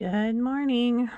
Good morning.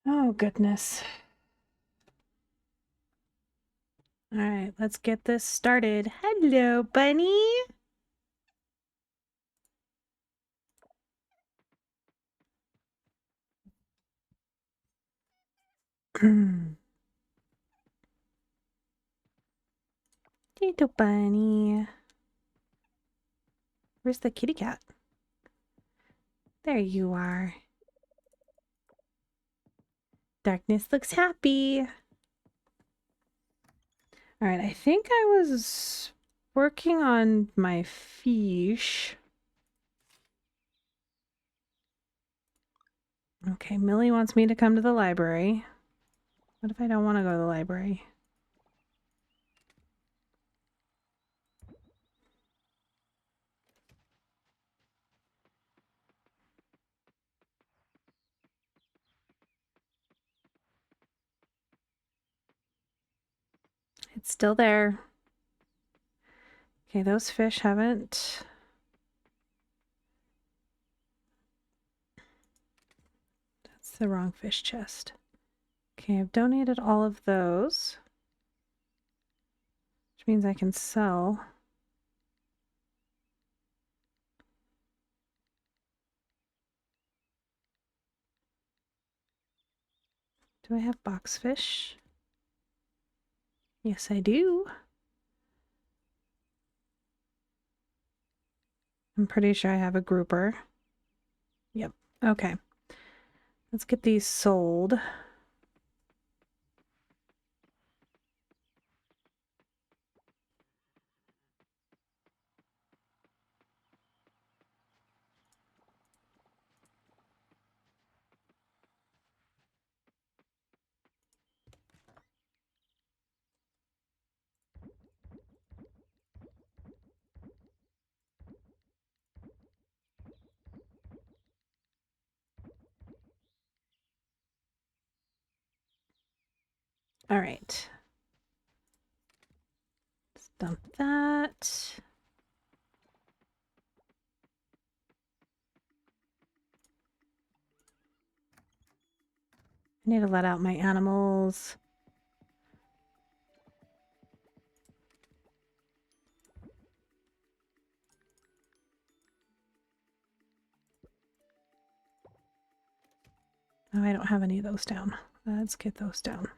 Oh, goodness. All right, let's get this started. Hello, bunny. Little bunny. Where's the kitty cat? There you are. Darkness looks happy. All right, I think I was working on my fish. Okay, Millie wants me to come to the library. What if I don't want to go to the library? It's still there. Okay, those fish haven't... That's the wrong fish chest. Okay, I've donated all of those, which means I can sell. Do I have boxfish? Yes, I do. I'm pretty sure I have a grouper. Yep. Okay. Let's get these sold. All right. Let's dump that. I need to let out my animals. Oh, I don't have any of those down. Let's get those down.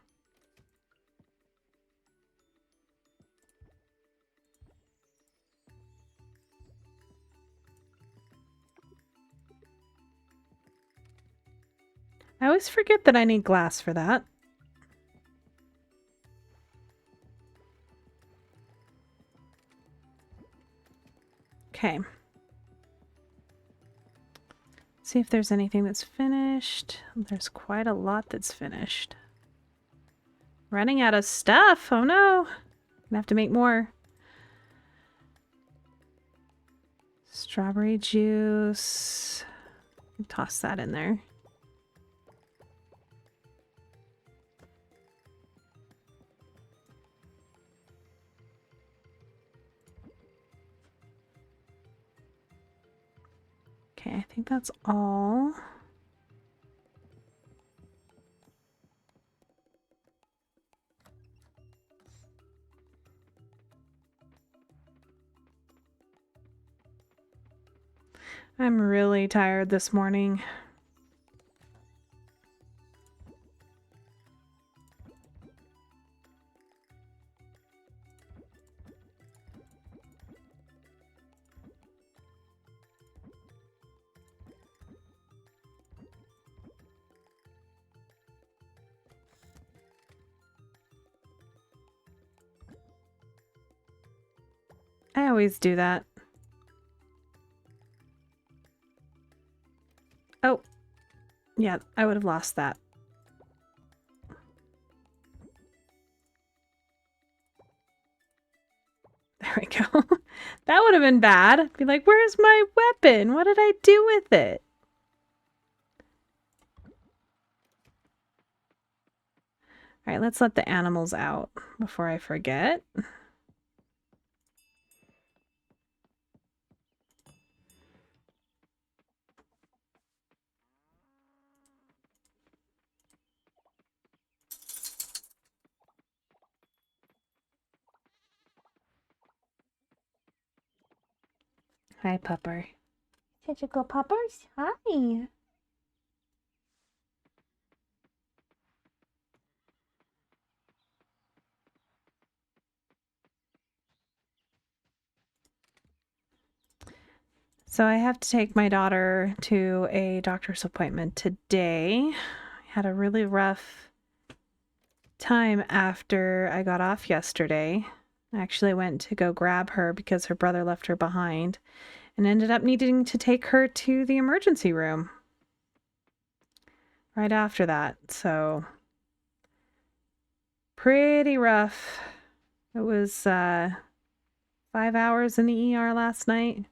I always forget that I need glass for that. Okay. See if there's anything that's finished. There's quite a lot that's finished. Running out of stuff. Oh no. Gonna have to make more. Strawberry juice. Toss that in there. Okay, I think that's all. I'm really tired this morning. I always do that. Oh. Yeah, I would have lost that. There we go. That would have been bad. Be like, where's my weapon? What did I do with it? All right, let's let the animals out before I forget. Hi, pupper. Did you go, puppers? Hi. So I have to take my daughter to a doctor's appointment today. I had a really rough time after I got off yesterday. I actually went to go grab her because her brother left her behind and ended up needing to take her to the emergency room right after that. So pretty rough. It was 5 hours in the ER last night.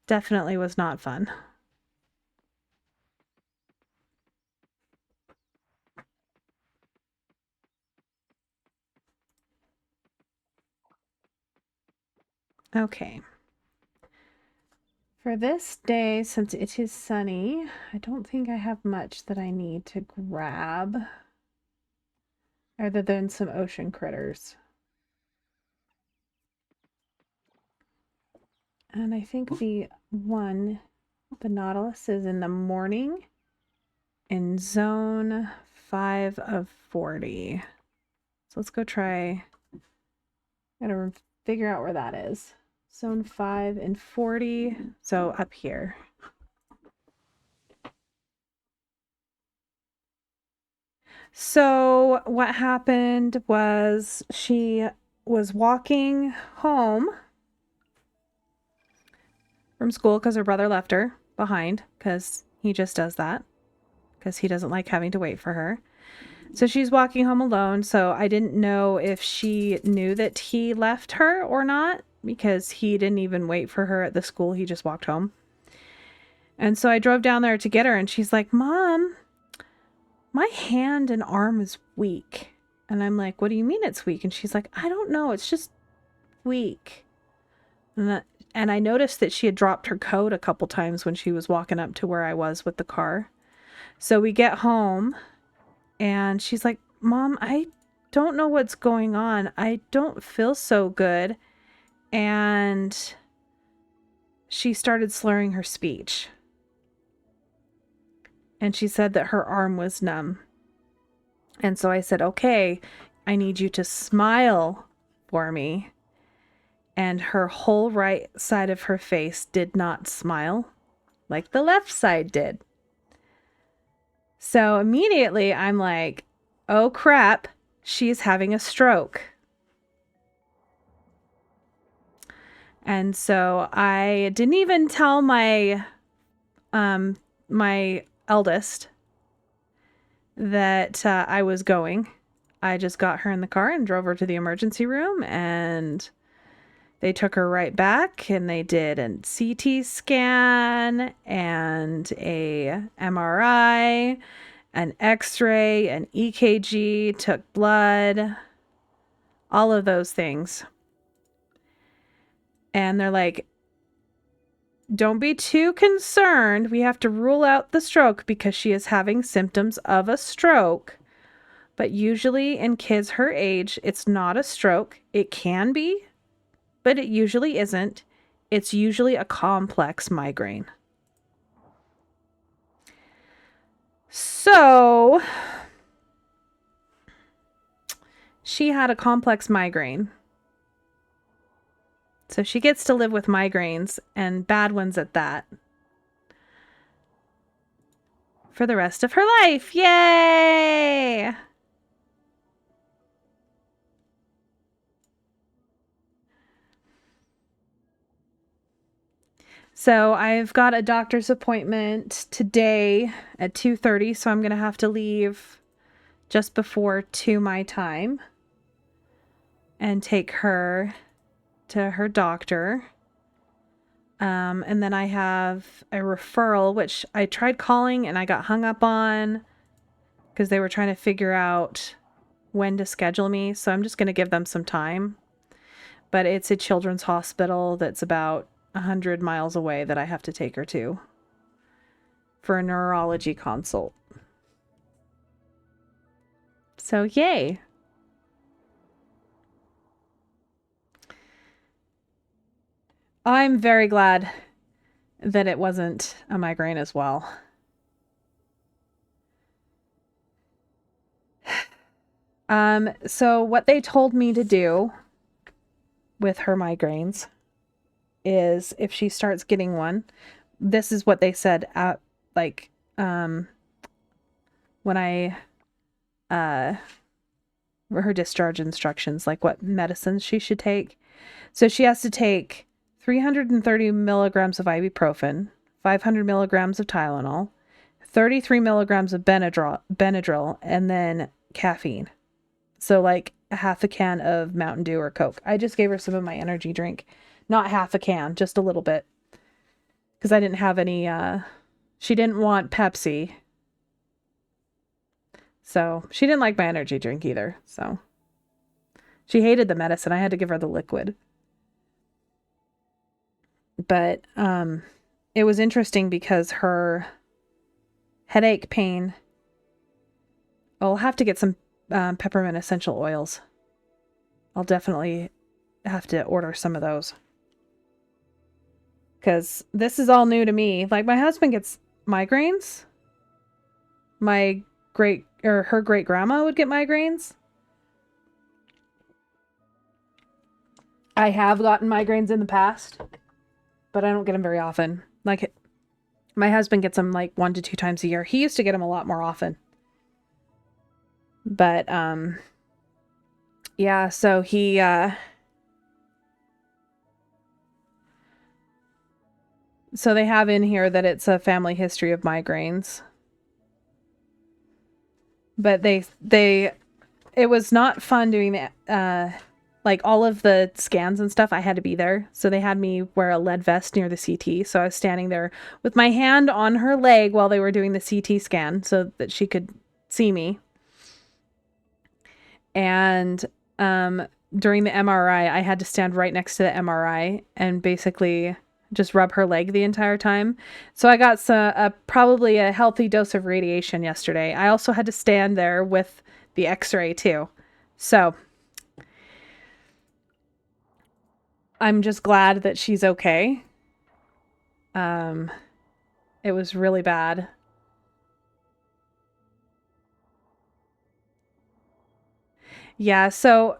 Definitely was not fun. Okay. For this day, since it is sunny, I don't think I have much that I need to grab other than some ocean critters. And I think the Nautilus is in the morning in zone 5 of 40. So let's go try. Gotta figure out where that is. Zone 5 and 40. So up here. So what happened was she was walking home from school because her brother left her behind because he just does that because he doesn't like having to wait for her. So she's walking home alone. So I didn't know if she knew that he left her or not because he didn't even wait for her at the school. He just walked home. And so I drove down there to get her and she's like, Mom, my hand and arm is weak. And I'm like, what do you mean it's weak? And she's like, I don't know. It's just weak. And I noticed that she had dropped her coat a couple times when she was walking up to where I was with the car. So we get home and she's like, Mom, I don't know what's going on. I don't feel so good. And she started slurring her speech. And she said that her arm was numb. And so I said, okay, I need you to smile for me. And her whole right side of her face did not smile like the left side did. So immediately I'm like, oh crap, she's having a stroke. And so I didn't even tell my eldest that I was going. I just got her in the car and drove her to the emergency room, and they took her right back and they did a CT scan and a MRI, an X-ray, an EKG, took blood, all of those things. And they're like, don't be too concerned. We have to rule out the stroke because she is having symptoms of a stroke. But usually in kids her age, it's not a stroke. It can be, but it usually isn't. It's usually a complex migraine. So she had a complex migraine. So she gets to live with migraines, and bad ones at that, for the rest of her life. Yay! So I've got a doctor's appointment today at 2:30, so I'm going to have to leave just before 2 my time and take her to her doctor. And then I have a referral, which I tried calling and I got hung up on because they were trying to figure out when to schedule me. So I'm just going to give them some time. But it's a children's hospital that's about 100 miles away that I have to take her to for a neurology consult. So yay. I'm very glad that it wasn't a migraine as well. So what they told me to do with her migraines is if she starts getting one, this is what they said at when I her discharge instructions, like what medicines she should take. So she has to take 330 milligrams of ibuprofen, 500 milligrams of Tylenol, 33 milligrams of Benadryl, and then caffeine. So like a half a can of Mountain Dew or Coke. I just gave her some of my energy drink. Not half a can, just a little bit. Because I didn't have any, she didn't want Pepsi. So she didn't like my energy drink either. So she hated the medicine. I had to give her the liquid. But it was interesting because her headache pain, I'll have to get some peppermint essential oils. I'll definitely have to order some of those. Because this is all new to me. Like, my husband gets migraines. Her great grandma would get migraines. I have gotten migraines in the past, but I don't get them very often. Like, my husband gets them like 1 to 2 times a year. He used to get them a lot more often. But, yeah, so he, so they have in here that it's a family history of migraines. But it was not fun doing the, like all of the scans and stuff. I had to be there. So they had me wear a lead vest near the CT. So I was standing there with my hand on her leg while they were doing the CT scan so that she could see me. And, during the MRI, I had to stand right next to the MRI and basically just rub her leg the entire time. So I got probably a healthy dose of radiation yesterday. I also had to stand there with the x-ray too. So I'm just glad that she's okay. It was really bad. Yeah, so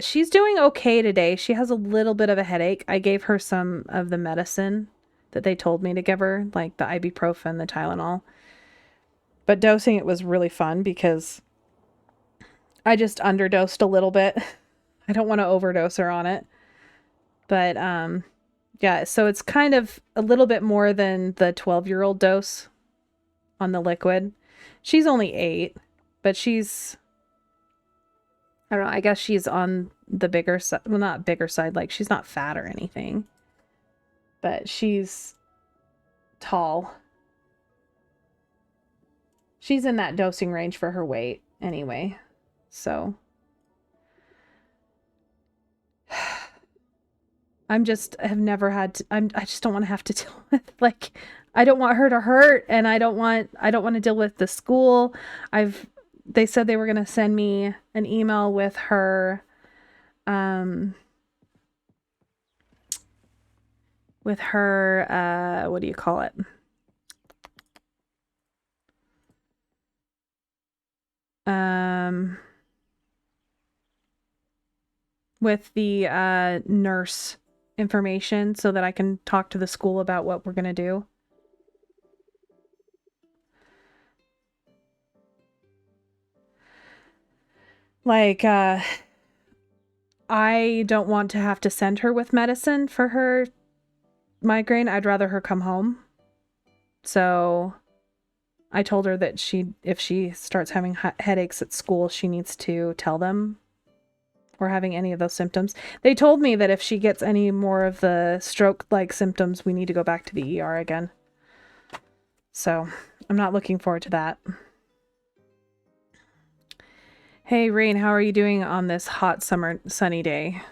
she's doing okay today. She has a little bit of a headache. I gave her some of the medicine that they told me to give her, like the ibuprofen, the Tylenol. But dosing it was really fun because I just underdosed a little bit. I don't want to overdose her on it. But yeah, so it's kind of a little bit more than the 12-year-old dose on the liquid. She's only 8, but I don't know, I guess she's on the bigger side. Well, not bigger side, like she's not fat or anything. But she's tall. She's in that dosing range for her weight anyway. So I have never had to, I just don't want to have to deal with, like, I don't want her to hurt, and I don't want to deal with the school. They said they were going to send me an email with her, what do you call it? With the nurse information so that I can talk to the school about what we're going to do. Like, I don't want to have to send her with medicine for her migraine, I'd rather her come home. So I told her that if she starts having headaches at school, she needs to tell them or having any of those symptoms. They told me that if she gets any more of the stroke-like symptoms, we need to go back to the ER again. So I'm not looking forward to that. Hey, Rain, how are you doing on this hot summer sunny day?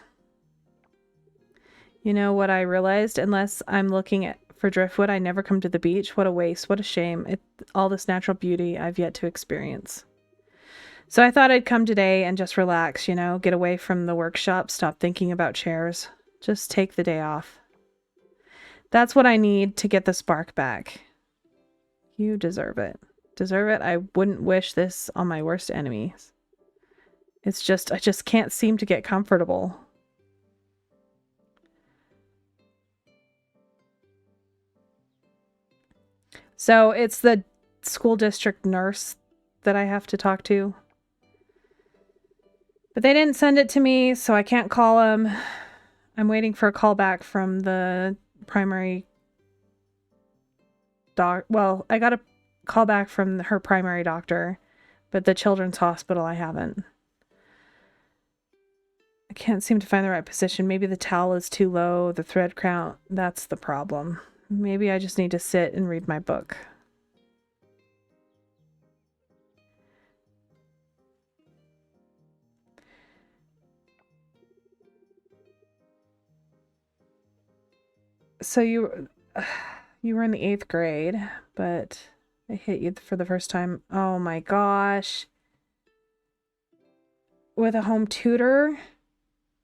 You know what I realized? Unless I'm looking for driftwood, I never come to the beach. What a waste. What a shame. All this natural beauty I've yet to experience. So I thought I'd come today and just relax, you know, get away from the workshop, stop thinking about chairs, just take the day off. That's what I need to get the spark back. You deserve it. Deserve it? I wouldn't wish this on my worst enemies. It's just, I just can't seem to get comfortable. So it's the school district nurse that I have to talk to. But they didn't send it to me, so I can't call them. I'm waiting for a call back from the primary doc. Well, I got a call back from her primary doctor, but the children's hospital I haven't. I can't seem to find the right position. Maybe the towel is too low, the thread count, that's the problem. Maybe I just need to sit and read my book. So you were in the 8th grade, but I hit you for the first time. Oh my gosh. With a home tutor?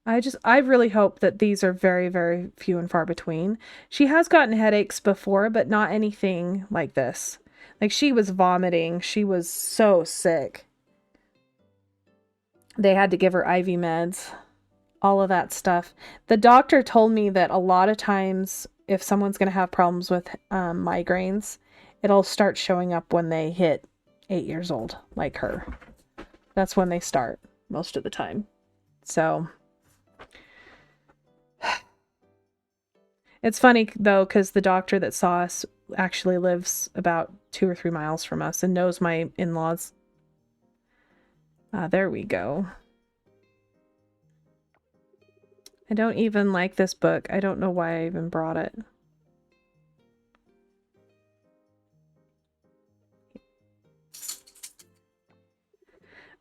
I really hope that these are very, very few and far between. She has gotten headaches before, but not anything like this. Like, she was vomiting. She was so sick. They had to give her IV meds, all of that stuff. The doctor told me that a lot of times, if someone's going to have problems with migraines, it'll start showing up when they hit 8 years old, like her. That's when they start most of the time. So it's funny, though, because the doctor that saw us actually lives about 2 or 3 miles from us and knows my in-laws. There we go. I don't even like this book. I don't know why I even brought it.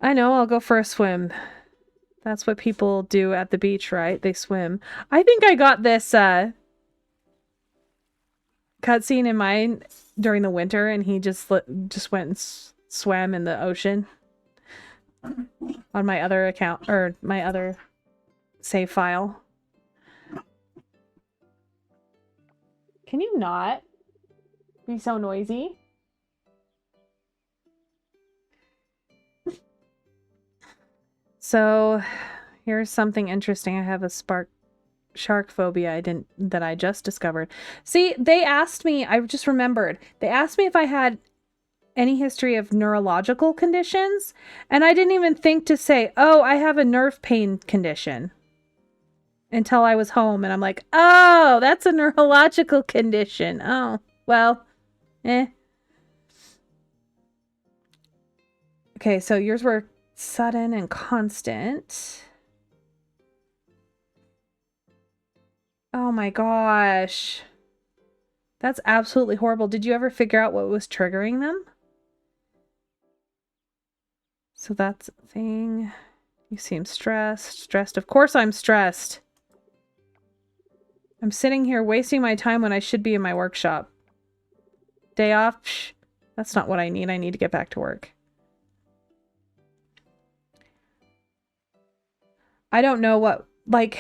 I know, I'll go for a swim. That's what people do at the beach, right? They swim. I think I got this cutscene in mind during the winter, and he just went and swam in the ocean on my other account, or my other save file. Can you not be so noisy? So here's something interesting. I have a shark phobia that I just discovered. See, they asked me, I just remembered, they asked me if I had any history of neurological conditions, and I didn't even think to say, oh, I have a nerve pain condition, until I was home, and I'm like, oh, that's a neurological condition. Oh, well, Okay, so yours were sudden and constant. Oh my gosh. That's absolutely horrible. Did you ever figure out what was triggering them? So that's a thing. You seem stressed. Stressed. Of course I'm stressed. I'm sitting here wasting my time when I should be in my workshop. Day off? Psh, that's not what I need. I need to get back to work. I don't know what, like...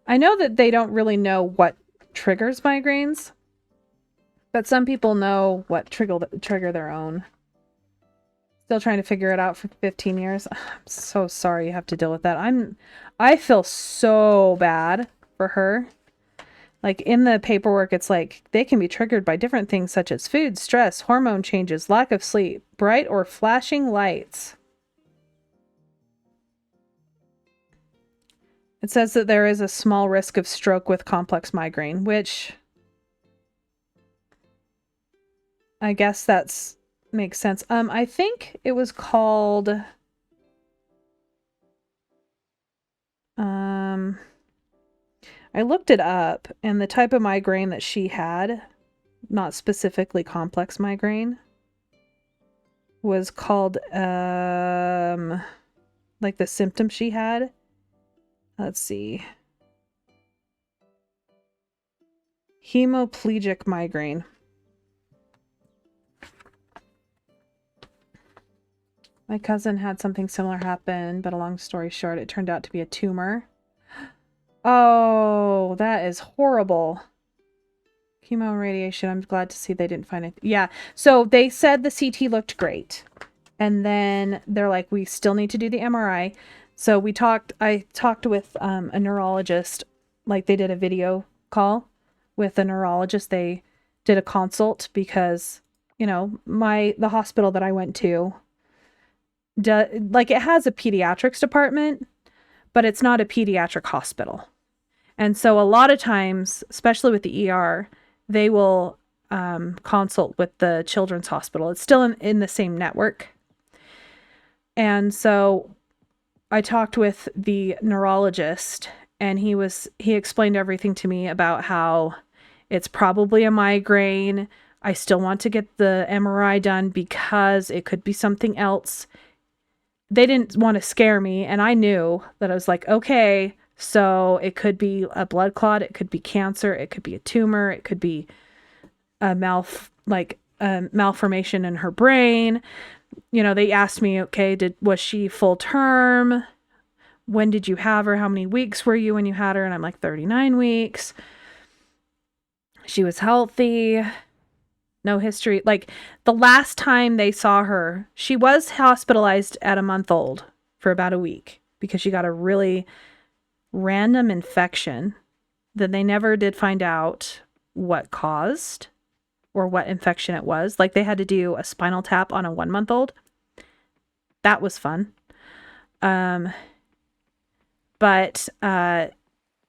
I know that they don't really know what triggers migraines, but some people know what trigger their own. Still trying to figure it out for 15 years. I'm so sorry you have to deal with that. I feel so bad for her. Like, in the paperwork, it's like they can be triggered by different things such as food, stress, hormone changes, lack of sleep, bright or flashing lights. It says that there is a small risk of stroke with complex migraine, which I guess that's makes sense. I think it was called I looked it up, and the type of migraine that she had, not specifically complex migraine, was called like the symptom she had. Let's see. Hemiplegic migraine. My cousin had something similar happen, but a long story short, it turned out to be a tumor. Oh, that is horrible. Chemo and radiation. I'm glad to see they didn't find it. Yeah. So they said the CT looked great. And then they're like, we still need to do the MRI. So I talked with a neurologist, like they did a video call with a neurologist. They did a consult because, you know, the hospital that I went to, like it has a pediatrics department, but it's not a pediatric hospital. And so a lot of times, especially with the ER, they will consult with the children's hospital. It's still in the same network. And so I talked with the neurologist, and he explained everything to me about how it's probably a migraine. I still want to get the MRI done because it could be something else. They didn't want to scare me, and I knew that I was like, okay, so it could be a blood clot, it could be cancer, it could be a tumor, it could be a malformation in her brain. You know, they asked me, okay, was she full term? When did you have her? How many weeks were you when you had her? And I'm like, 39 weeks. She was healthy. No history. Like the last time they saw her, she was hospitalized at a month old for about a week because she got a really random infection that they never did find out what caused or what infection it was. Like they had to do a spinal tap on a 1-month-old. That was fun. But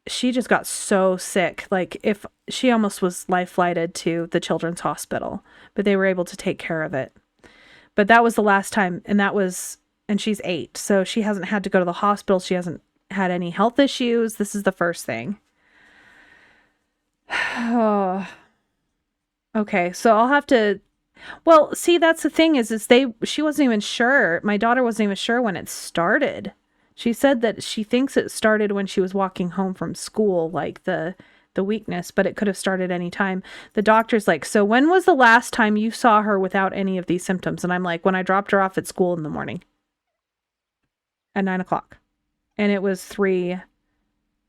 she just got so sick. Like if she almost was life flighted to the children's hospital, but they were able to take care of it. But that was the last time. And she's 8. So she hasn't had to go to the hospital. She hasn't had any health issues. This is the first thing. Oh. Okay. So I'll have to, well, see, that's the thing is she wasn't even sure. My daughter wasn't even sure when it started. She said that she thinks it started when she was walking home from school, like the weakness, but it could have started any time. The doctor's like, so when was the last time you saw her without any of these symptoms? And I'm like, when I dropped her off at school in the morning at 9:00. And it was 3,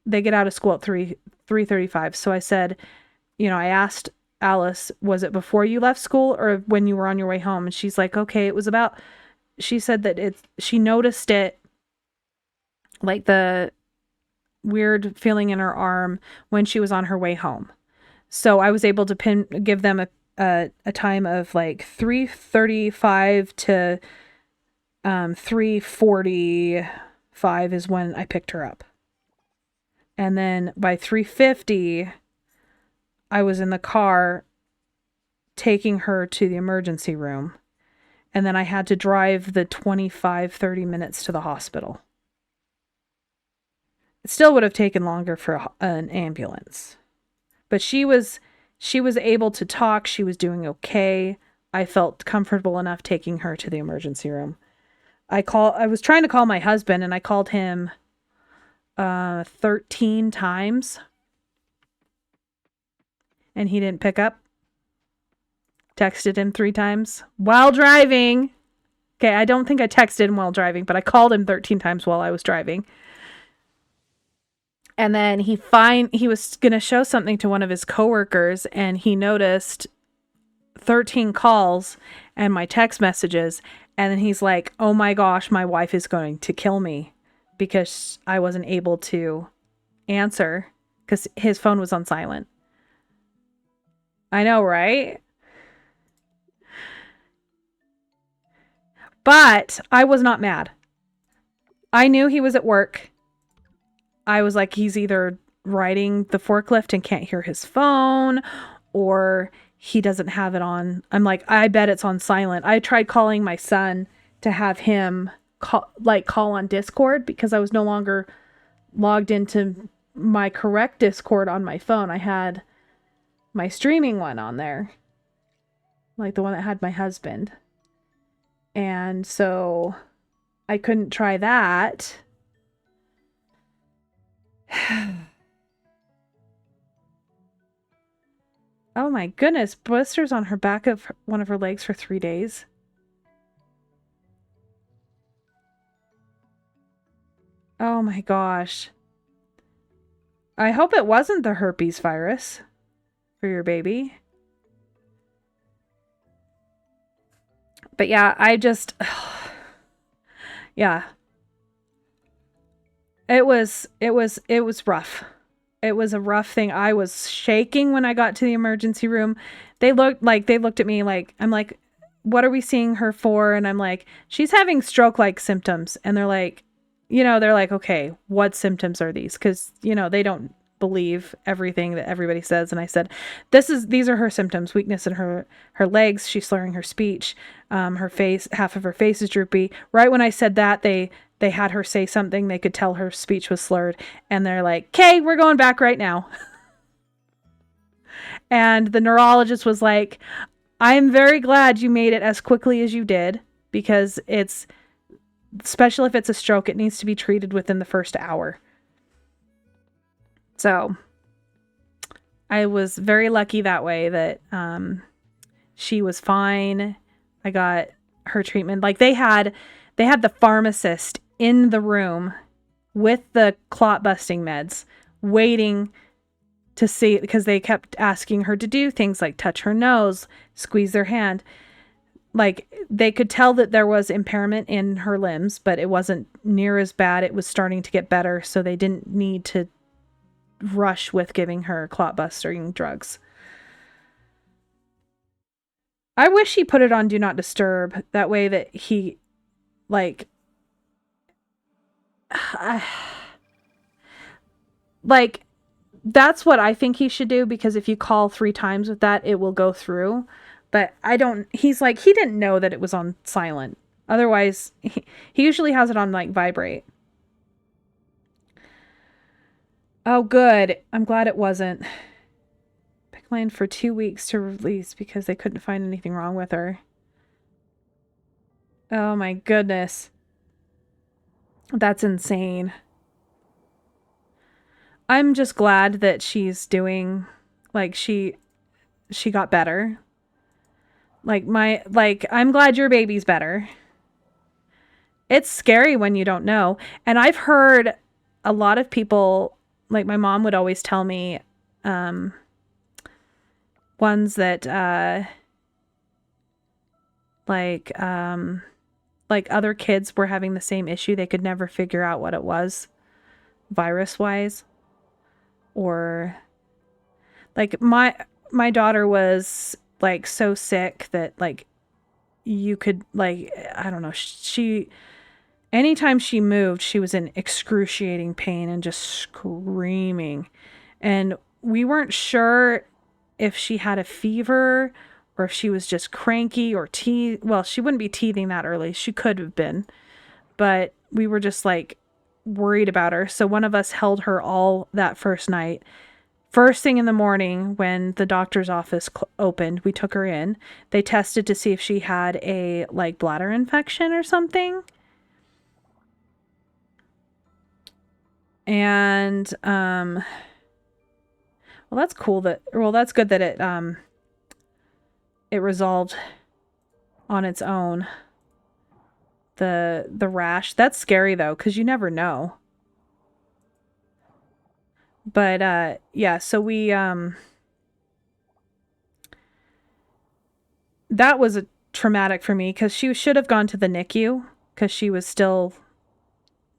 they get out of school at 3:35. So I said, you know, I asked Alice, was it before you left school or when you were on your way home? And she's like, okay, it was about, she said that she noticed it, like the weird feeling in her arm when she was on her way home. So I was able to give them a time of like 3:35 to 3:45 is when I picked her up. And then by 3:50, I was in the car taking her to the emergency room. And then I had to drive the 25-30 minutes to the hospital. It still would have taken longer for an ambulance. But she was able to talk. She was doing okay. I felt comfortable enough taking her to the emergency room. I was trying to call my husband, and I called him 13 times. And he didn't pick up. Texted him 3 times while driving. Okay, I don't think I texted him while driving, but I called him 13 times while I was driving. And then he was going to show something to one of his coworkers, and he noticed 13 calls and my text messages. And then he's like, oh my gosh, my wife is going to kill me because I wasn't able to answer because his phone was on silent. I know, right? But I was not mad. I knew he was at work. I was like, he's either riding the forklift and can't hear his phone, or he doesn't have it on. I'm like, I bet it's on silent. I tried calling my son to have him call on Discord because I was no longer logged into my correct Discord on my phone. I had my streaming one on there, like the one that had my husband. And so I couldn't try that. Oh my goodness, blisters on her back of one of her legs for 3 days. Oh my gosh. I hope it wasn't the herpes virus for your baby. But yeah, yeah. It was rough. It was a rough thing. I was shaking when I got to the emergency room. They looked at me like, I'm like, what are we seeing her for? And I'm like, she's having stroke-like symptoms. And they're like, okay, what symptoms are these? Because, they don't believe everything that everybody says. And I said, these are her symptoms: weakness in her legs. She's slurring her speech. Her face, half of her face is droopy. Right when I said that, they had her say something. They could tell her speech was slurred. And they're like, okay, we're going back right now. And the neurologist was like, I'm very glad you made it as quickly as you did, because it's, especially if it's a stroke, it needs to be treated within the first hour. So I was very lucky that way that she was fine. I got her treatment. Like they had the pharmacist in the room with the clot busting meds waiting to see, because they kept asking her to do things like touch her nose, squeeze their hand. Like they could tell that there was impairment in her limbs, but it wasn't near as bad. It was starting to get better, so they didn't need to rush with giving her clot busting drugs. I wish he put it on do not disturb, that way that he, like, like, that's what I think he should do, because if you call 3 times with that, it will go through. But he's like, he didn't know that it was on silent. Otherwise, he usually has it on like vibrate. Oh, good. I'm glad it wasn't. Pickline for 2 weeks to release because they couldn't find anything wrong with her. Oh my goodness. That's insane. I'm just glad that she's doing, like, she got better. I'm glad your baby's better. It's scary when you don't know. And I've heard a lot of people, like my mom would always tell me, ones that, like other kids were having the same issue. They could never figure out what it was virus wise. Or like my daughter was like so sick that like you could, like, I don't know, anytime she moved, she was in excruciating pain and just screaming. And we weren't sure if she had a fever or if she was just cranky or well, she wouldn't be teething that early. She could have been, but we were just like worried about her. So one of us held her all that first night. First thing in the morning, when the doctor's office opened, we took her in. They tested to see if she had a like bladder infection or something. And well, that's cool that's good that it resolved on its own. The rash, that's scary though, because you never know. But yeah, so we that was a traumatic for me, because she should have gone to the NICU, because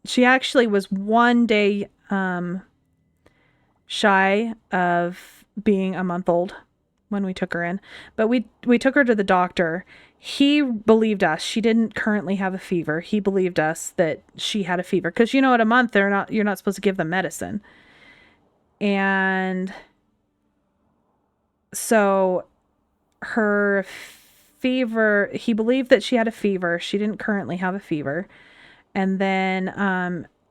she actually was 1 day shy of being a month old when we took her in. But we took her to the doctor. he believed us. She didn't currently have a fever. He believed us that she had a fever because at a month you're not supposed to give them medicine. And so her fever, he believed that she had a fever. She didn't currently have a fever. And then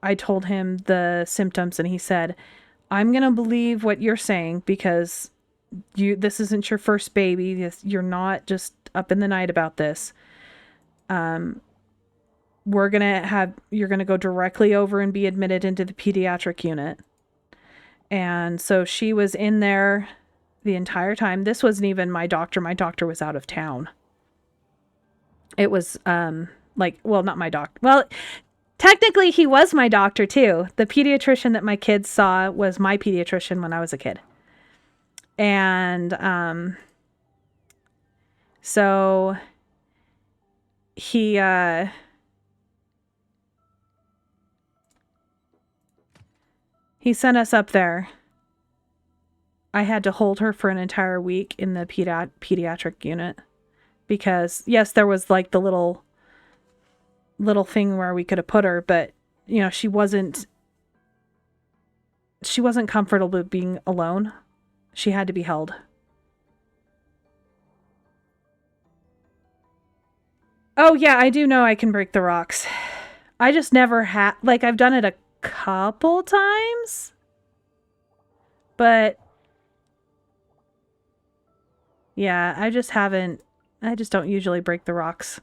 I told him the symptoms and he said, I'm going to believe what you're saying because this isn't your first baby. You're not just up in the night about this. You're going to go directly over and be admitted into the pediatric unit. And so she was in there the entire time. This wasn't even my doctor. My doctor was out of town. It was not my doctor. Well, technically he was my doctor too. The pediatrician that my kids saw was my pediatrician when I was a kid. And so he sent us up there. I had to hold her for an entire week in the pediatric unit because yes, there was like the little thing where we could have put her, but she wasn't comfortable being alone. She had to be held. Oh yeah, I do know I can break the rocks. I just never had, I've done it a couple times, but yeah, I just don't usually break the rocks.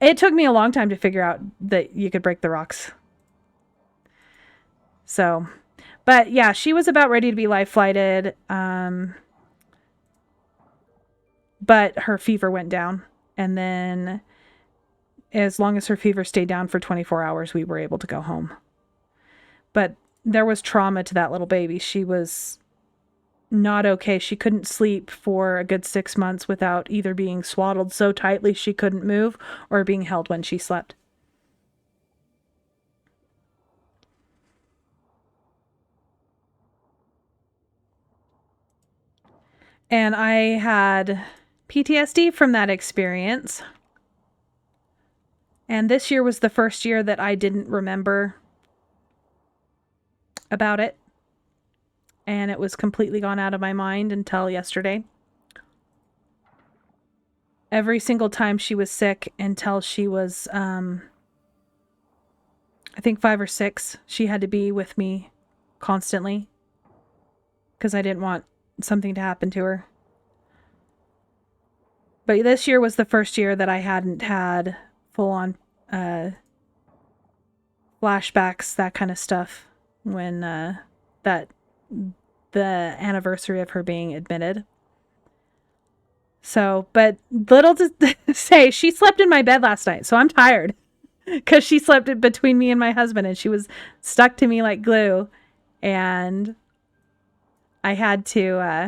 It took me a long time to figure out that you could break the rocks. So, but yeah, she was about ready to be life flighted. But her fever went down. And then as long as her fever stayed down for 24 hours, we were able to go home. But there was trauma to that little baby. She was not okay. She couldn't sleep for a good 6 months without either being swaddled so tightly she couldn't move or being held when she slept. And I had PTSD from that experience. And this year was the first year that I didn't remember about it. And it was completely gone out of my mind until yesterday. Every single time she was sick until she was, I think 5 or 6, she had to be with me constantly because I didn't want something to happen to her. But this year was the first year that I hadn't had full-on flashbacks, that kind of stuff, when the anniversary of her being admitted. So, but little to say, she slept in my bed last night, so I'm tired because she slept between me and my husband, and she was stuck to me like glue, and I had to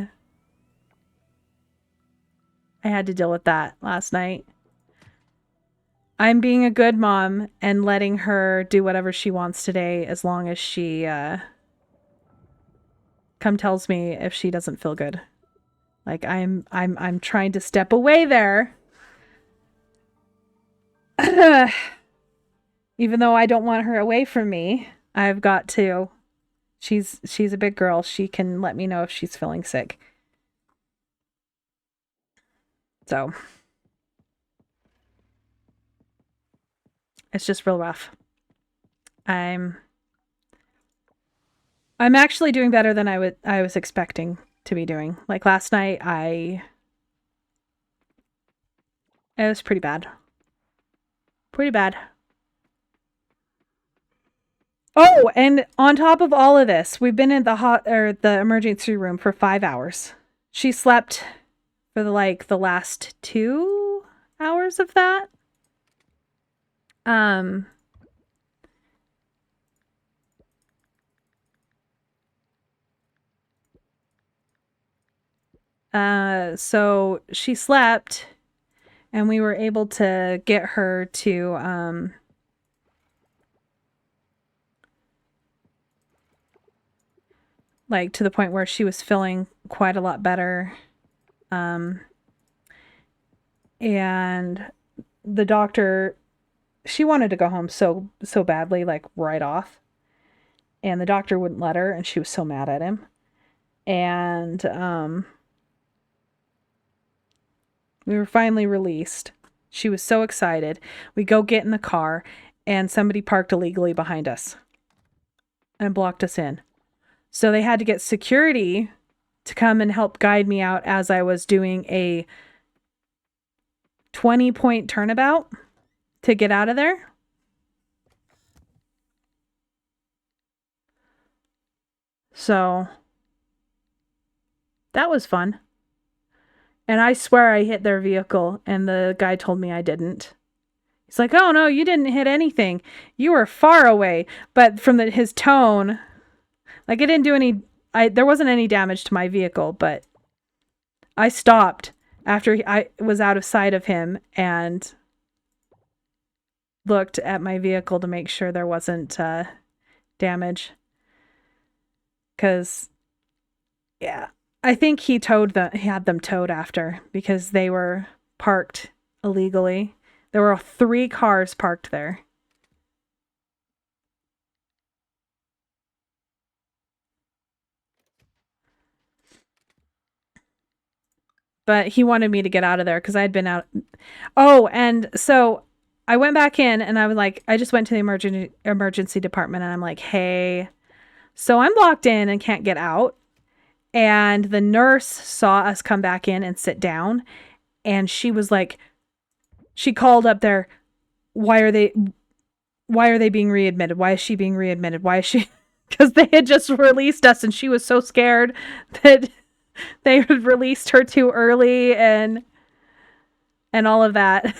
deal with that last night. I'm being a good mom and letting her do whatever she wants today, as long as she tells me if she doesn't feel good. Like I'm trying to step away there. Even though I don't want her away from me, I've got to. She's a big girl. She can let me know if she's feeling sick. So it's just real rough. I'm actually doing better than I was expecting to be doing. Like last night, it was pretty bad. Pretty bad. Oh, and on top of all of this, we've been in the emergency room for 5 hours. She slept for the last 2 hours of that. So she slept, and we were able to get her to to the point where she was feeling quite a lot better. And the doctor, she wanted to go home so badly, like right off. And the doctor wouldn't let her, and she was so mad at him. And we were finally released. She was so excited. We go get in the car, and somebody parked illegally behind us and blocked us in. So they had to get security to come and help guide me out as I was doing a 20-point turnabout to get out of there. So that was fun. And I swear I hit their vehicle, and the guy told me I didn't. He's like, "Oh no, you didn't hit anything. You were far away." But from his tone, like, it didn't do any. There wasn't any damage to my vehicle, but I stopped after I was out of sight of him and looked at my vehicle to make sure there wasn't damage. Because, yeah, I think he had them towed after because they were parked illegally. There were 3 cars parked there. But he wanted me to get out of there because I had been out. Oh, and so I went back in and I was like, I just went to the emergency department and I'm like, "Hey, so I'm locked in and can't get out." And the nurse saw us come back in and sit down, and she was like, she called up there, why are they being readmitted? Why is she being readmitted? Why is she? Because they had just released us, and she was so scared that they had released her too early and all of that.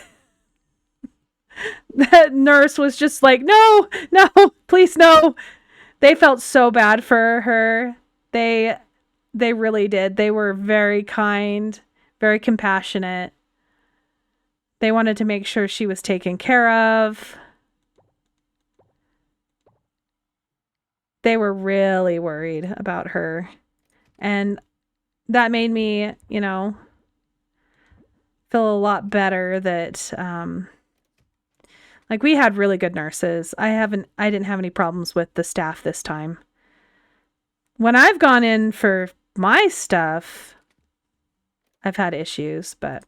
That nurse was just like, "No, no, please, no." They felt so bad for her. They really did. They were very kind, very compassionate. They wanted to make sure she was taken care of. They were really worried about her. And that made me, feel a lot better that like, we had really good nurses. I didn't have any problems with the staff this time. When I've gone in for my stuff, I've had issues, but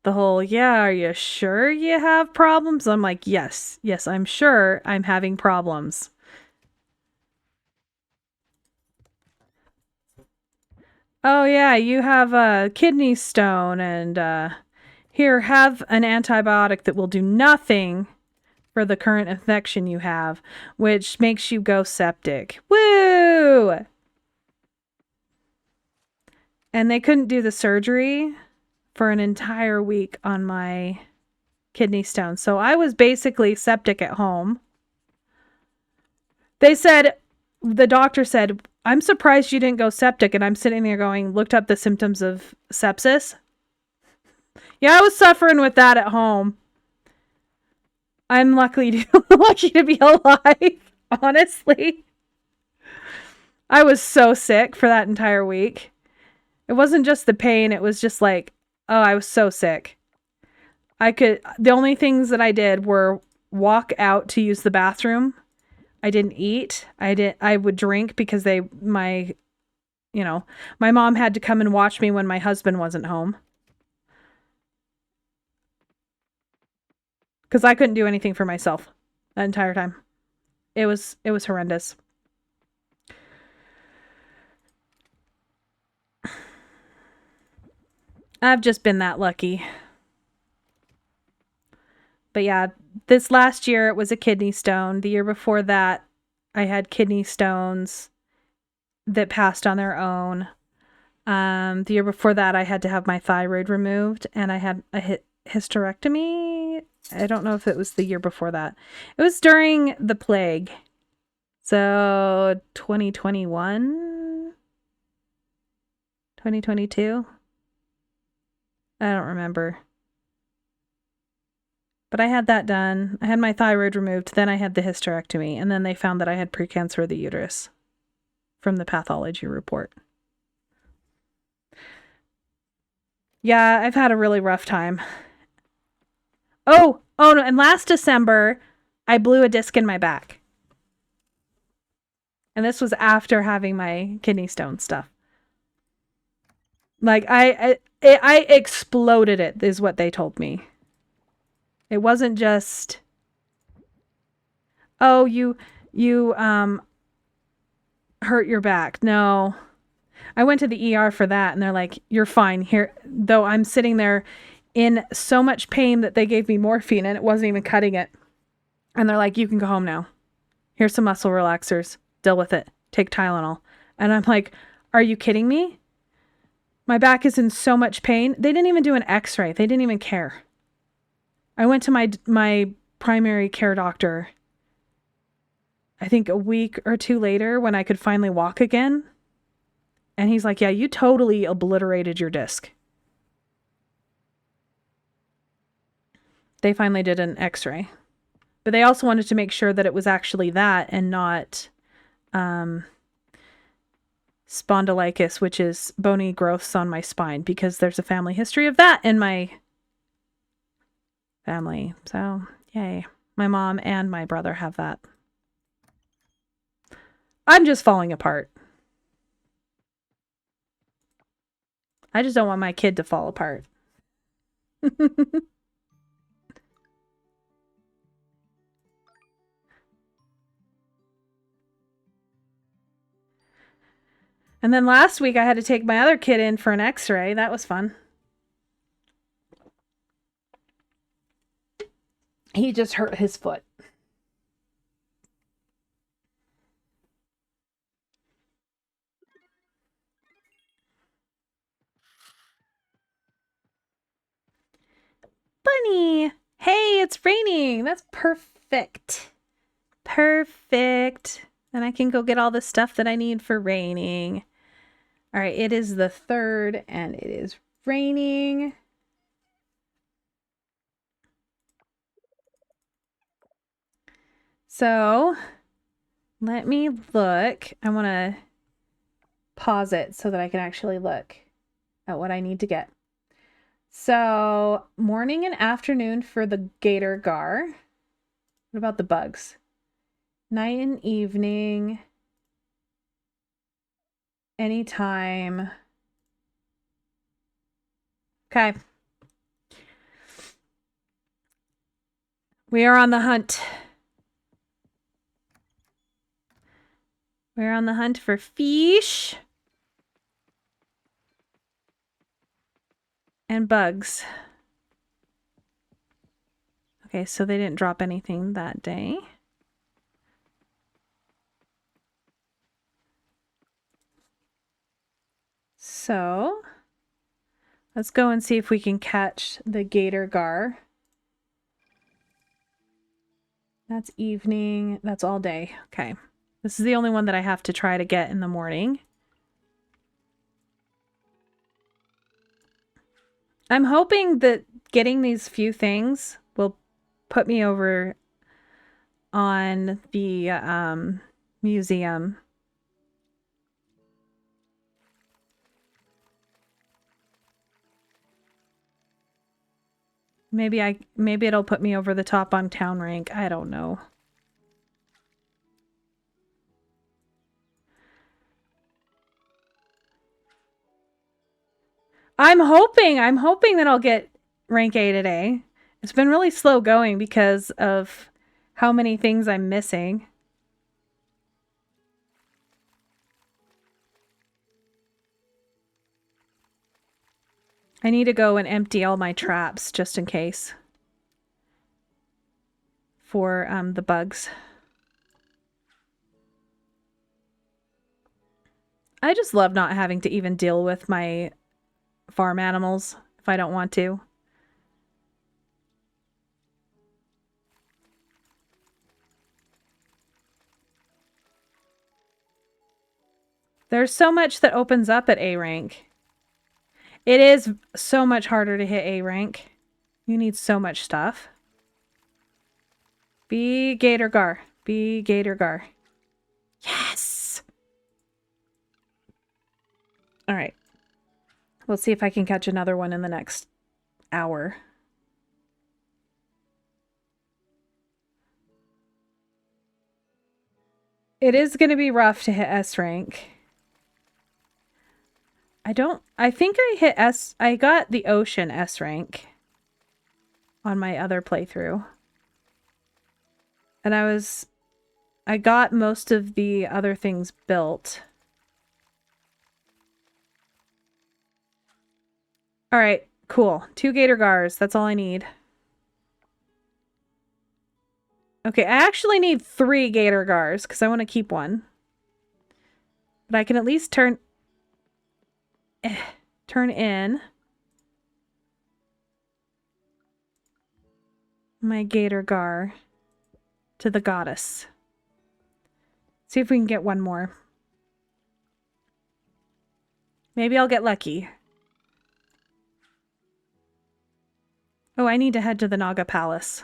the whole, "Yeah, are you sure you have problems?" I'm like, yes, I'm sure I'm having problems. "Oh yeah, you have a kidney stone, and here, have an antibiotic that will do nothing for the current infection you have, which makes you go septic." Woo! And they couldn't do the surgery for an entire week on my kidney stone. So I was basically septic at home. The doctor said, "I'm surprised you didn't go septic." And I'm sitting there going, looked up the symptoms of sepsis. Yeah, I was suffering with that at home. I'm lucky to be alive, honestly. I was so sick for that entire week. It wasn't just the pain, it was just like, oh, I was so sick. The only things that I did were walk out to use the bathroom. I didn't eat. I would drink because my mom had to come and watch me when my husband wasn't home. Because I couldn't do anything for myself that entire time. It was horrendous. I've just been that lucky. But yeah, this last year it was a kidney stone. The year before that, I had kidney stones that passed on their own. The year before that, I had to have my thyroid removed, and I had a hysterectomy. I don't know if it was the year before that. It was during the plague. So 2021? 2022? I don't remember. But I had that done. I had my thyroid removed. Then I had the hysterectomy. And then they found that I had precancer of the uterus from the pathology report. Yeah, I've had a really rough time. Oh no, and last December, I blew a disc in my back. And this was after having my kidney stone stuff. Like I exploded it is what they told me. It wasn't just, oh, you hurt your back. No. I went to the ER for that and they're like, "You're fine here." Though I'm sitting there in so much pain that they gave me morphine and it wasn't even cutting it. And they're like, "You can go home now. Here's some muscle relaxers. Deal with it. Take Tylenol." And I'm like, "Are you kidding me? My back is in so much pain." They didn't even do an x-ray. They didn't even care. I went to my primary care doctor, I think a week or two later when I could finally walk again. And he's like, "Yeah, you totally obliterated your disc." They finally did an x-ray. But they also wanted to make sure that it was actually that and not spondylitis, which is bony growths on my spine, because there's a family history of that in my family. So, yay. My mom and my brother have that. I'm just falling apart. I just don't want my kid to fall apart. And then last week I had to take my other kid in for an x-ray. That was fun. He just hurt his foot. Bunny! Hey, it's raining. That's perfect. Perfect. And I can go get all the stuff that I need for raining. All right, it is the 3rd and it is raining. So let me look. I want to pause it so that I can actually look at what I need to get. So morning and afternoon for the gator gar. What about the bugs? Night and evening. Anytime. Okay. We are on the hunt. We're on the hunt for fish and bugs. Okay, so they didn't drop anything that day. So let's go and see if we can catch the gator gar. That's evening. That's all day. Okay. This is the only one that I have to try to get in the morning. I'm hoping that getting these few things will put me over on the museum. Maybe it'll put me over the top on town rank. I don't know. I'm hoping that I'll get rank A today. It's been really slow going because of how many things I'm missing. I need to go and empty all my traps just in case for the bugs. I just love not having to even deal with my farm animals if I don't want to. There's so much that opens up at A rank. It is so much harder to hit A rank. You need so much stuff. Be Gator Gar. Be Gator Gar. Yes! Alright. We'll see if I can catch another one in the next hour. It is going to be rough to hit S rank. I think I hit I got the ocean S rank on my other playthrough. And I got most of the other things built. All right, cool. 2 Gator Gars, that's all I need. Okay, I actually need 3 Gator Gars because I want to keep one. But I can at least turn in my Gator Gar to the goddess. See if we can get one more. Maybe I'll get lucky. Oh, I need to head to the Naga Palace.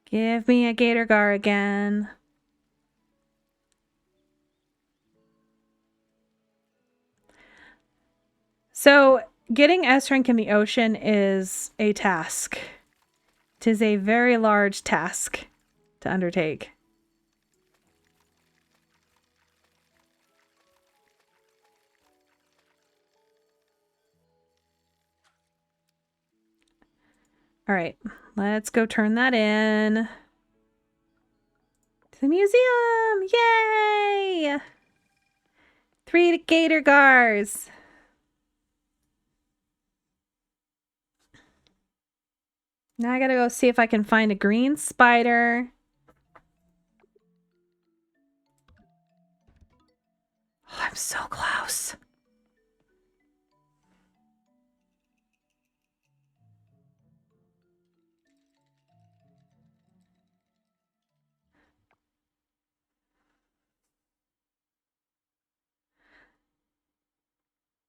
Give me a Gator Gar again. So, getting S rank in the ocean is a task. It is a very large task to undertake. All right, let's go turn that in. To the museum! Yay! 3 Gator Gars! Now I gotta go see if I can find a green spider. Oh, I'm so close.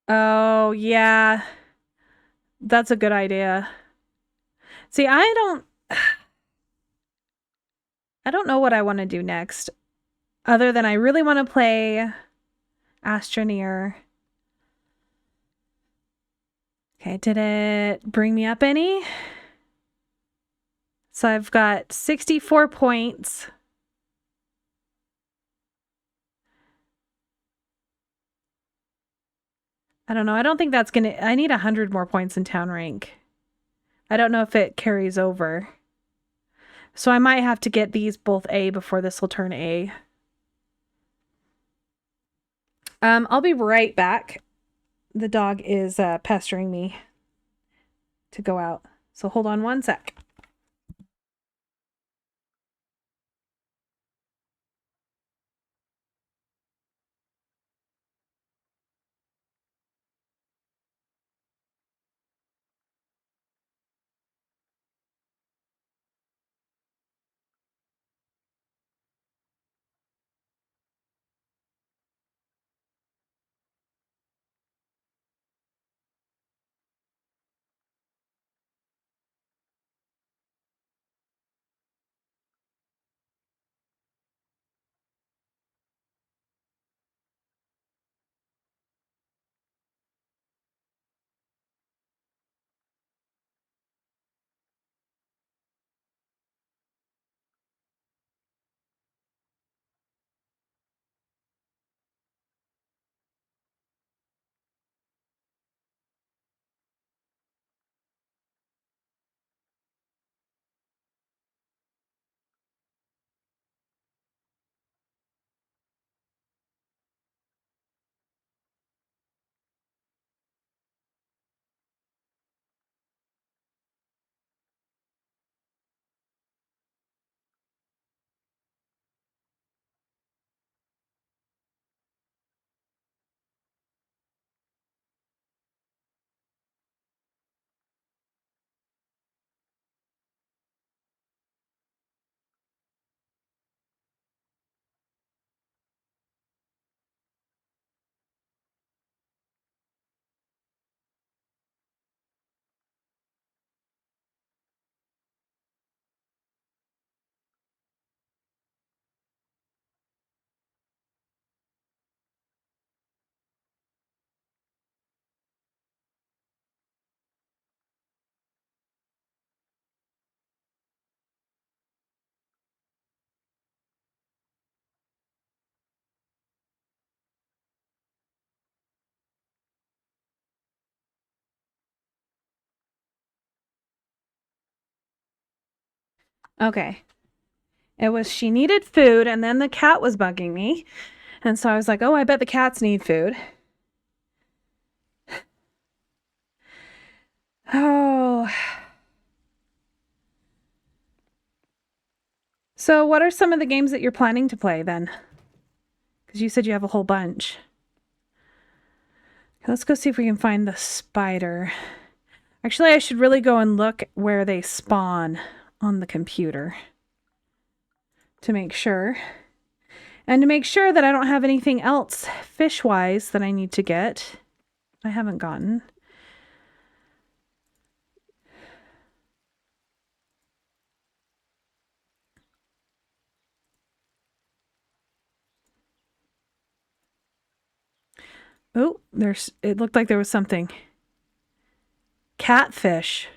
Oh, yeah. That's a good idea. See, I don't know what I want to do next. Other than I really want to play Astroneer. Okay, did it bring me up any? So I've got 64 points. I don't know. I don't think that's gonna... I need 100 more points in town rank. I don't know if it carries over. So I might have to get these both A before this will turn A. I'll be right back. The dog is pestering me to go out. So hold on one sec. Okay. It was she needed food, and then the cat was bugging me. And so I was like, oh, I bet the cats need food. Oh. So what are some of the games that you're planning to play then? Because you said you have a whole bunch. Let's go see if we can find the spider. Actually, I should really go and look where they spawn on the computer to make sure. And to make sure that I don't have anything else fish-wise that I need to get. I haven't gotten. Oh, it looked like there was something. Catfish.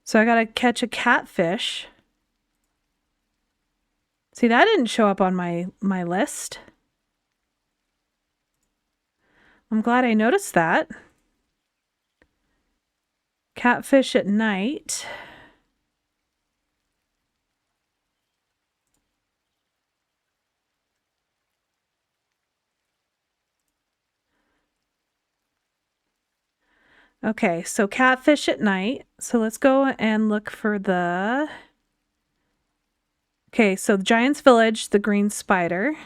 So I gotta catch a catfish. See, that didn't show up on my list. I'm glad I noticed that. Catfish at night. Okay, so catfish at night. So let's go and look for the... Okay, so the Giant's Village, the green spider.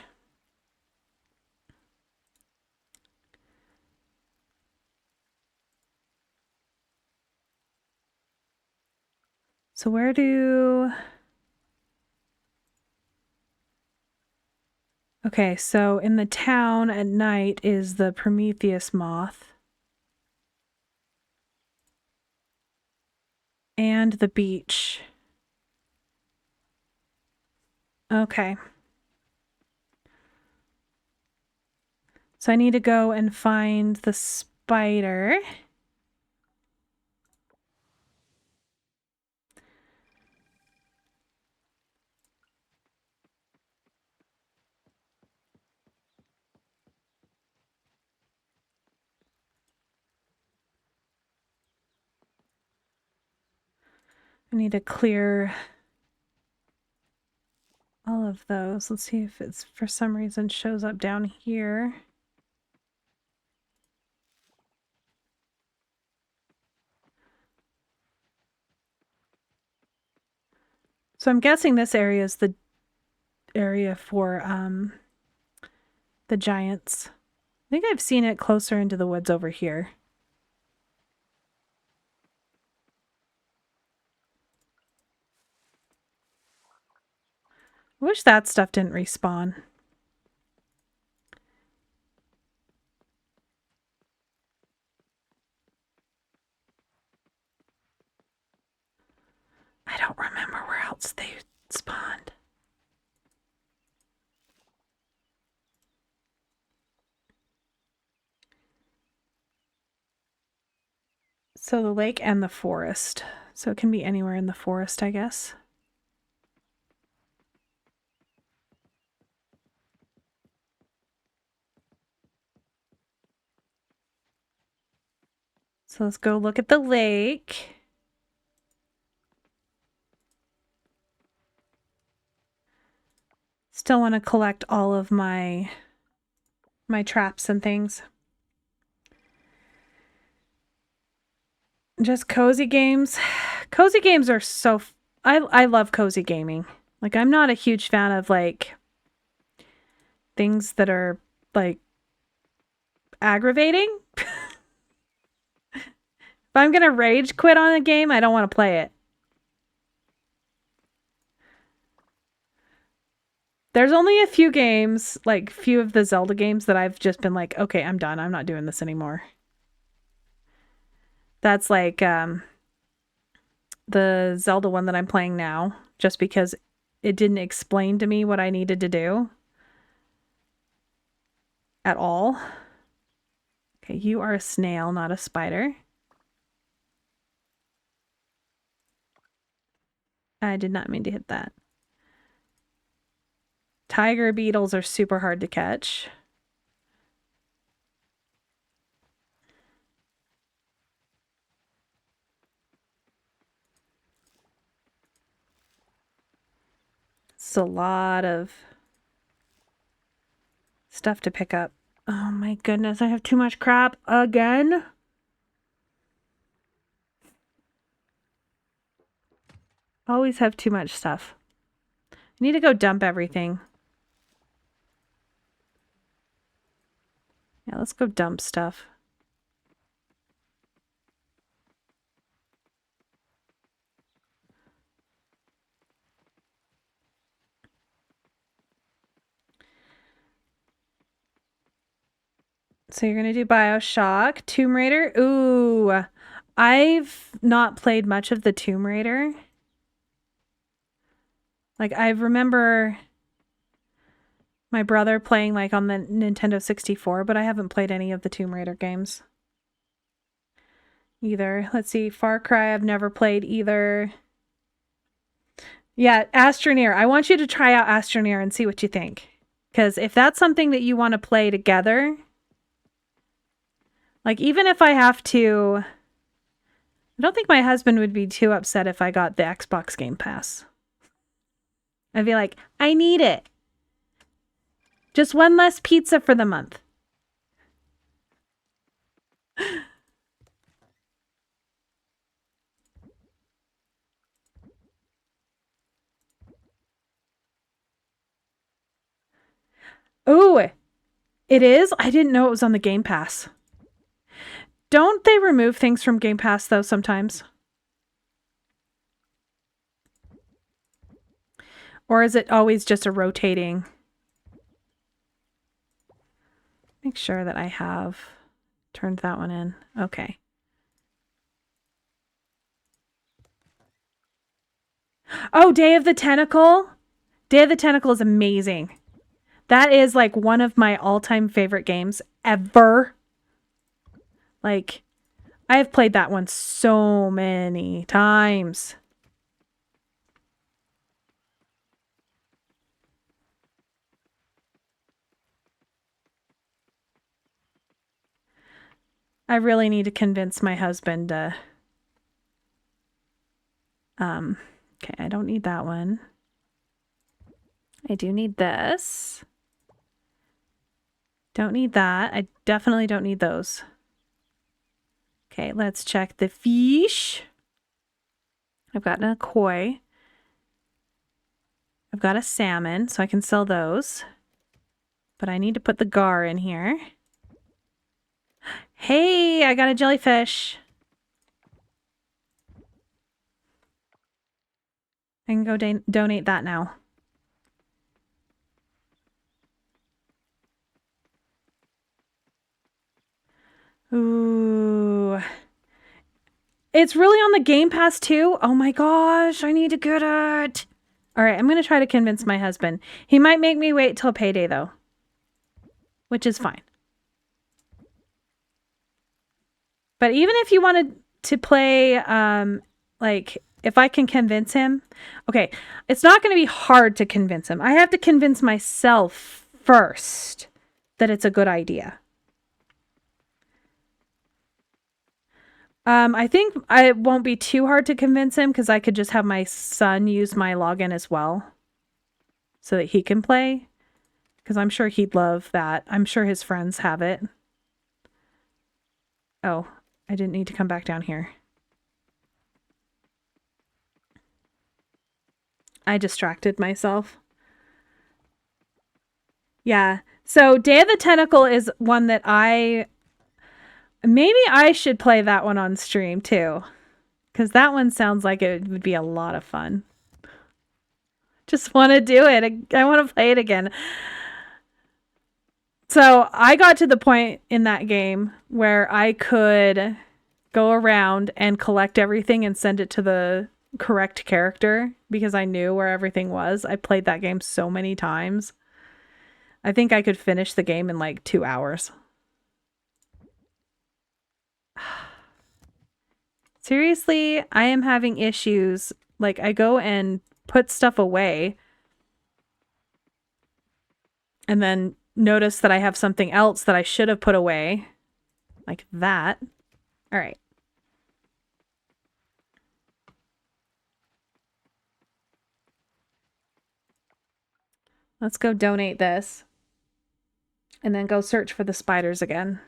So where do... Okay, so in the town at night is the Prometheus moth. And the beach. Okay. So I need to go and find the spider. I need to clear all of those. Let's see if it's for some reason shows up down here. So I'm guessing this area is the area for the giants. I think I've seen it closer into the woods over here. I wish that stuff didn't respawn. I don't remember where else they spawned. So the lake and the forest. So it can be anywhere in the forest, I guess. So let's go look at the lake. Still want to collect all of my traps and things. Just cozy games. Cozy games are so... I love cozy gaming. Like, I'm not a huge fan of, like, things that are, like, aggravating. If I'm gonna rage quit on a game, I don't want to play it. There's only a few games, like, few of the Zelda games that I've just been like, okay, I'm done. I'm not doing this anymore. That's like, the Zelda one that I'm playing now, just because it didn't explain to me what I needed to do at all. Okay, you are a snail, not a spider. I did not mean to hit that. Tiger beetles are super hard to catch. It's a lot of stuff to pick up. Oh my goodness, I have too much crap again. Always have too much stuff. I need to go dump everything. Yeah, let's go dump stuff. So you're going to do BioShock, Tomb Raider. Ooh, I've not played much of the Tomb Raider. Like, I remember my brother playing like on the Nintendo 64, but I haven't played any of the Tomb Raider games either. Let's see, Far Cry I've never played either. Yeah, Astroneer. I want you to try out Astroneer and see what you think. Because if that's something that you want to play together, like even if I have to, I don't think my husband would be too upset if I got the Xbox Game Pass. I'd be like, I need it. Just one less pizza for the month. Ooh, it is? I didn't know it was on the Game Pass. Don't they remove things from Game Pass, though, sometimes? Or is it always just a rotating? Make sure that I have turned that one in. Okay. Oh, Day of the Tentacle. Day of the Tentacle is amazing. That is like one of my all-time favorite games ever. Like, I have played that one so many times. I really need to convince my husband to... Okay, I don't need that one. I do need this. Don't need that. I definitely don't need those. Okay, let's check the fish. I've got a koi. I've got a salmon, so I can sell those. But I need to put the gar in here. Hey, I got a jellyfish. I can go donate that now. Ooh. It's really on the Game Pass too? Oh my gosh, I need to get it. All right, I'm going to try to convince my husband. He might make me wait till payday though, which is fine. But even if you wanted to play, like, if I can convince him, okay, it's not going to be hard to convince him. I have to convince myself first that it's a good idea. I think it won't be too hard to convince him because I could just have my son use my login as well so that he can play. Because I'm sure he'd love that. I'm sure his friends have it. Oh, I didn't need to come back down here. I distracted myself. Yeah. So Day of the Tentacle is one that maybe I should play that one on stream too. Because that one sounds like it would be a lot of fun. Just want to do it. I want to play it again. So I got to the point in that game where I could go around and collect everything and send it to the correct character because I knew where everything was. I played that game so many times. I think I could finish the game in like 2 hours. Seriously, I am having issues. Like, I go and put stuff away and then notice that I have something else that I should have put away. Like that. All right. Let's go donate this. And then go search for the spiders again.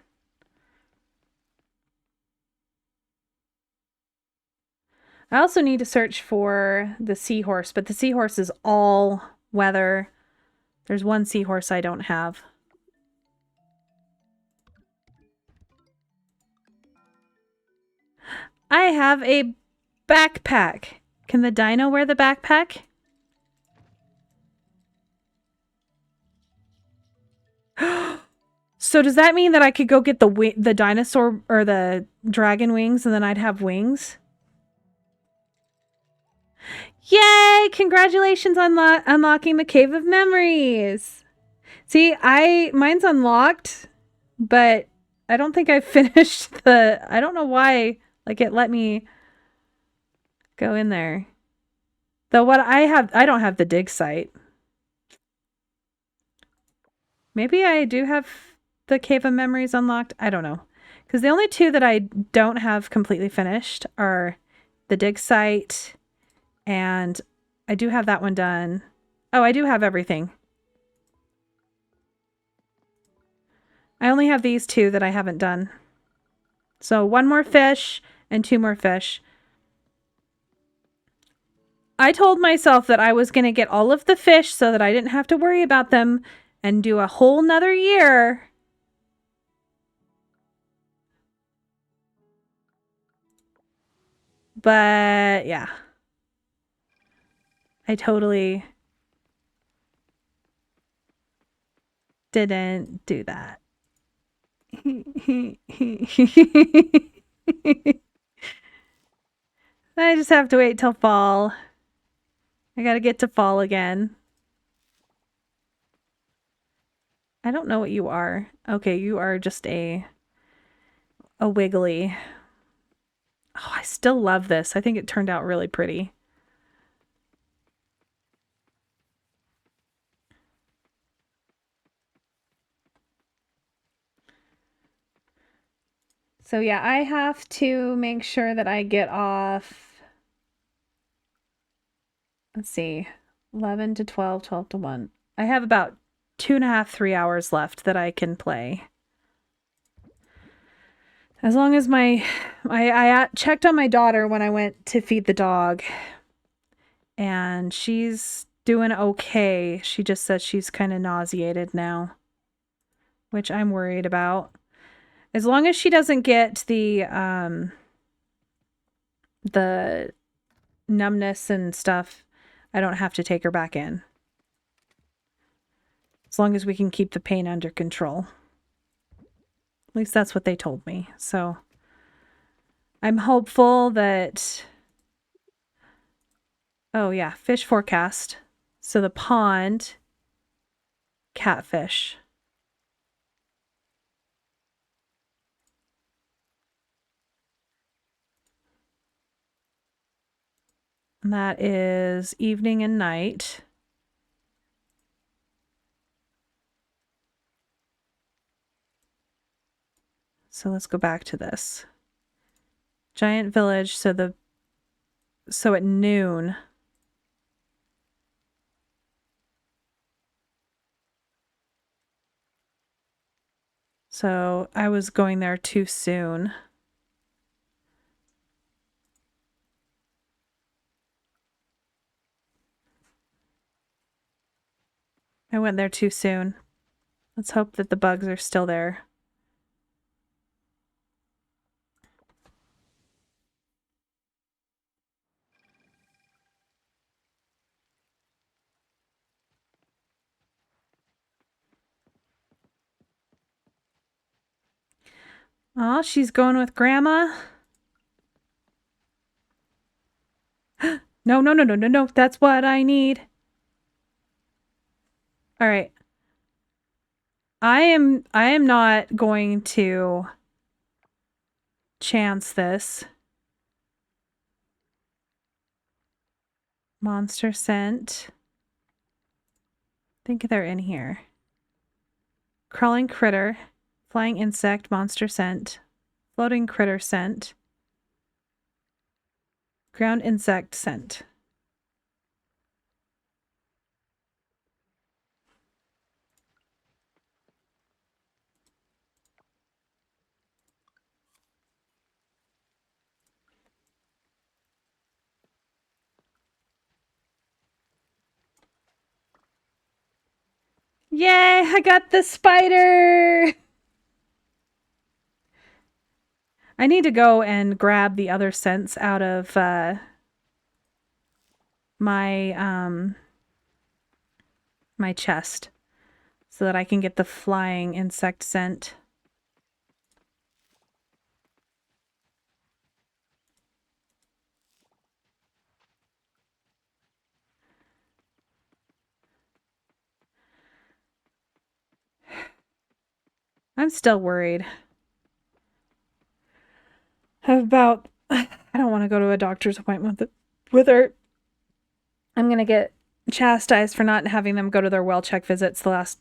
I also need to search for the seahorse, but the seahorse is all weather. There's one seahorse I don't have. I have a backpack. Can the dino wear the backpack? So does that mean that I could go get the dinosaur or the dragon wings and then I'd have wings? Yay! Congratulations on unlocking the Cave of Memories. See, mine's unlocked, but I don't think I finished I don't know why like it let me go in there. Though what I don't have the dig site. Maybe I do have the Cave of Memories unlocked. I don't know. Because the only two that I don't have completely finished are the dig site, and I do have that one done. Oh, I do have everything. I only have these two that I haven't done. So 1 more fish and 2 more fish. I told myself that I was going to get all of the fish so that I didn't have to worry about them and do a whole nother year. But yeah, I totally didn't do that. I just have to wait till fall. I gotta get to fall again. I don't know what you are. Okay, you are just a wiggly. Oh, I still love this. I think it turned out really pretty. So yeah, I have to make sure that I get off, let's see, 11 to 12, 12 to 1. I have about 2.5, 3 hours left that I can play. As long as I checked on my daughter when I went to feed the dog, and she's doing okay. She just said she's kind of nauseated now, which I'm worried about. As long as she doesn't get the numbness and stuff, I don't have to take her back in. As long as we can keep the pain under control. At least that's what they told me. So I'm hopeful that... Oh yeah, fish forecast. So the pond, catfish. And that is evening and night. So let's go back to this. Giant village, so at noon. So I was going there too soon. I went there too soon. Let's hope that the bugs are still there. Oh, she's going with Grandma. No, no, no, no, no, no. That's what I need. All right. I am not going to chance this. Monster scent. I think they're in here. Crawling critter, flying insect, monster scent, floating critter scent, ground insect scent. Yay, I got the spider! I need to go and grab the other scents out of my my chest so that I can get the flying insect scent. I'm still worried about I don't want to go to a doctor's appointment with her. I'm going to get chastised for not having them go to their well check visits the last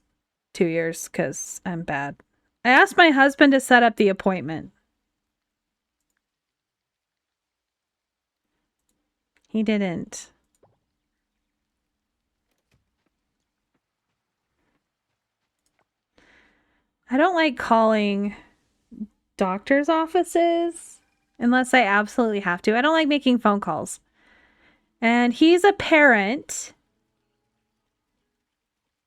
2 years because I'm bad. I asked my husband to set up the appointment. He didn't. I don't like calling doctor's offices unless I absolutely have to. I don't like making phone calls. And he's a parent.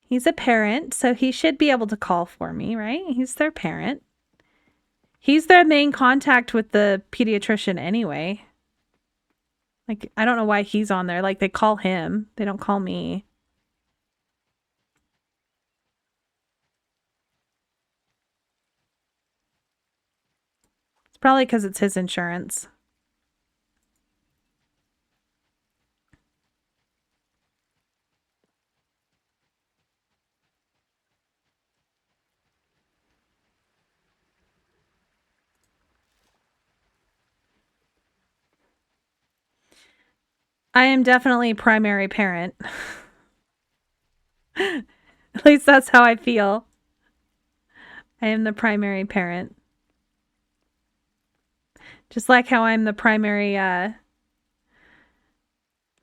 He's a parent, so he should be able to call for me, right? He's their parent. He's their main contact with the pediatrician anyway. Like, I don't know why he's on there. Like, they call him. They don't call me. It's probably because it's his insurance. I am definitely primary parent. At least that's how I feel. I am the primary parent. Just like how I'm the primary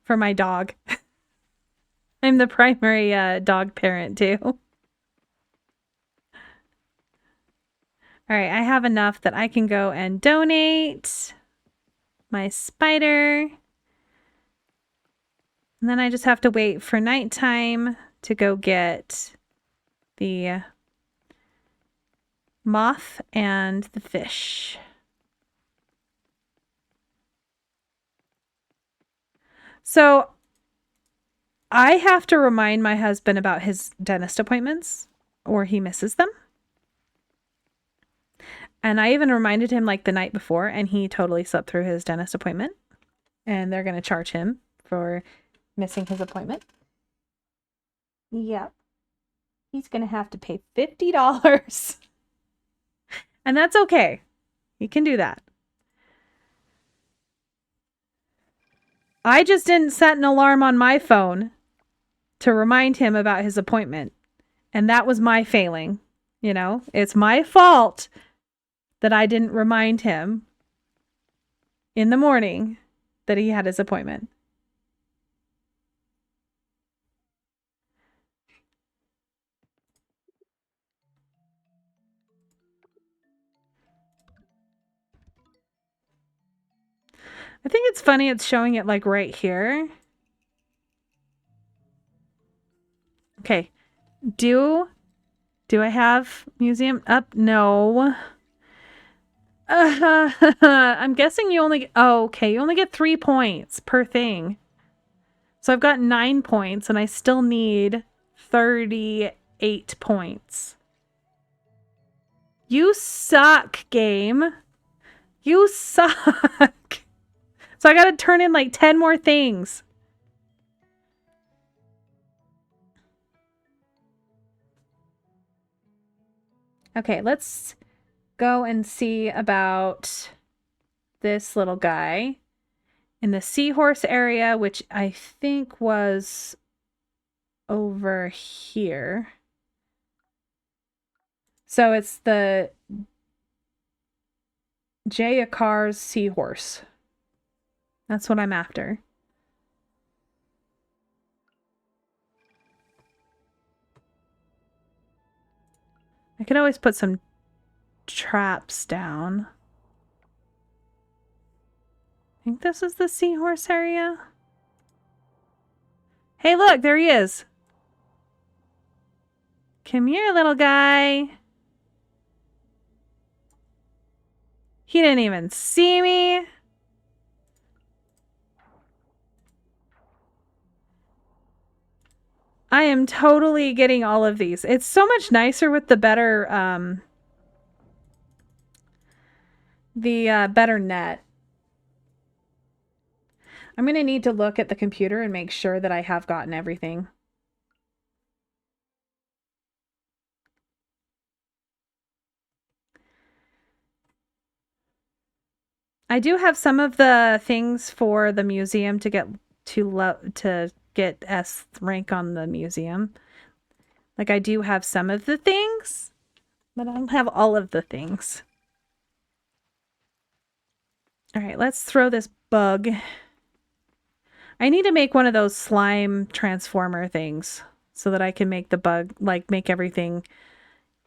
for my dog. I'm the primary dog parent too. All right, I have enough that I can go and donate my spider. And then I just have to wait for nighttime to go get the moth and the fish. So I have to remind my husband about his dentist appointments or he misses them. And I even reminded him like the night before and he totally slept through his dentist appointment. And they're going to charge him for missing his appointment. Yep. He's going to have to pay $50. And that's okay. He can do that. I just didn't set an alarm on my phone to remind him about his appointment. And that was my failing. You know, it's my fault that I didn't remind him in the morning that he had his appointment. I think it's funny it's showing it like right here. Okay. Do I have museum up? No. I'm guessing you only... Oh, okay. You only get 3 points per thing. So I've got 9 points and I still need 38 points. You suck, game. You suck. So I gotta turn in like 10 more things. Okay, let's go and see about this little guy in the seahorse area, which I think was over here. So it's the Jayakar's seahorse. That's what I'm after. I could always put some traps down. I think this is the seahorse area. Hey, look, there he is. Come here, little guy. He didn't even see me. I am totally getting all of these. It's so much nicer with the better, better net. I'm going to need to look at the computer and make sure that I have gotten everything. I do have some of the things for the museum to get to get S rank on the museum. Like I do have some of the things, but I don't have all of the things. All right, let's throw this bug. I need to make one of those slime transformer things so that I can make the bug, like make everything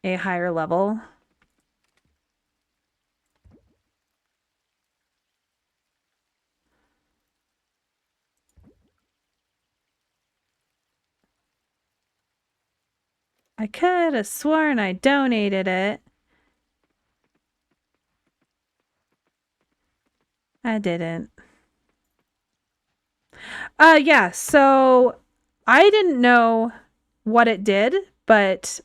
a higher level. I could have sworn I donated it. I didn't. Yeah, so I didn't know what it did, but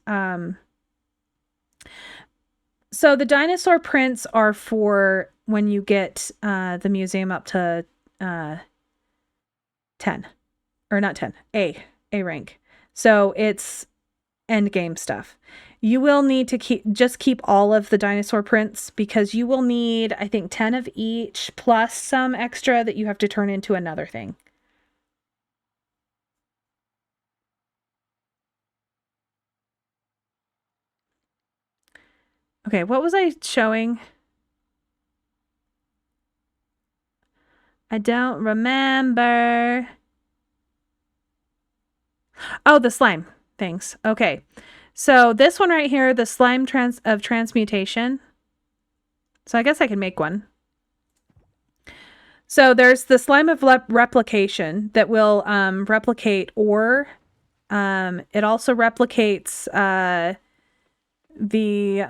so the dinosaur prints are for when you get the museum up to 10. Or not 10, A rank. So it's end game stuff. You will need to keep all of the dinosaur prints because you will need, I think, 10 of each plus some extra that you have to turn into another thing. Okay, what was I showing? I don't remember. Oh, the slime things. Okay. So this one right here, the slime transmutation. So I guess I can make one. So there's the slime of replication that will replicate ore. It also replicates the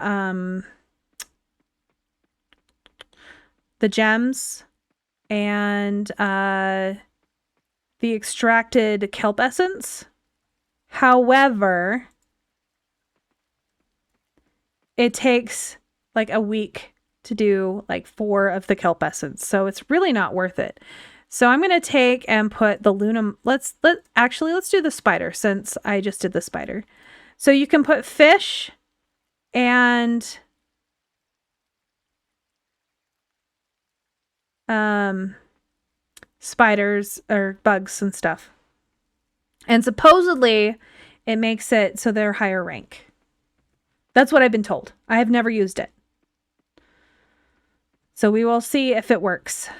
gems and the extracted kelp essence. However, it takes like a week to do like 4 of the kelp essence, so it's really not worth it. So I'm gonna take and put the Luna. Let's do the spider since I just did the spider. So you can put fish and spiders or bugs and stuff. And supposedly it makes it so they're higher rank. That's what I've been told. I have never used it. So we will see if it works.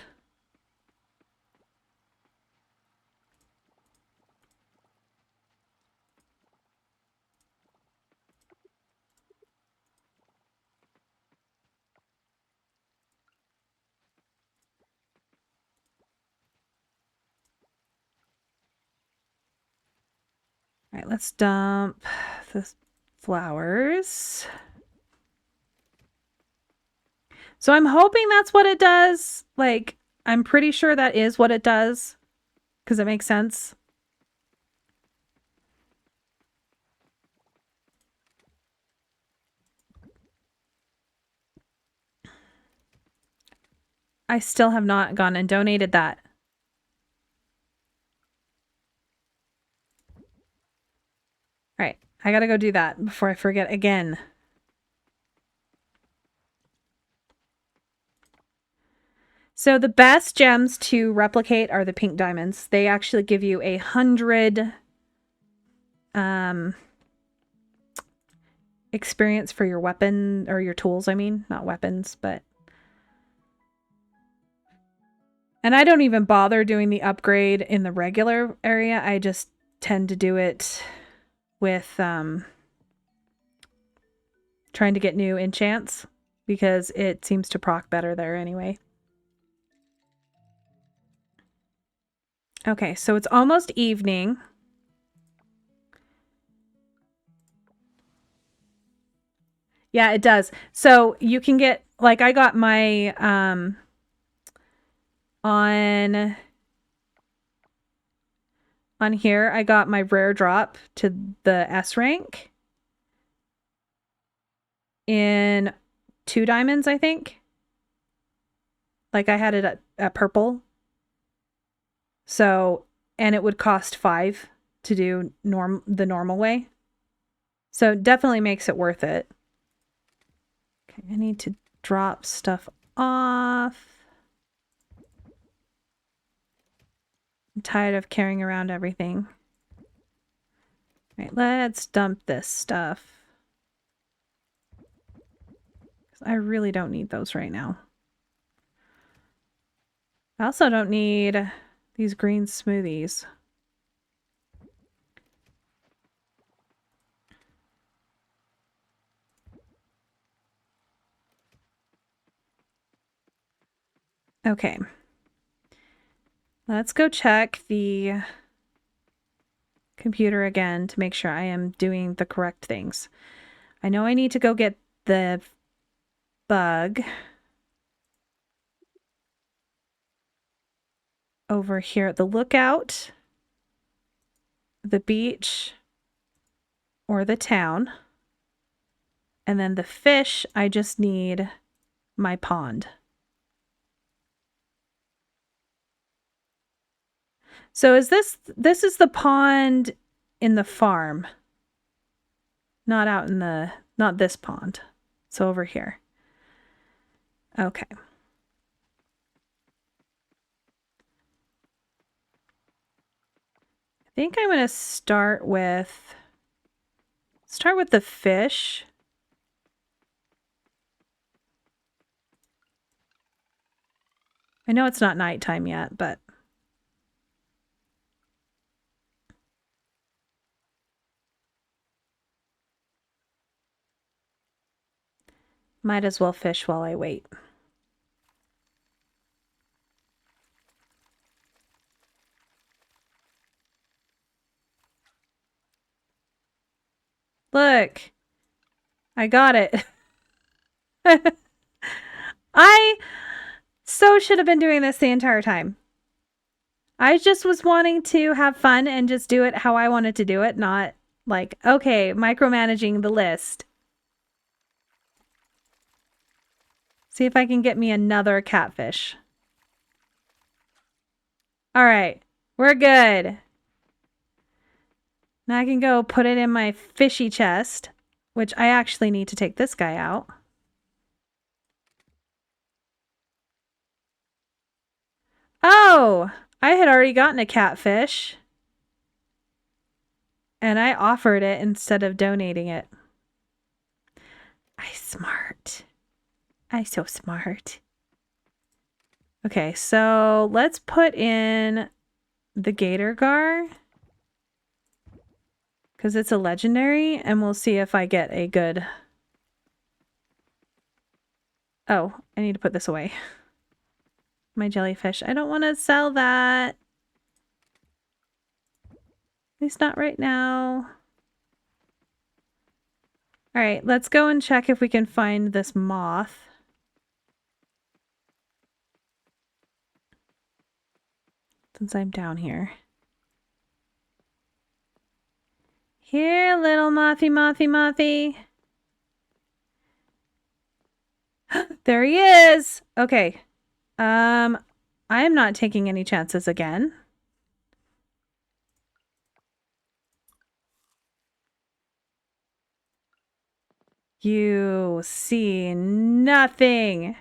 All right, let's dump the flowers. So I'm hoping that's what it does. Like, I'm pretty sure that is what it does because it makes sense. I still have not gone and donated that. All right, I gotta go do that before I forget again. So the best gems to replicate are the pink diamonds. They actually give you 100 experience for your weapon or your tools, I mean, not weapons, but and I don't even bother doing the upgrade in the regular area. I just tend to do it with trying to get new enchants because it seems to proc better there anyway. Okay, so it's almost evening. Yeah, it does. So you can get, like, I got my on here, I got my rare drop to the S rank in 2 diamonds, I think. Like, I had it at purple. So, and it would cost 5 to do the normal way. So it definitely makes it worth it. Okay, I need to drop stuff off. I'm tired of carrying around everything. All right, let's dump this stuff. I really don't need those right now. I also don't need these green smoothies. Okay. Let's go check the computer again to make sure I am doing the correct things. I know I need to go get the bug over here at the lookout, the beach, or the town. And then the fish, I just need my pond. So is this is the pond in the farm? Not out in the, not this pond. So over here. Okay. I think I'm going to start with the fish. I know it's not nighttime yet, but might as well fish while I wait. Look, I got it. I so should have been doing this the entire time. I just was wanting to have fun and just do it how I wanted to do it, not like, okay, micromanaging the list. See if I can get me another catfish. All right, we're good. Now I can go put it in my fishy chest, which I actually need to take this guy out. Oh, I had already gotten a catfish. And I offered it instead of donating it. I smart. I so smart. Okay, so let's put in the Gator Gar. Because it's a legendary, and we'll see if I get a good... Oh, I need to put this away. My jellyfish. I don't want to sell that. At least not right now. All right, let's go and check if we can find this moth. Since I'm down here. Here, little mothy, mothy, mothy. There he is. Okay. I am not taking any chances again. You see nothing.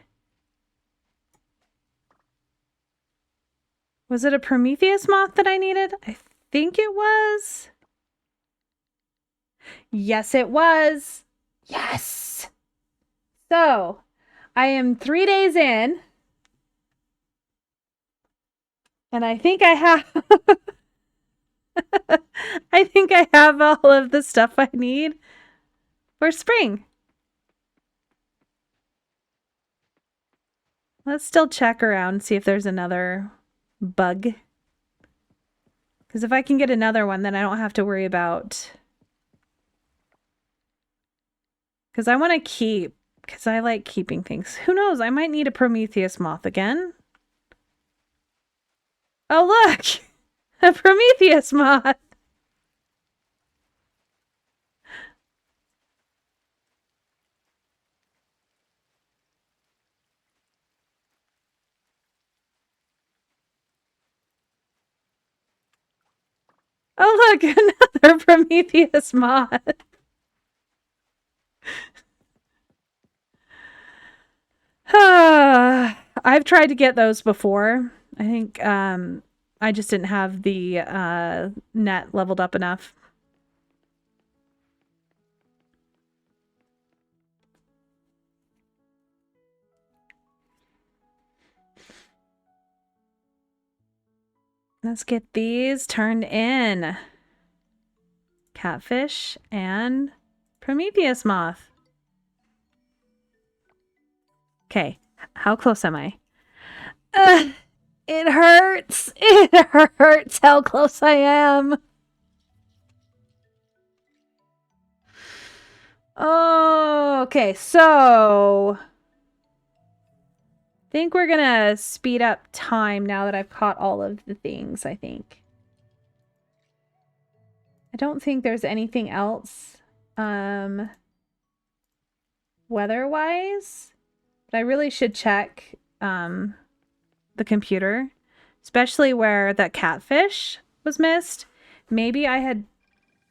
Was it a Prometheus moth that I needed? I think it was. Yes, it was. Yes. So, I am 3 days in. And I think I have I think I have all of the stuff I need for spring. Let's still check around and see if there's another bug. Because if I can get another one, then I don't have to worry about Because I want to keep, because I like keeping things. Who knows? I might need a Prometheus moth again. Oh, look! A Prometheus moth! Oh, look! Another Prometheus moth! I've tried to get those before. I think I just didn't have the net leveled up enough. Let's get these turned in. Catfish and Prometheus moth. Okay, how close am I? It hurts. It hurts how close I am. Oh, okay, so I think we're gonna speed up time now that I've caught all of the things, I think. I don't think there's anything else weather-wise, but I really should check the computer, especially where that catfish was missed. Maybe I had...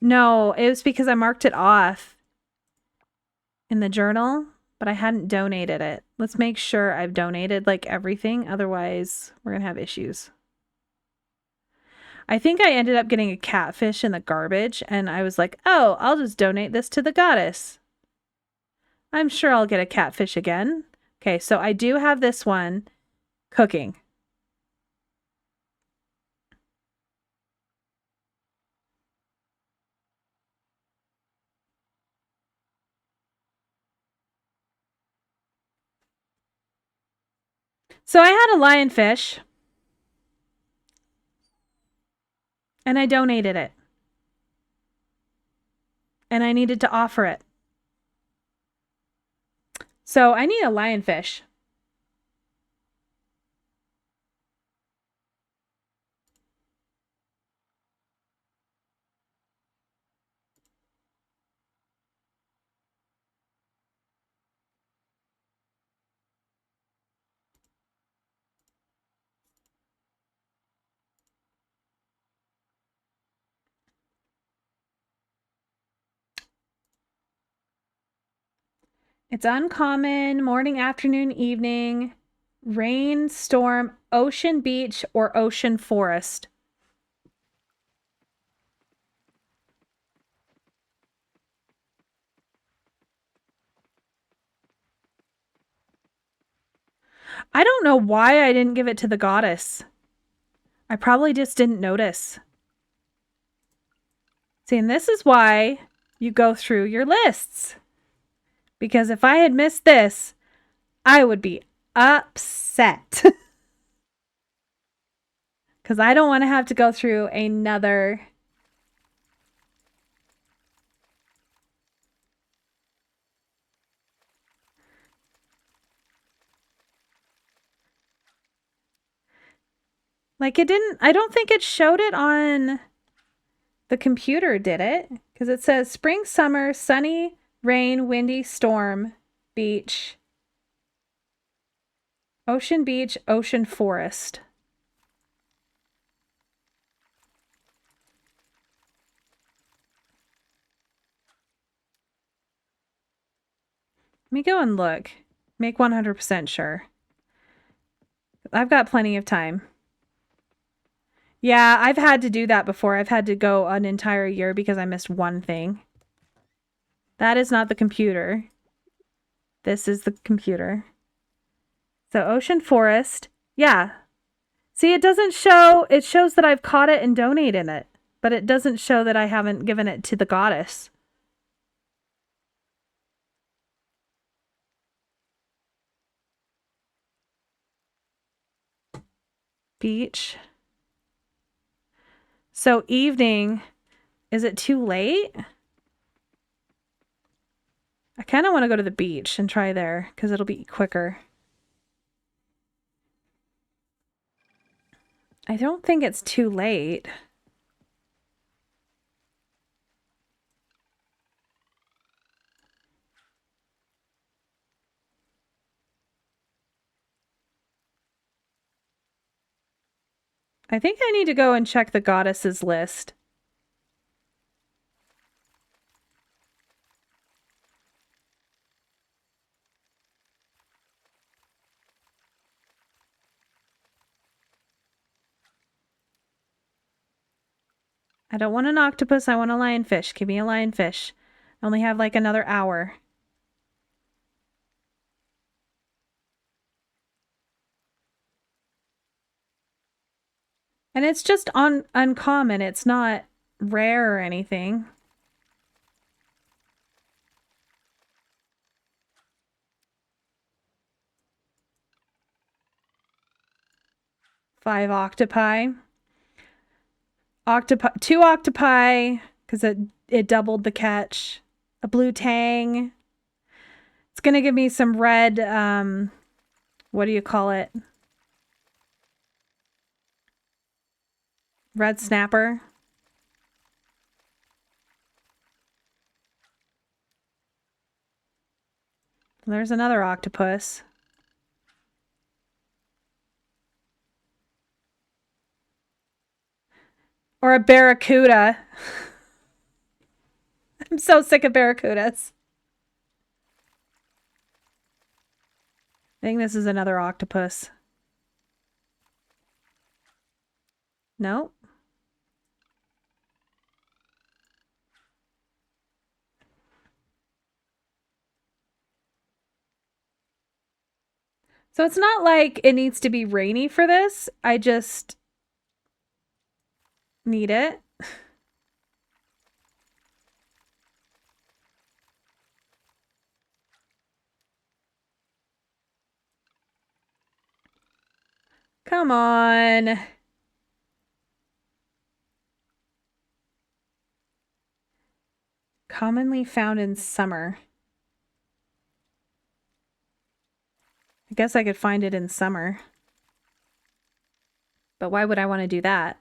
No, it was because I marked it off in the journal, but I hadn't donated it. Let's make sure I've donated like everything. Otherwise, we're going to have issues. I think I ended up getting a catfish in the garbage, and I was like, oh, I'll just donate this to the goddess. I'm sure I'll get a catfish again. Okay, so I do have this one cooking. So I had a lionfish, and I donated it. And I needed to offer it. So I need a lionfish. It's uncommon, morning, afternoon, evening, rain, storm, ocean, beach, or ocean forest. I don't know why I didn't give it to the goddess. I probably just didn't notice. See, and this is why you go through your lists. Because if I had missed this, I would be upset. Because I don't want to have to go through another... Like, it didn't... I don't think it showed it on the computer, did it? Because it says spring, summer, sunny, rain, windy, storm, beach, ocean, beach, ocean, forest. Let me go and look. Make 100% sure. I've got plenty of time. Yeah, I've had to do that before. I've had to go an entire year because I missed one thing. That is not the computer. This is the computer. So ocean forest. Yeah. See, it doesn't show. It shows that I've caught it and donated it, but it doesn't show that I haven't given it to the goddess. Beach. So evening, is it too late? I kind of want to go to the beach and try there because it'll be quicker. I don't think it's too late. I think I need to go and check the goddesses list. I don't want an octopus, I want a lionfish. Give me a lionfish. I only have like another hour. And it's just uncommon. It's not rare or anything. Five octopi. Two octopi, because it doubled the catch. A blue tang. It's gonna give me some red, what do you call it? Red snapper. There's another octopus. Or a barracuda. I'm so sick of barracudas. I think this is another octopus. No? So it's not like it needs to be rainy for this. I just need it. Come on. Commonly found in summer. I guess I could find it in summer. But why would I want to do that?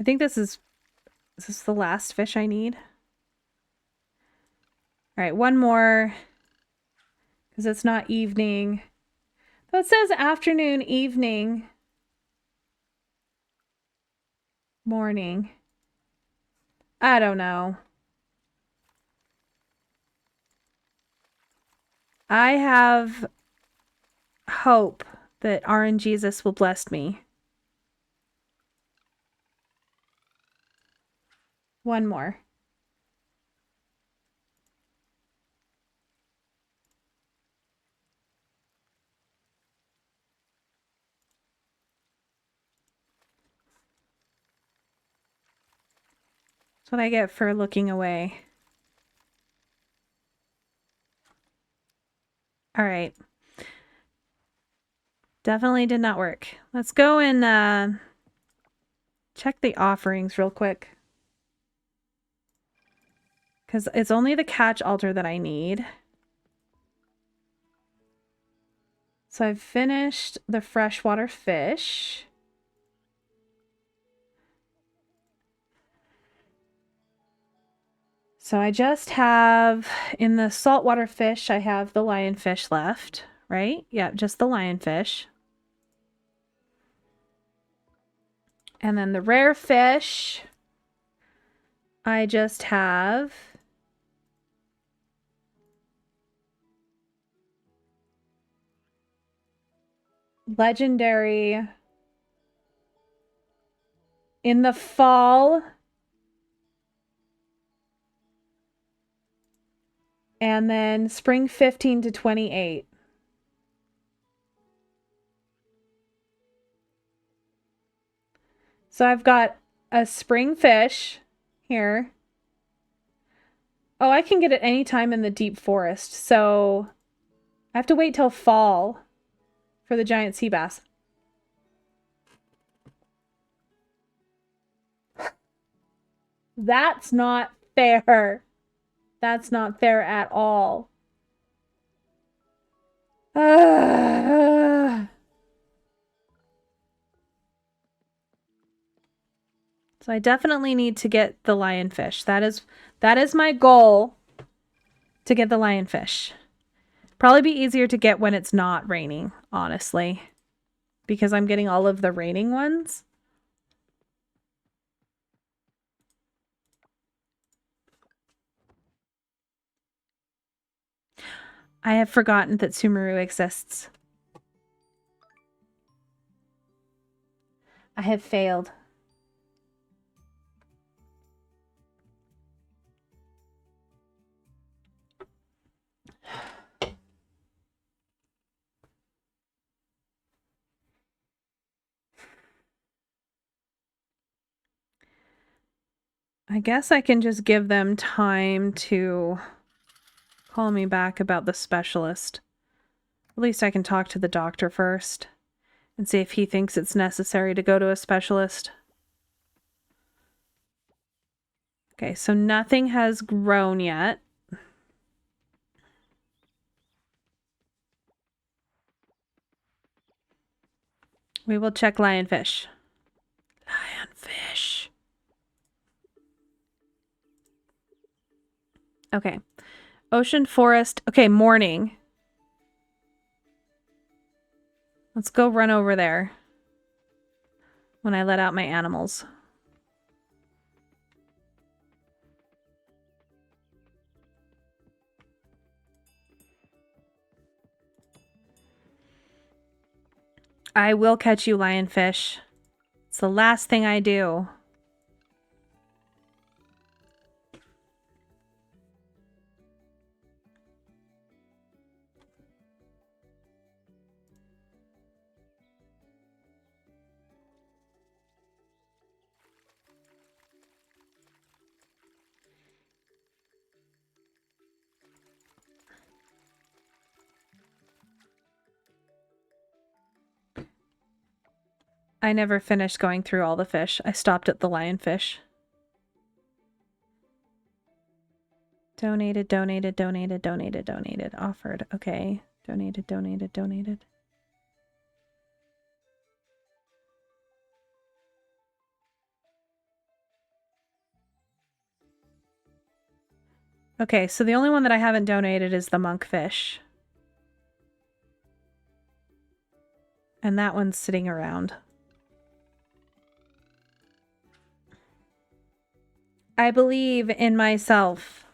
I think this is the last fish I need? All right, one more. Because it's not evening. Though it says afternoon, evening, morning. I don't know. I have hope that RNGesus will bless me. One more. That's what I get for looking away. All right. Definitely did not work. Let's go and check the offerings real quick. Because it's only the catch altar that I need. So I've finished the freshwater fish. So I just have, in the saltwater fish, I have the lionfish left, right? Yeah, just the lionfish. And then the rare fish, I just have legendary in the fall. And then spring 15 to 28. So I've got a spring fish here. Oh, I can get it anytime in the deep forest. So I have to wait till fall for the giant sea bass. That's not fair. That's not fair at all. So I definitely need to get the lionfish. That is my goal, to get the lionfish. Probably be easier to get when it's not raining, honestly, because I'm getting all of the raining ones. I have forgotten that Sumeru exists. I have failed. I guess I can just give them time to call me back about the specialist. At least I can talk to the doctor first and see if he thinks it's necessary to go to a specialist. Okay, so nothing has grown yet. We will check lionfish. Lionfish. Okay. Ocean forest. Okay, morning. Let's go run over there when I let out my animals. I will catch you, lionfish. It's the last thing I do. I never finished going through all the fish. I stopped at the lionfish. Donated, donated, donated, donated, donated. Offered. Okay. Donated, donated, donated. Okay, so the only one that I haven't donated is the monkfish. And that one's sitting around. I believe in myself.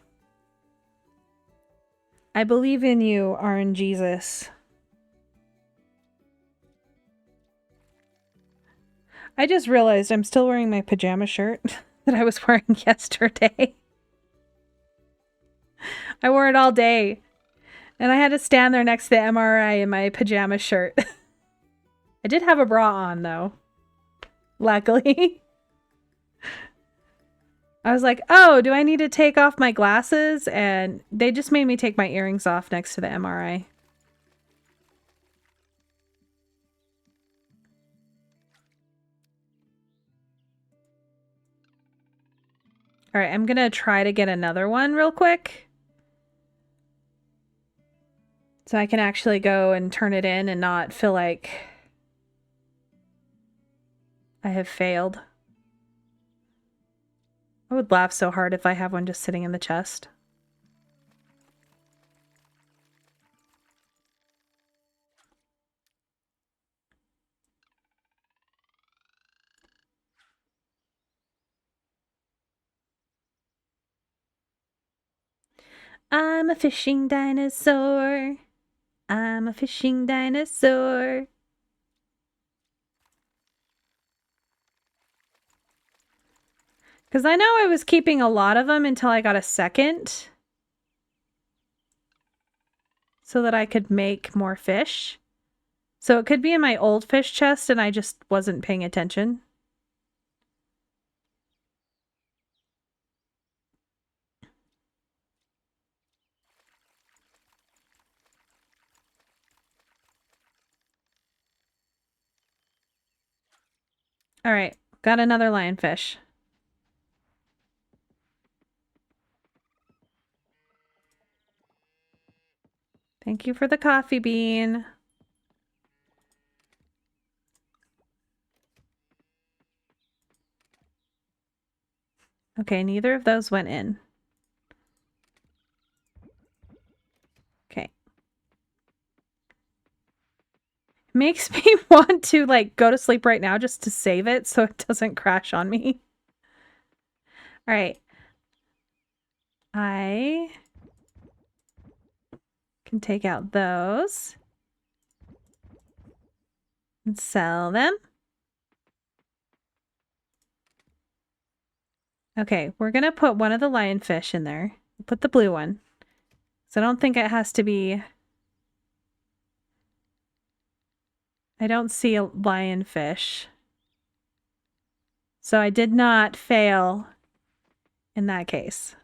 I believe in you, RNGesus. I just realized I'm still wearing my pajama shirt that I was wearing yesterday. I wore it all day. And I had to stand there next to the MRI in my pajama shirt. I did have a bra on, though. Luckily. I was like, oh, do I need to take off my glasses? And they just made me take my earrings off next to the MRI. All right, I'm going to try to get another one real quick. So I can actually go and turn it in and not feel like I have failed. I would laugh so hard if I have one just sitting in the chest. I'm a fishing dinosaur. I'm a fishing dinosaur. Because I know I was keeping a lot of them until I got a second. So that I could make more fish. So it could be in my old fish chest and I just wasn't paying attention. All right, got another lionfish. Thank you for the coffee bean. Okay, neither of those went in. Okay. Makes me want to like go to sleep right now just to save it so it doesn't crash on me. All right. I can take out those and sell them. Okay, we're gonna put one of the lionfish in there. Put the blue one. So I don't think it has to be... I don't see a lionfish. So I did not fail in that case.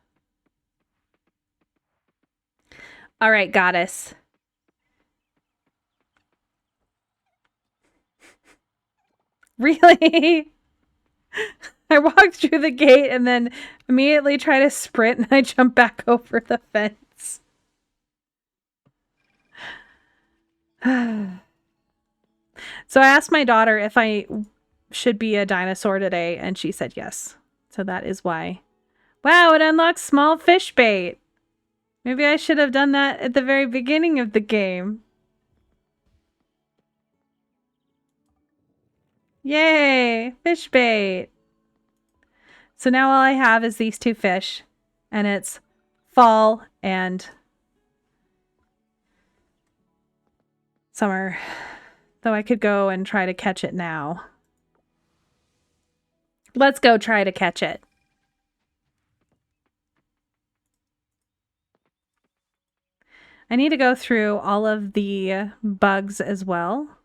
All right, goddess. Really? I walked through the gate and then immediately try to sprint and I jump back over the fence. So I asked my daughter if I should be a dinosaur today and she said yes. So that is why. Wow, it unlocks small fish bait. Maybe I should have done that at the very beginning of the game. Yay, fish bait. So now all I have is these two fish, and it's fall and summer. Though I could go and try to catch it now. Let's go try to catch it. I need to go through all of the bugs as well.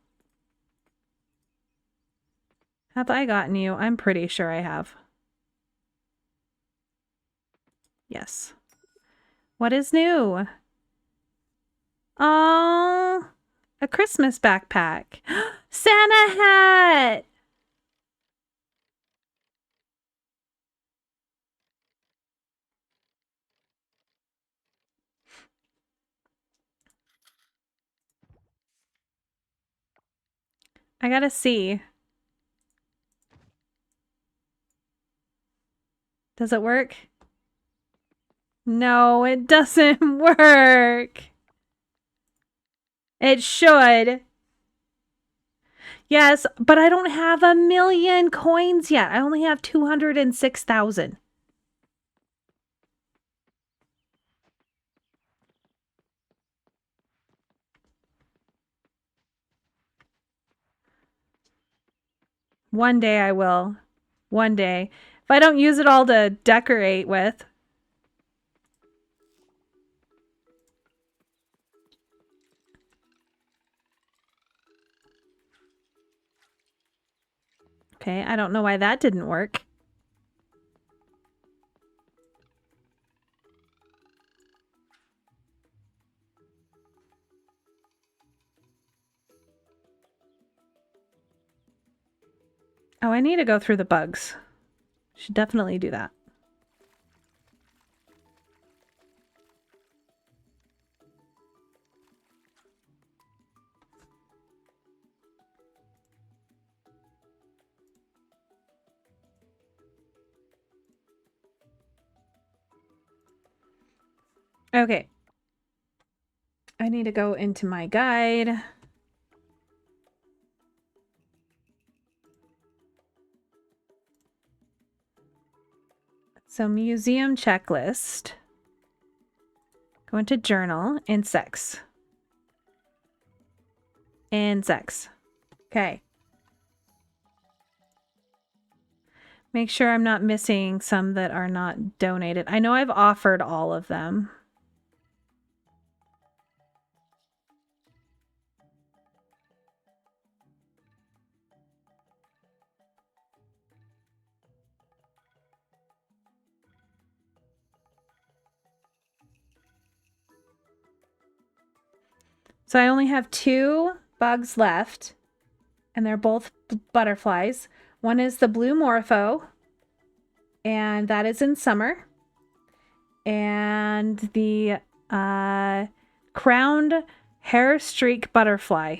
Have I gotten you? I'm pretty sure I have. Yes. What is new? Oh, a Christmas backpack. Santa hat! I gotta see. Does it work? No, it doesn't work. It should. Yes, but I don't have 1,000,000 coins yet. I only have 206,000. One day I will. One day. If I don't use it all to decorate with. Okay, I don't know why that didn't work. Oh, I need to go through the bugs. Should definitely do that. Okay. I need to go into my guide. So museum checklist. Go into journal, insects. Insects. Okay. Make sure I'm not missing some that are not donated. I know I've offered all of them. So I only have 2 bugs left, and they're both butterflies. One is the blue morpho, and that is in summer. And the Crowned hair streak butterfly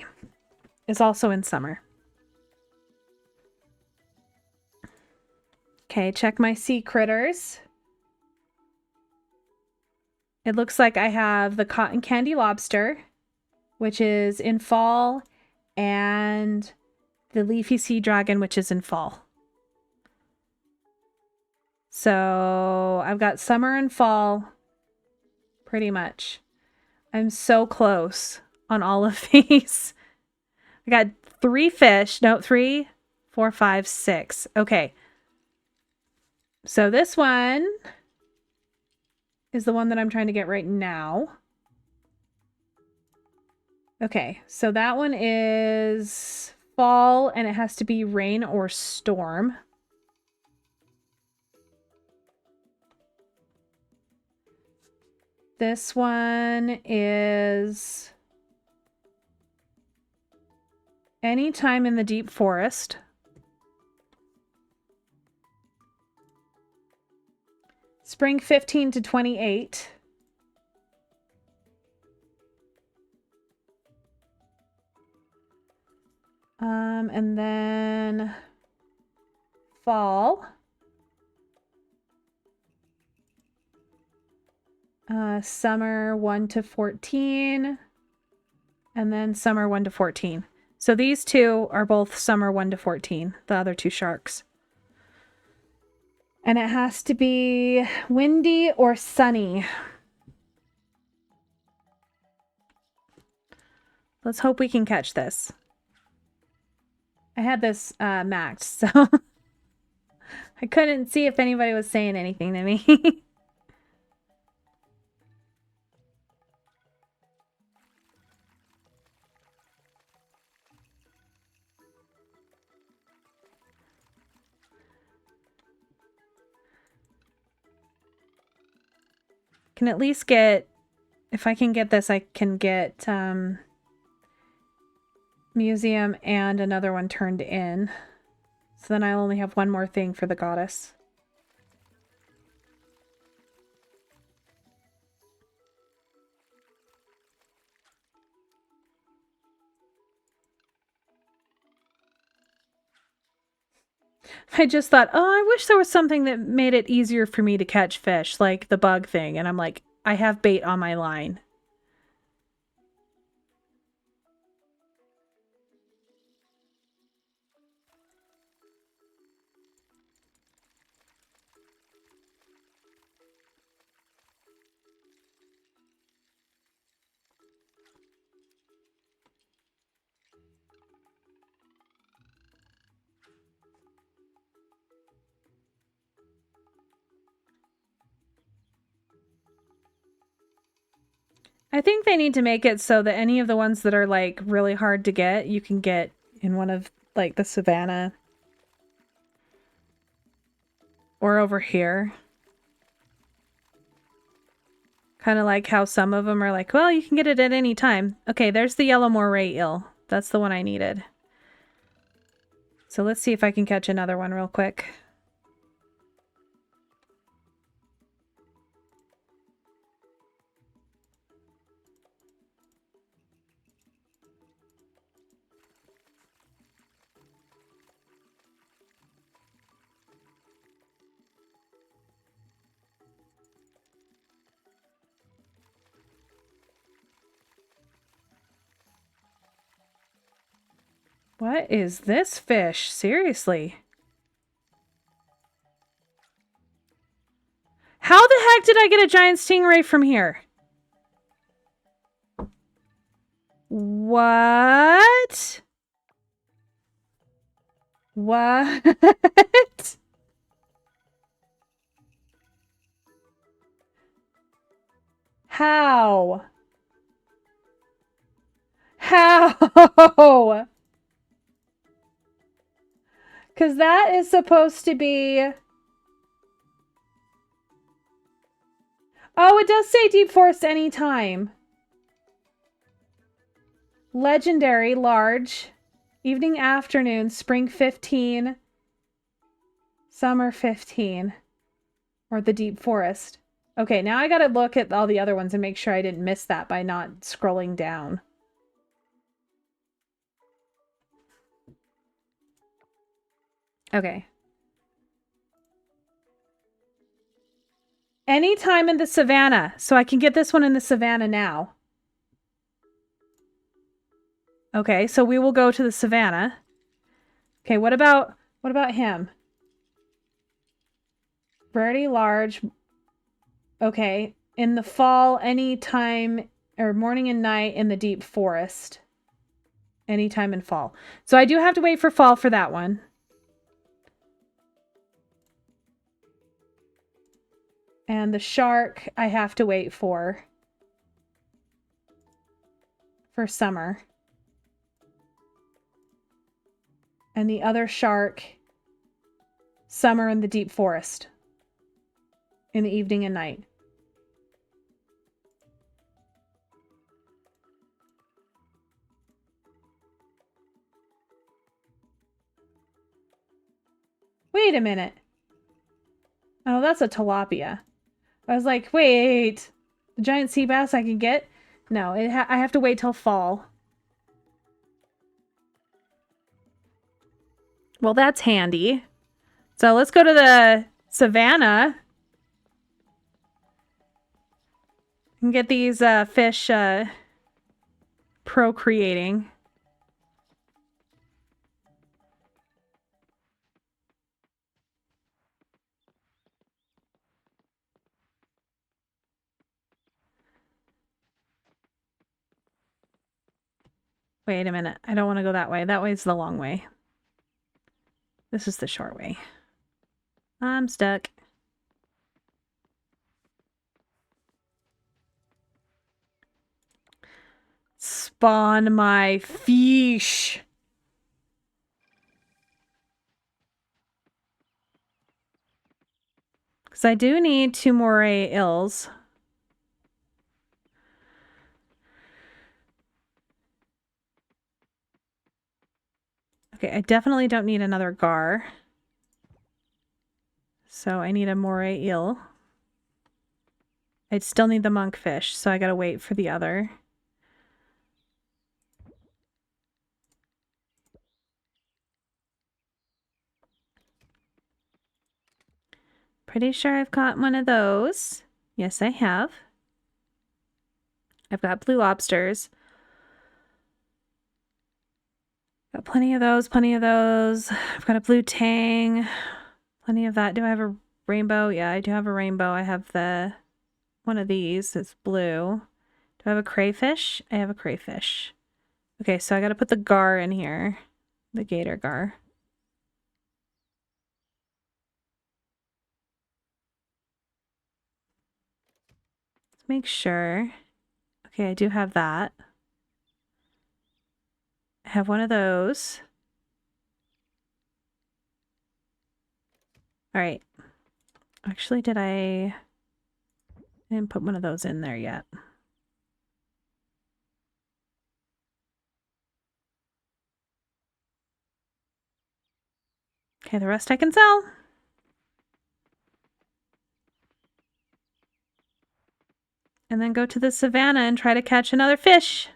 is also in summer. Okay, check my sea critters. It looks like I have the cotton candy lobster, which is in fall, and the leafy sea dragon, which is in fall. So I've got summer and fall pretty much. I'm so close on all of these. I got 3 fish. No, 3, 4, 5, 6. Okay. So this one is the one that I'm trying to get right now. Okay, so that one is fall, and it has to be rain or storm. This one is anytime in the deep forest. Spring 15 to 28. And then fall. Summer 1 to 14. And then summer 1 to 14. So these two are both summer 1 to 14, the other 2 sharks. And it has to be windy or sunny. Let's hope we can catch this. I had this maxed, so I couldn't see if anybody was saying anything to me. Can at least get, if I can get this, I can get museum and another one turned in. So then I only have one more thing for the goddess. I just thought, oh, I wish there was something that made it easier for me to catch fish, like the bug thing. And I'm like, I have bait on my line. I think they need to make it so that any of the ones that are like really hard to get, you can get in one of like the savannah or over here. Kind of like how some of them are like, well, you can get it at any time. Okay, there's the yellow moray eel. That's the one I needed. So let's see if I can catch another one real quick. What is this fish? Seriously. How the heck did I get a giant stingray from here? What? What? How? How? Because that is supposed to be... Oh, it does say deep forest anytime. Legendary, large, evening, afternoon, spring 15, summer 15, or the deep forest. Okay, now I gotta look at all the other ones and make sure I didn't miss that by not scrolling down. Okay. Anytime in the savannah. So I can get this one in the savannah now. Okay, so we will go to the savannah. Okay, what about him? Very large. Okay, in the fall, anytime or morning and night in the deep forest. Anytime in fall. So I do have to wait for fall for that one. And the shark I have to wait for summer. And the other shark, summer in the deep forest. In the evening and night. Wait a minute. Oh, that's a tilapia. I was like, wait, the giant sea bass I can get? No, I have to wait till fall. Well, that's handy. So let's go to the savannah and get these fish procreating. Wait a minute. I don't want to go that way. That way's the long way. This is the short way. I'm stuck. Spawn my fish. Because I do need 2 moray ills. Okay, I definitely don't need another gar. So I need a moray eel. I'd still need the monkfish, so I gotta wait for the other. Pretty sure I've got one of those. Yes, I have. I've got blue lobsters. Got plenty of those, plenty of those. I've got a blue tang. Plenty of that. Do I have a rainbow? Yeah, I do have a rainbow. I have the one of these. It's blue. Do I have a crayfish? I have a crayfish. Okay, so I gotta put the gar in here. The gator gar. Let's make sure. Okay, I do have that. I have one of those. All right. Actually, I didn't put one of those in there yet. Okay, the rest I can sell. And then go to the savannah and try to catch another fish.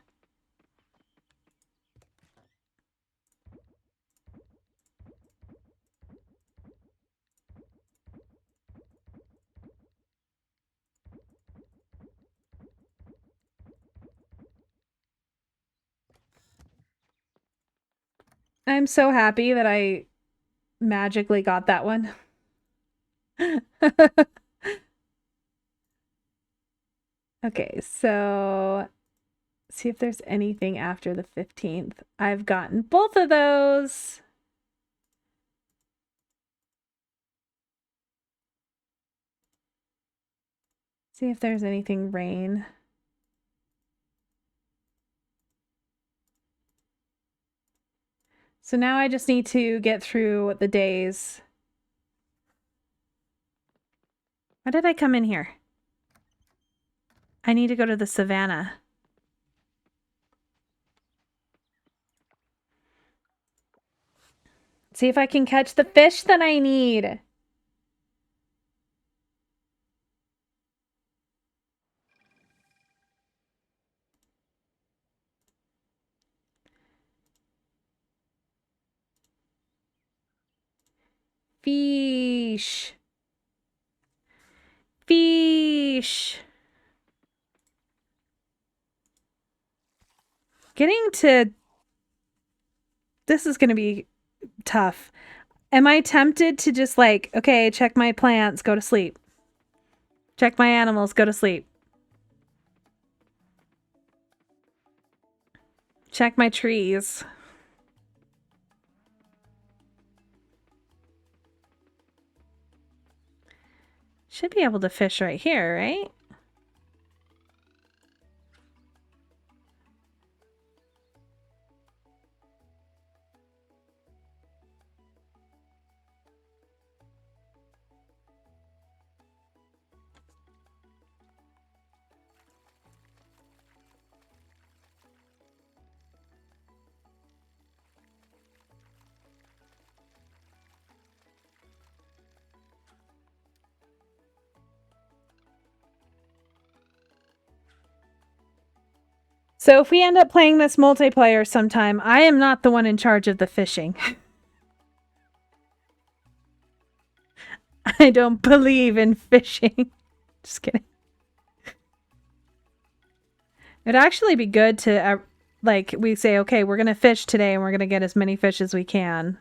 I'm so happy that I magically got that one. Okay, so see if there's anything after the 15th. I've gotten both of those. See if there's anything rain. So now I just need to get through the days. Why did I come in here? I need to go to the savannah. See if I can catch the fish that I need. Fish. Fish. Getting to... This is going to be tough. Am I tempted to just like, okay, check my plants, go to sleep. Check my animals, go to sleep. Check my trees. Should be able to fish right here, right? So if we end up playing this multiplayer sometime, I am not the one in charge of the fishing. I don't believe in fishing. Just kidding. It'd actually be good to, like, we say, okay, we're going to fish today and we're going to get as many fish as we can.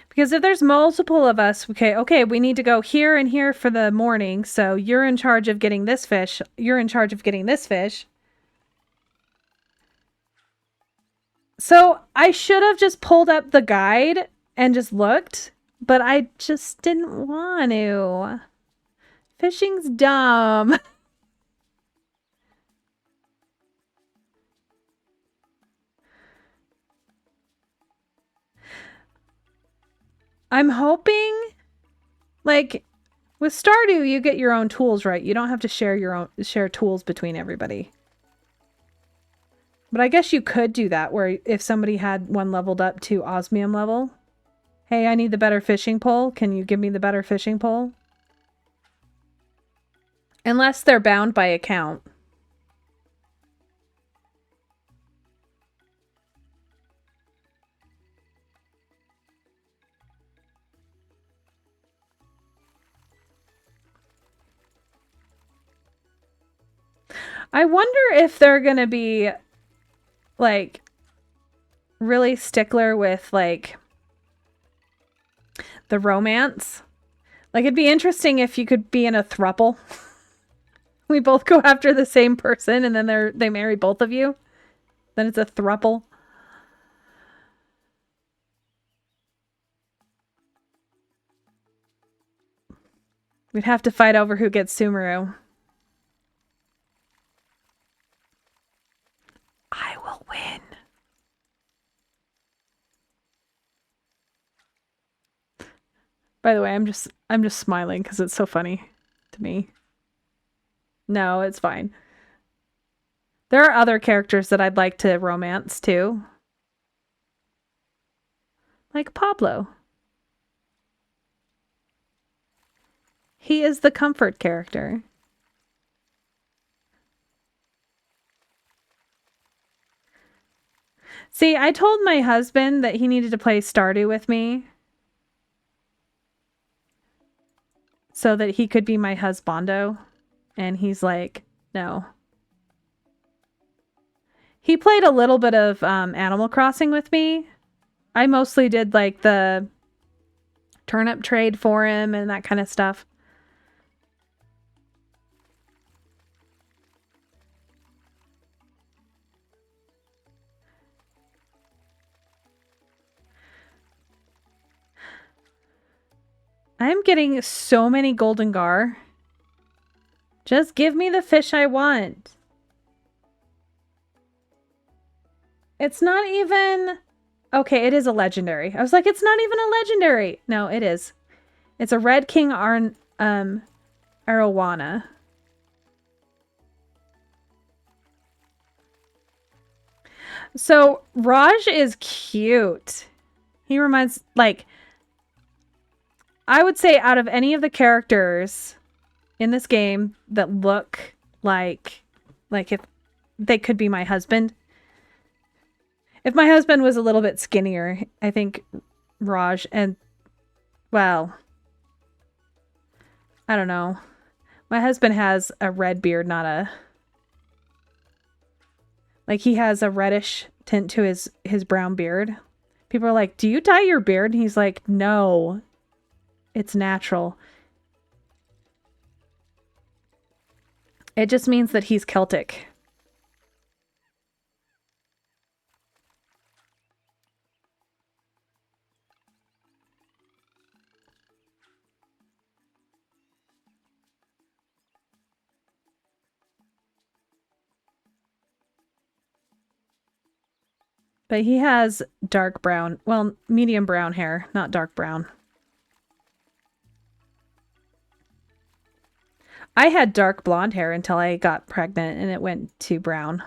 Because if there's multiple of us, okay, we need to go here and here for the morning. So you're in charge of getting this fish. You're in charge of getting this fish. So I should have just pulled up the guide and just looked, but I just didn't want to. Fishing's dumb. I'm hoping, like, with Stardew, you get your own tools, right? You don't have to share tools between everybody. But I guess you could do that, where if somebody had one leveled up to osmium level, hey, I need the better fishing pole. Can you give me the better fishing pole? Unless they're bound by account. I wonder if they're gonna be, like, really stickler with, like, the romance. Like, it'd be interesting if you could be in a throuple. We both go after the same person and then they marry both of you. Then it's a throuple. We'd have to fight over who gets Sumeru. I will win. By the way, I'm just smiling because it's so funny to me. No, it's fine. There are other characters that I'd like to romance too. Like Pablo. He is the comfort character. See, I told my husband that he needed to play Stardew with me so that he could be my husbando. And he's like, no. He played a little bit of Animal Crossing with me. I mostly did like the turnip trade for him and that kind of stuff. I'm getting so many golden gar. Just give me the fish I want. It's not even... Okay, it is a legendary. I was like, it's not even a legendary. No, it is. It's a Red King Arowana. So Raj is cute. He reminds, like, I would say out of any of the characters in this game that look like if they could be my husband. If my husband was a little bit skinnier, I think Raj and, well, I don't know. My husband has a red beard, not a, like, he has a reddish tint to his brown beard. People are like, "Do you dye your beard?" And he's like, "No. It's natural." It just means that he's Celtic. But he has dark brown, well, medium brown hair, not dark brown. I had dark blonde hair until I got pregnant and it went to brown,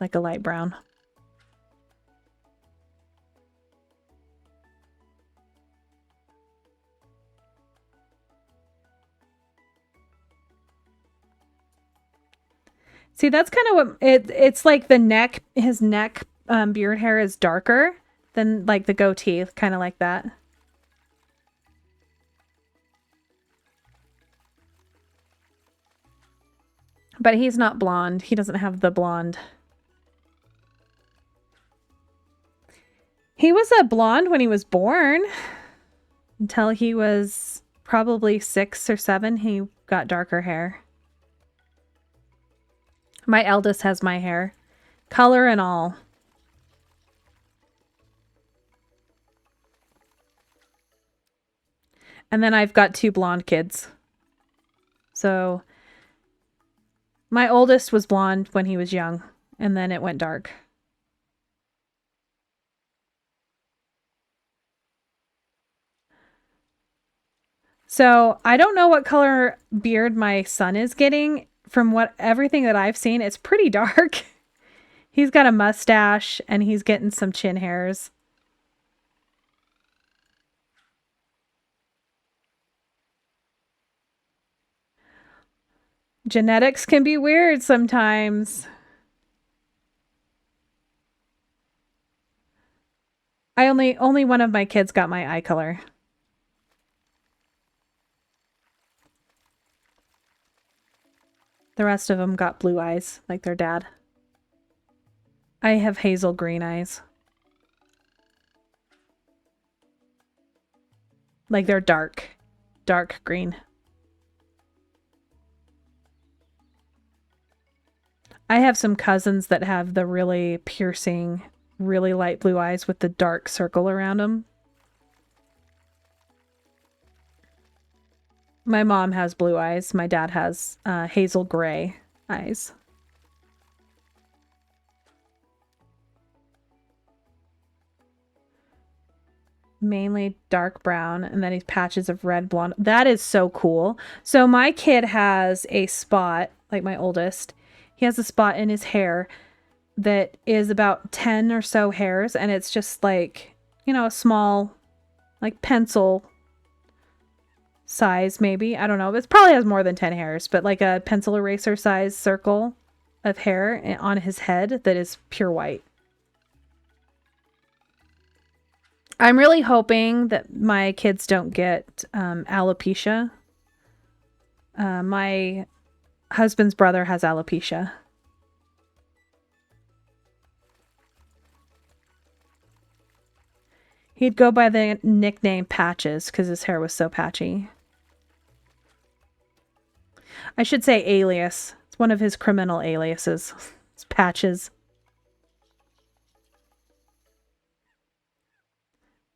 like a light brown. See, that's kind of what it's like. The neck, his neck beard hair is darker than like the goatee, kind of like that. But he's not blonde. He doesn't have the blonde. He was a blonde when he was born. Until he was probably 6 or 7, he got darker hair. My eldest has my hair. Color and all. And then I've got 2 blonde kids. So my oldest was blonde when he was young, and then it went dark. So I don't know what color beard my son is getting. From what everything that I've seen, it's pretty dark. He's got a mustache and he's getting some chin hairs. Genetics can be weird sometimes. Only one of my kids got my eye color. The rest of them got blue eyes, like their dad. I have hazel green eyes. Like they're dark. Dark green. I have some cousins that have the really piercing, really light blue eyes with the dark circle around them. My mom has blue eyes. My dad has hazel gray eyes. Mainly dark brown, and then he's patches of red blonde. That is so cool. So my kid has a spot, like my oldest. He has a spot in his hair that is about 10 or so hairs, and it's just like, you know, a small, like pencil size, maybe. I don't know. It probably has more than 10 hairs, but like a pencil eraser size circle of hair on his head that is pure white. I'm really hoping that my kids don't get alopecia. My husband's brother has alopecia. He'd go by the nickname Patches because his hair was so patchy. I should say alias. It's one of his criminal aliases. It's Patches.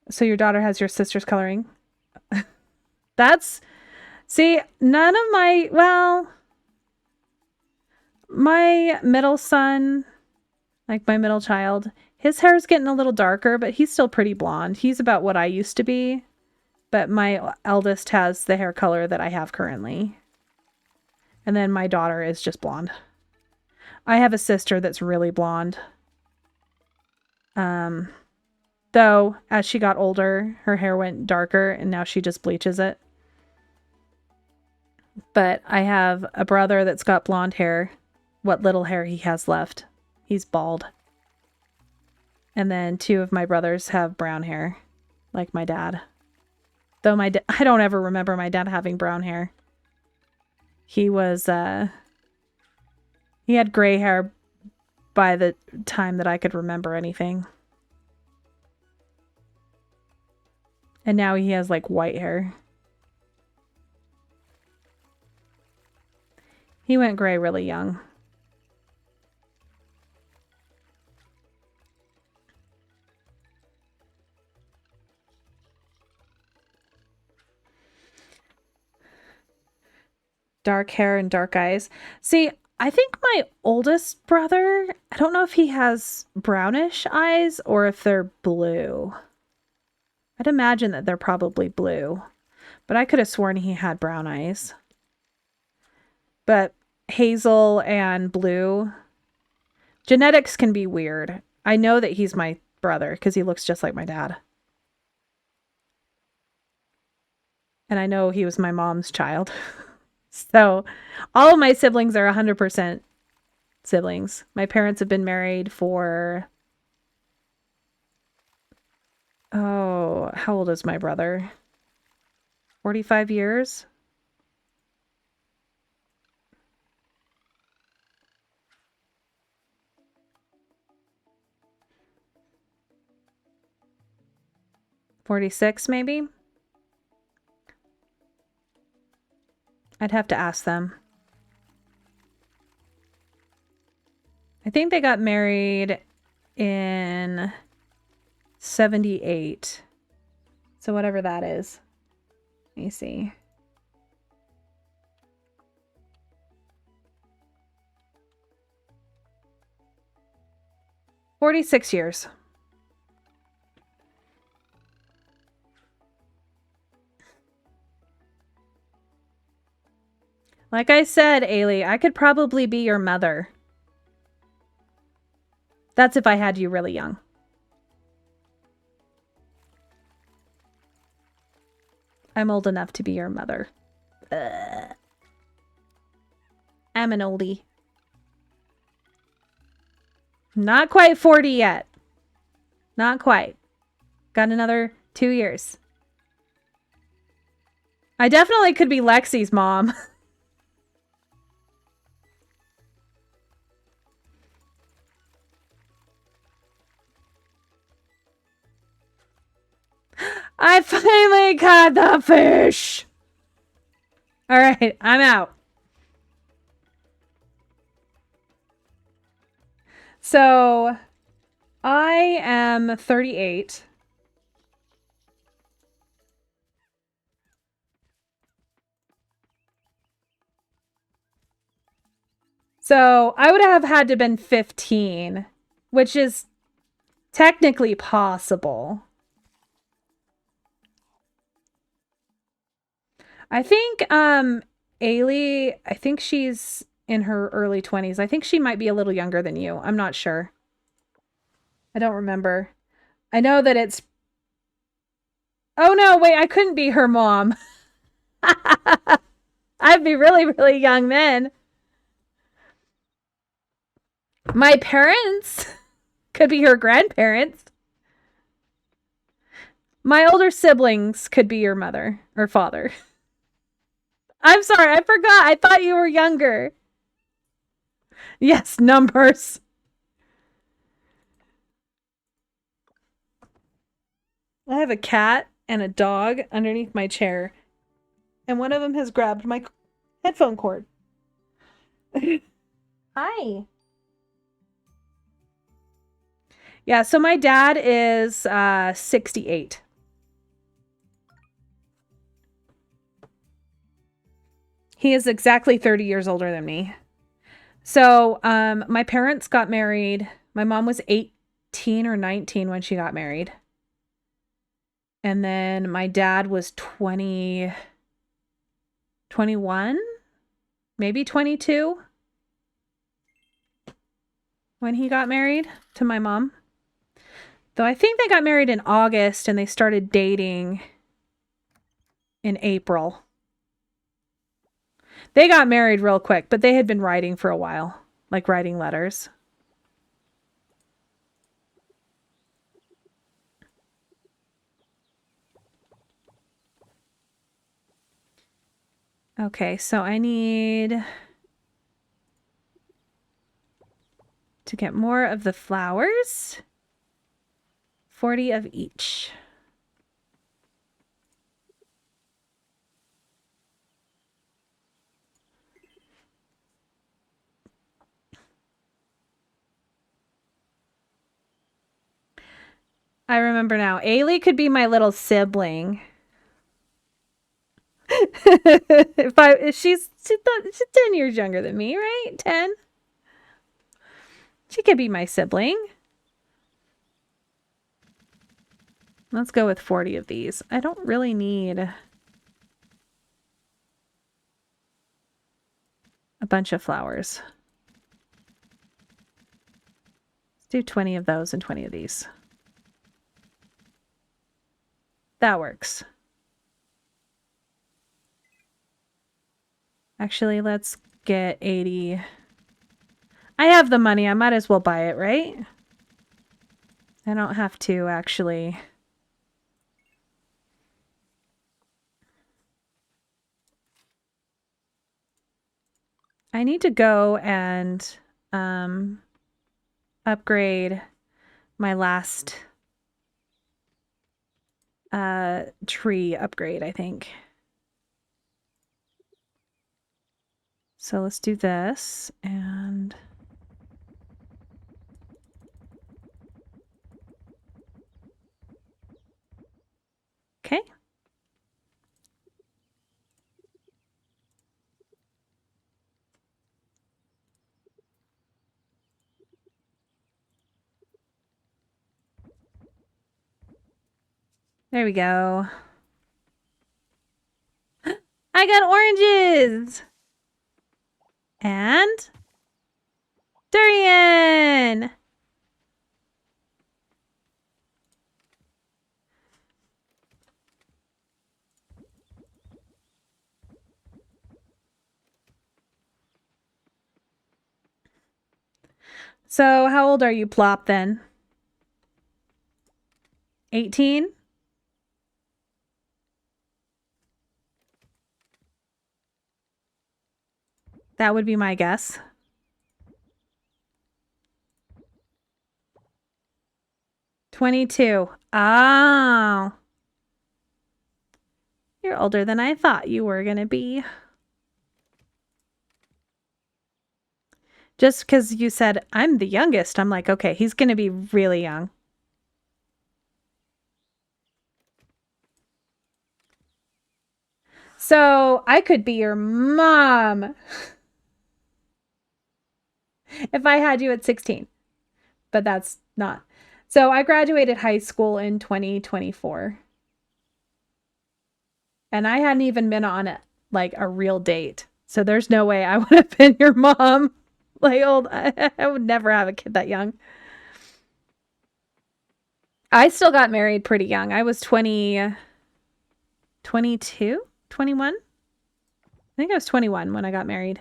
So your daughter has your sister's coloring? That's... See, none of my... Well... My middle son, like my middle child, his hair is getting a little darker, but he's still pretty blonde. He's about what I used to be. But my eldest has the hair color that I have currently. And then my daughter is just blonde. I have a sister that's really blonde. Though, as she got older, her hair went darker and now she just bleaches it. But I have a brother that's got blonde hair. What little hair he has left. He's bald. And then 2 of my brothers have brown hair, like my dad. Though I don't ever remember my dad having brown hair. He was, he had gray hair by the time that I could remember anything. And now he has like white hair. He went gray really young. Dark hair and dark eyes. See, I think my oldest brother, I don't know if he has brownish eyes or if they're blue. I'd imagine that they're probably blue, but I could have sworn he had brown eyes. But hazel and blue, genetics can be weird. I know that he's my brother because he looks just like my dad. And I know he was my mom's child. So all of my siblings are 100% siblings. My parents have been married for, oh, how old is my brother? 45 years? $46 maybe? I'd have to ask them. I think they got married in 78. So whatever that is. Let me see. $46 years. Like I said, Ailey, I could probably be your mother. That's if I had you really young. I'm old enough to be your mother. I'm an oldie. Not quite 40 yet. Not quite. Got another 2 years. I definitely could be Lexi's mom. I finally caught the fish. All right, I'm out. So, I am 38. So, I would have had to have been 15, which is technically possible. I think Ailey, I think she's in her early 20s. I think she might be a little younger than you. I'm not sure. I don't remember. I know that it's... Oh no, wait, I couldn't be her mom. I'd be really, really young then. My parents could be her grandparents. My older siblings could be your mother or father. I'm sorry, I forgot. I thought you were younger. Yes, numbers. I have a cat and a dog underneath my chair, and one of them has grabbed my headphone cord. Hi. Yeah, so my dad is 68. He is exactly 30 years older than me. So, my parents got married. My mom was 18 or 19 when she got married. And then my dad was 21, maybe 22 when he got married to my mom. Though I think they got married in August and they started dating in April. They got married real quick, but they had been writing for a while, like writing letters. Okay, so I need to get more of the flowers. 40 of each. I remember now. Ailey could be my little sibling. She's 10 years younger than me, right? 10. She could be my sibling. Let's go with 40 of these. I don't really need a bunch of flowers. Let's do 20 of those and 20 of these. That works. Actually, let's get 80. I have the money. I might as well buy it, right? I don't have to actually. I need to go and upgrade my last tree upgrade, I think. So let's do this and okay. There we go. I got oranges! And durian! So how old are you, Plop, then? 18? That would be my guess. $22. Oh. You're older than I thought you were gonna be. Just because you said I'm the youngest, I'm like, okay, he's gonna be really young. So I could be your mom if I had you at 16, but that's not. So I graduated high school in 2024. And I hadn't even been on it like a real date. So there's no way I would have been your mom. Like old, I would never have a kid that young. I still got married pretty young. I was 20, 22, 21. I think I was 21 when I got married.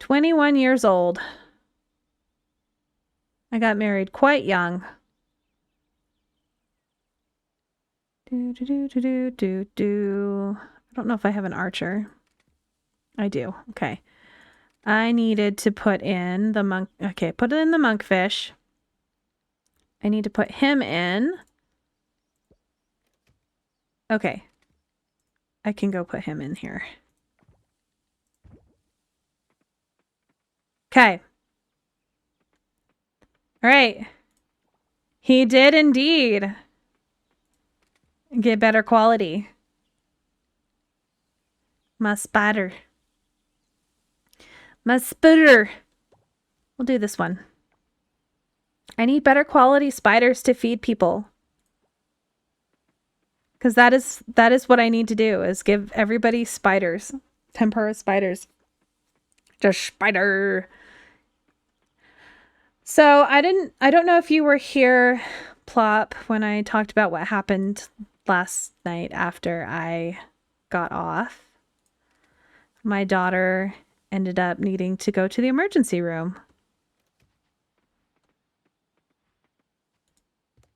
"21 years old. I got married quite young. Do, do, do, do, do, do, do. I don't know if I have an archer. I do. Okay. I needed to put in the monk. Okay, put it in the monkfish. I need to put him in. Okay. I can go put him in here. Okay. All right. He did indeed get better quality. My spider. My spider. We'll do this one. I need better quality spiders to feed people. because that is what I need to do, is give everybody spiders, tempura spiders. Just spider. So I don't know if you were here, Plop, when I talked about what happened last night after I got off. My daughter ended up needing to go to the emergency room.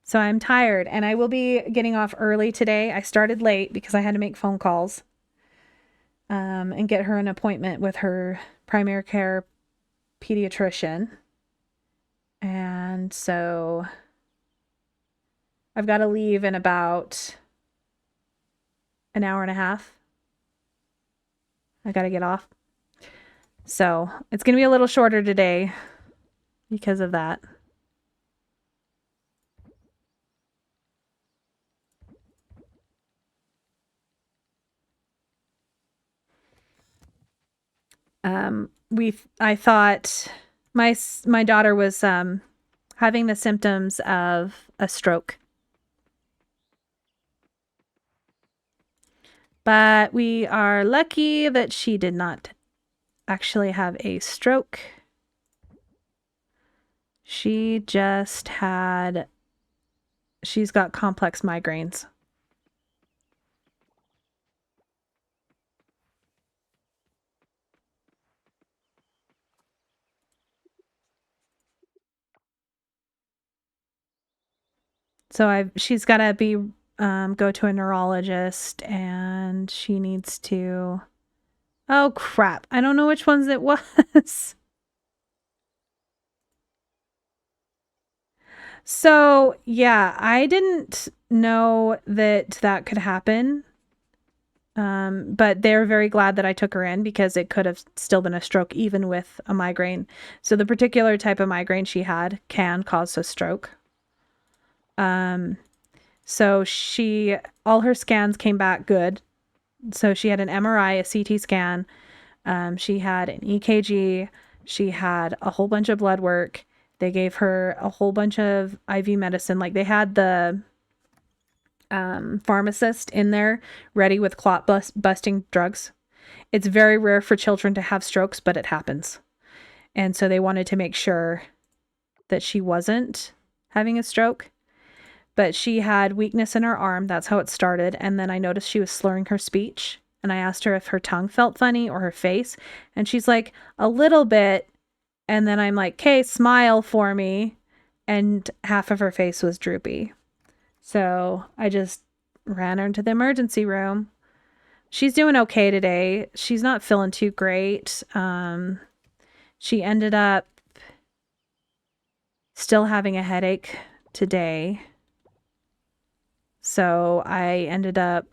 So I'm tired, and I will be getting off early today. I started late because I had to make phone calls and get her an appointment with her primary care pediatrician. And so I've got to leave in about an hour and a half. I got to get off. So it's going to be a little shorter today because of that. I thought my daughter was having the symptoms of a stroke. But we are lucky that she did not actually have a stroke. She's got complex migraines. So she's got to be go to a neurologist, and she needs to. Oh crap! I don't know which ones it was. So yeah, I didn't know that could happen. But they're very glad that I took her in because it could have still been a stroke even with a migraine. So the particular type of migraine she had can cause a stroke. So all her scans came back good. So she had an MRI, a CT scan. She had an EKG. She had a whole bunch of blood work. They gave her a whole bunch of IV medicine. Like, they had the pharmacist in there ready with clot busting drugs. It's very rare for children to have strokes, but it happens. And so they wanted to make sure that she wasn't having a stroke. But she had weakness in her arm. That's how it started. And then I noticed she was slurring her speech. And I asked her if her tongue felt funny or her face. And she's like, a little bit. And then I'm like, okay, smile for me. And half of her face was droopy. So I just ran her into the emergency room. She's doing okay today. She's not feeling too great. She ended up still having a headache today. So I ended up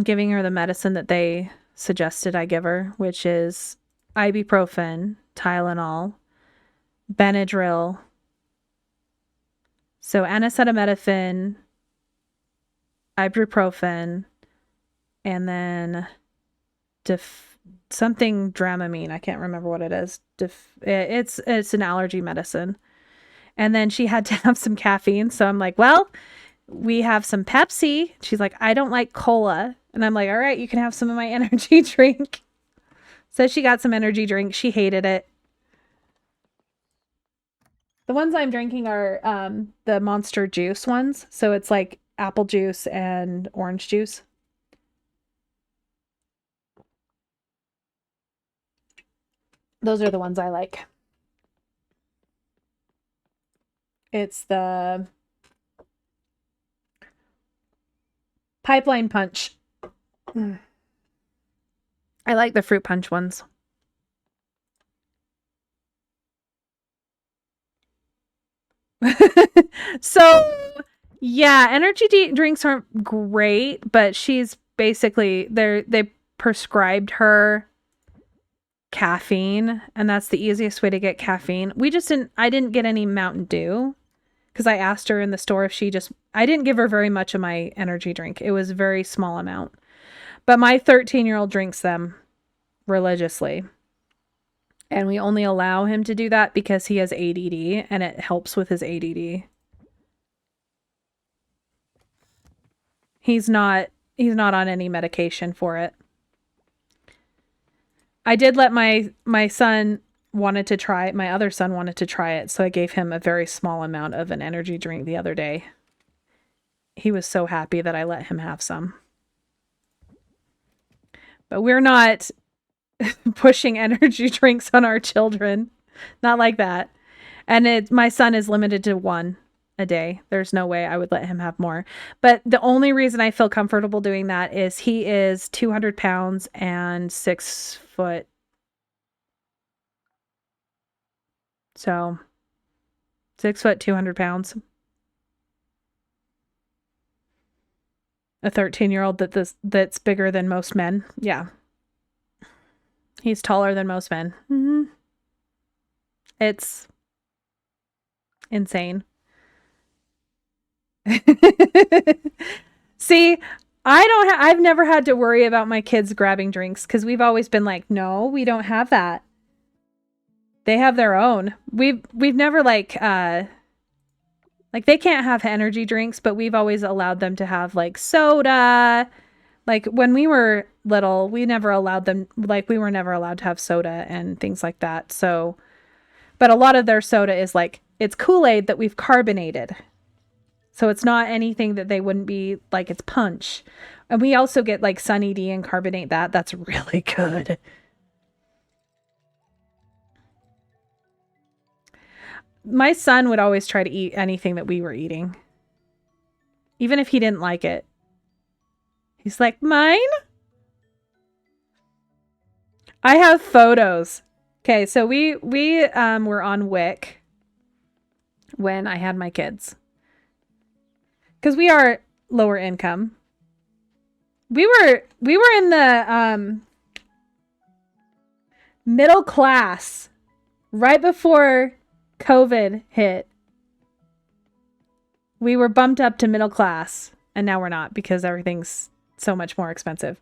giving her the medicine that they suggested I give her, which is ibuprofen, Tylenol, Benadryl. So acetaminophen, ibuprofen, and then something Dramamine. I can't remember what it is. It's an allergy medicine. And then she had to have some caffeine. So I'm like, well, we have some Pepsi. She's like, I don't like cola. And I'm like, all right, you can have some of my energy drink. So she got some energy drink. She hated it. The ones I'm drinking are the Monster Juice ones. So it's like apple juice and orange juice. Those are the ones I like. It's the Pipeline Punch. I like the fruit punch ones. So, yeah, energy drinks aren't great, but she's basically they prescribed her caffeine, and that's the easiest way to get caffeine. I didn't get any Mountain Dew because I asked her in the store if I didn't give her very much of my energy drink. It was a very small amount. But my 13-year-old drinks them religiously. And we only allow him to do that because he has ADD and it helps with his ADD. He's not on any medication for it. I did let my other son wanted to try it, so I gave him a very small amount of an energy drink the other day. He was so happy that I let him have some. But we're not pushing energy drinks on our children. Not like that. And my son is limited to one a day. There's no way I would let him have more. But the only reason I feel comfortable doing that is he is 200 pounds and 6 foot. So 6 foot, 200 pounds. A 13-year-old that's bigger than most men. Yeah. He's taller than most men. Mm-hmm. It's insane. See, I've never had to worry about my kids grabbing drinks because we've always been like, no, we don't have that. They have their own. We've never like they can't have energy drinks, but we've always allowed them to have like soda. Like when we were little, we never allowed them, like we were never allowed to have soda and things like that. So, but a lot of their soda is like, it's Kool-Aid that we've carbonated. So it's not anything that they wouldn't be like, it's punch. And we also get like Sunny D and carbonate that. That's really good. My son would always try to eat anything that we were eating, even if he didn't like it. He's like, mine? I have photos. Okay, so we were on Wick when I had my kids. Because we are lower income. We were in the middle class right before COVID hit. We were bumped up to middle class, and now we're not because everything's so much more expensive.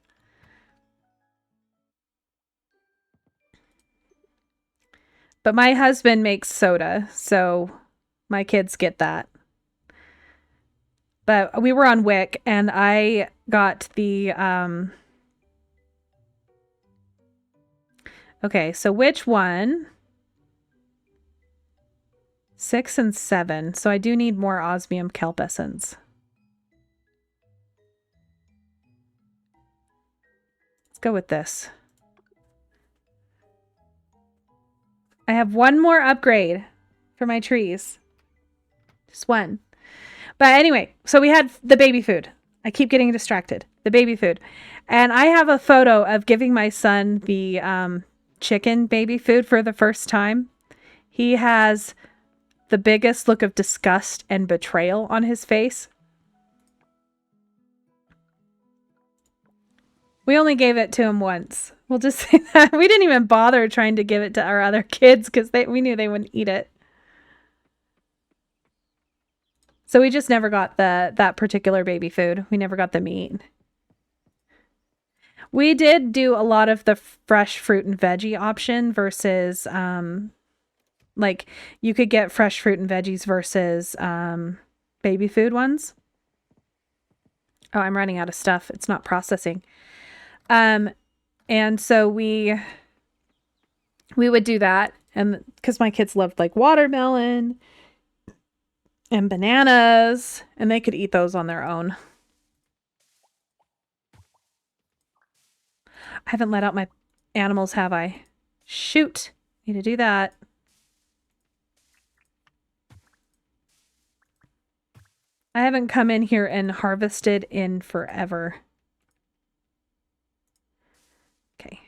But my husband makes soda, so my kids get that. But we were on Wick, and I got the okay, so which one? 6 and 7. So I do need more osmium kelp essence. Let's go with this. I have one more upgrade for my trees. Just one. But anyway, so we had the baby food. I keep getting distracted. The baby food. And I have a photo of giving my son the chicken baby food for the first time. He has the biggest look of disgust and betrayal on his face. We only gave it to him once. We'll just say that. We didn't even bother trying to give it to our other kids because we knew they wouldn't eat it. So we just never got that particular baby food. We never got the meat. We did do a lot of the fresh fruit and veggie option versus like you could get fresh fruit and veggies versus baby food ones. Oh, I'm running out of stuff. It's not processing. And so we would do that, and because my kids loved like watermelon and bananas, and they could eat those on their own. I haven't let out my animals, have I? Shoot. Need to do that. I haven't come in here and harvested in forever. Okay.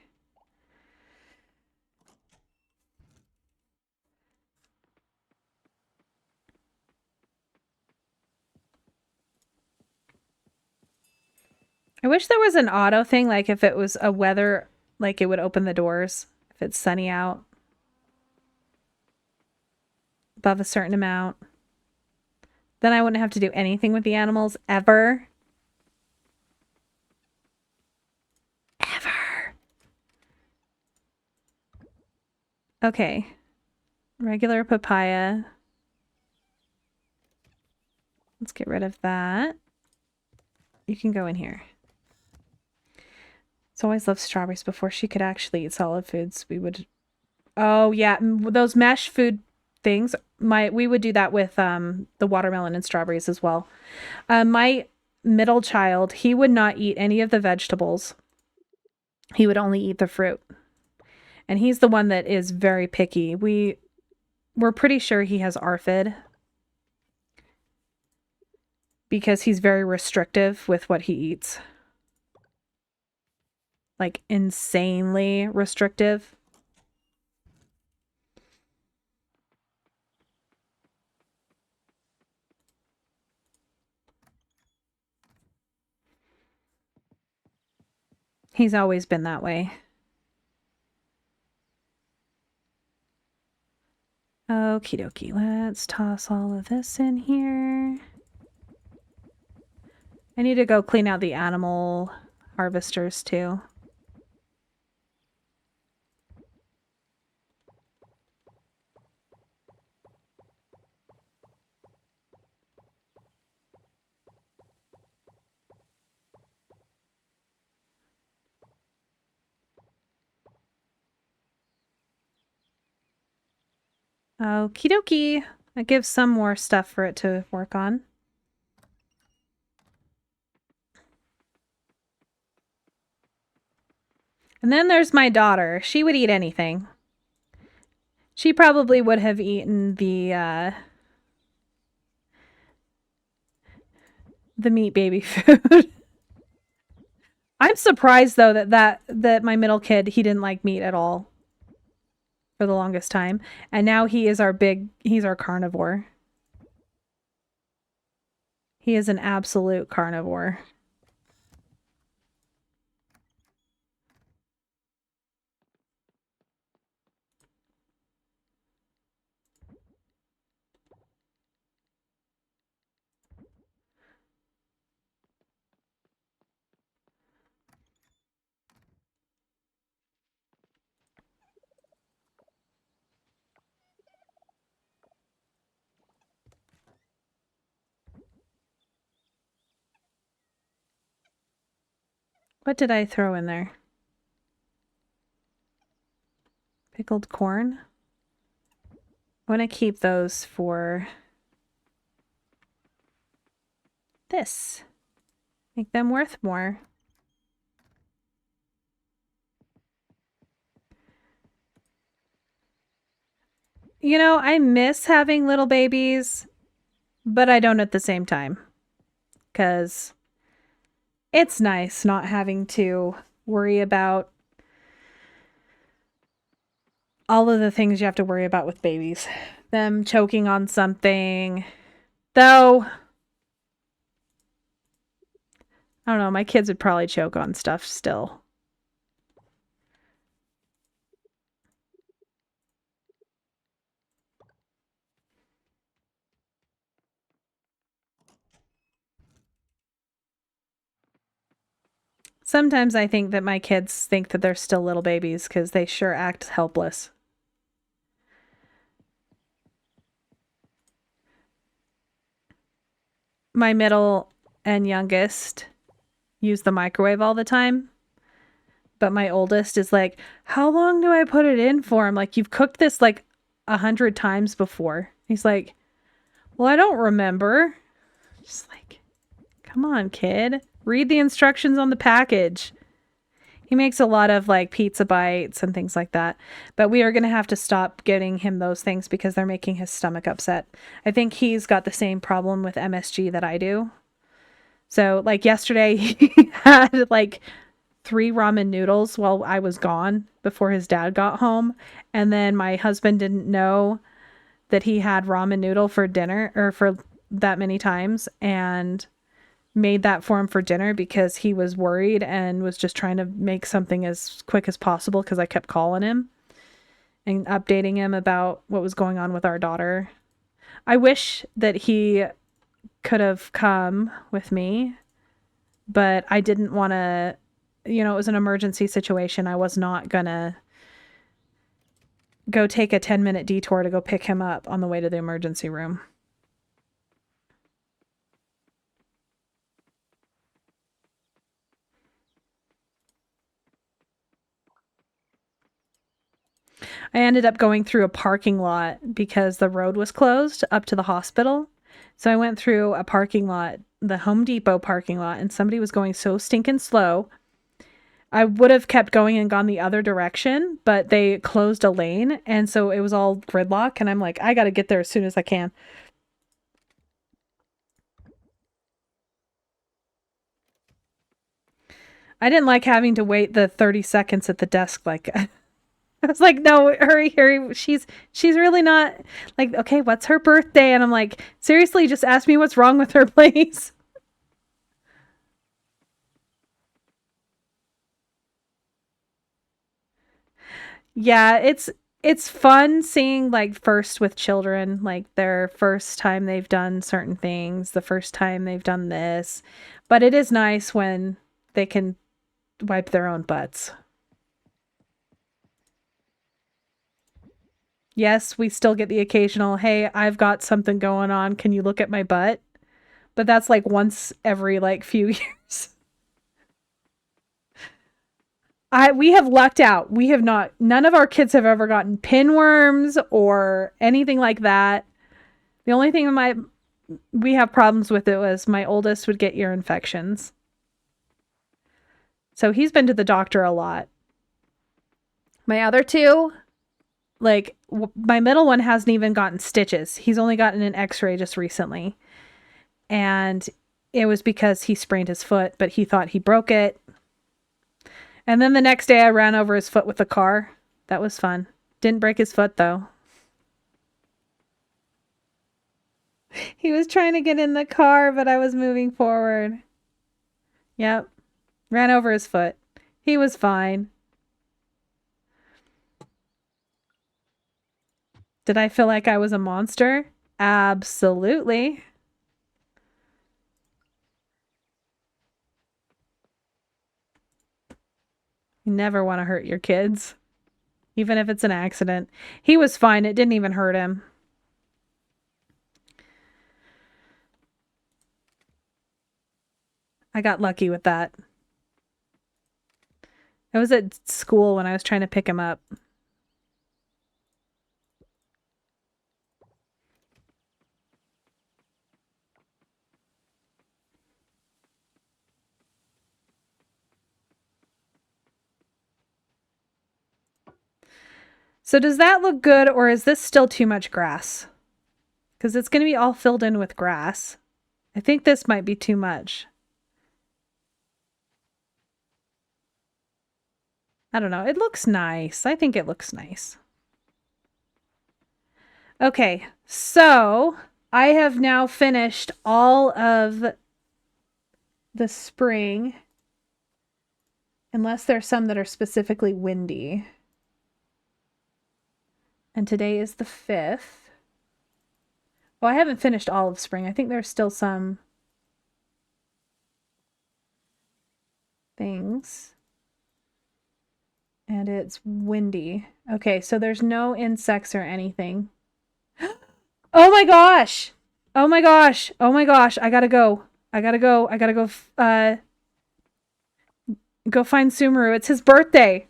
I wish there was an auto thing, like if it was a weather, like it would open the doors if it's sunny out above a certain amount. Then I wouldn't have to do anything with the animals ever. Ever. Okay. Regular papaya. Let's get rid of that. You can go in here. So always loved strawberries. Before she could actually eat solid foods, we would... Oh, yeah. Those mesh food things. We would do that with the watermelon and strawberries as well. My middle child, he would not eat any of the vegetables. He would only eat the fruit. And he's the one that is very picky. We're pretty sure he has ARFID because he's very restrictive with what he eats. Like insanely restrictive. He's always been that way. Okie dokie, let's toss all of this in here. I need to go clean out the animal harvesters too. Okie dokie. That gives some more stuff for it to work on. And then there's my daughter. She would eat anything. She probably would have eaten the meat baby food. I'm surprised though that my middle kid, he didn't like meat at all for the longest time. And now he's our carnivore. He is an absolute carnivore. What did I throw in there? Pickled corn? I want to keep those for this. Make them worth more. You know, I miss having little babies, but I don't at the same time. Because it's nice not having to worry about all of the things you have to worry about with babies. Them choking on something. Though, I don't know, my kids would probably choke on stuff still. Sometimes I think that my kids think that they're still little babies because they sure act helpless. My middle and youngest use the microwave all the time. But my oldest is like, how long do I put it in for? I'm like, you've cooked this like 100 times before. He's like, well, I don't remember. Just like, come on, kid. Read the instructions on the package. He makes a lot of like pizza bites and things like that. But we are going to have to stop getting him those things because they're making his stomach upset. I think he's got the same problem with MSG that I do. So like yesterday he had like 3 ramen noodles while I was gone before his dad got home. And then my husband didn't know that he had ramen noodle for dinner or for that many times and made that for him for dinner because he was worried and was just trying to make something as quick as possible because I kept calling him and updating him about what was going on with our daughter. I wish that he could have come with me, but I didn't want to, it was an emergency situation. I was not gonna go take a 10-minute detour to go pick him up on the way to the emergency room. I ended up going through a parking lot because the road was closed up to the hospital. So I went through a parking lot, the Home Depot parking lot, and somebody was going so stinking slow. I would have kept going and gone the other direction, but they closed a lane, and so it was all gridlock, and I'm like, I gotta get there as soon as I can. I didn't like having to wait the 30 seconds at the desk like I was like, no, hurry, hurry. She's really not like, okay, what's her birthday? And I'm like, seriously, just ask me what's wrong with her, please. Yeah, it's fun seeing like first with children, like their first time they've done certain things, the first time they've done this. But it is nice when they can wipe their own butts. Yes, we still get the occasional, hey, I've got something going on. Can you look at my butt? But that's like once every like few years. We have lucked out. We have not, none of our kids have ever gotten pinworms or anything like that. The only thing we have problems with it was my oldest would get ear infections. So he's been to the doctor a lot. My other two, like my middle one hasn't even gotten stitches. He's only gotten an x-ray just recently. And it was because he sprained his foot, but he thought he broke it. And then the next day I ran over his foot with the car. That was fun. Didn't break his foot though. He was trying to get in the car, but I was moving forward. Yep. Ran over his foot. He was fine. Did I feel like I was a monster? Absolutely. You never want to hurt your kids, even if it's an accident. He was fine. It didn't even hurt him. I got lucky with that. I was at school when I was trying to pick him up. So does that look good, or is this still too much grass? Because it's going to be all filled in with grass. I think this might be too much. I don't know. It looks nice. I think it looks nice. Okay, so I have now finished all of the spring, unless there's some that are specifically windy. And today is the 5th. Oh, I haven't finished all of spring. I think there's still some things. And it's windy. Okay, so there's no insects or anything. Oh my gosh! Oh my gosh! Oh my gosh! I gotta go. I gotta go. I gotta go. Go find Sumeru. It's his birthday.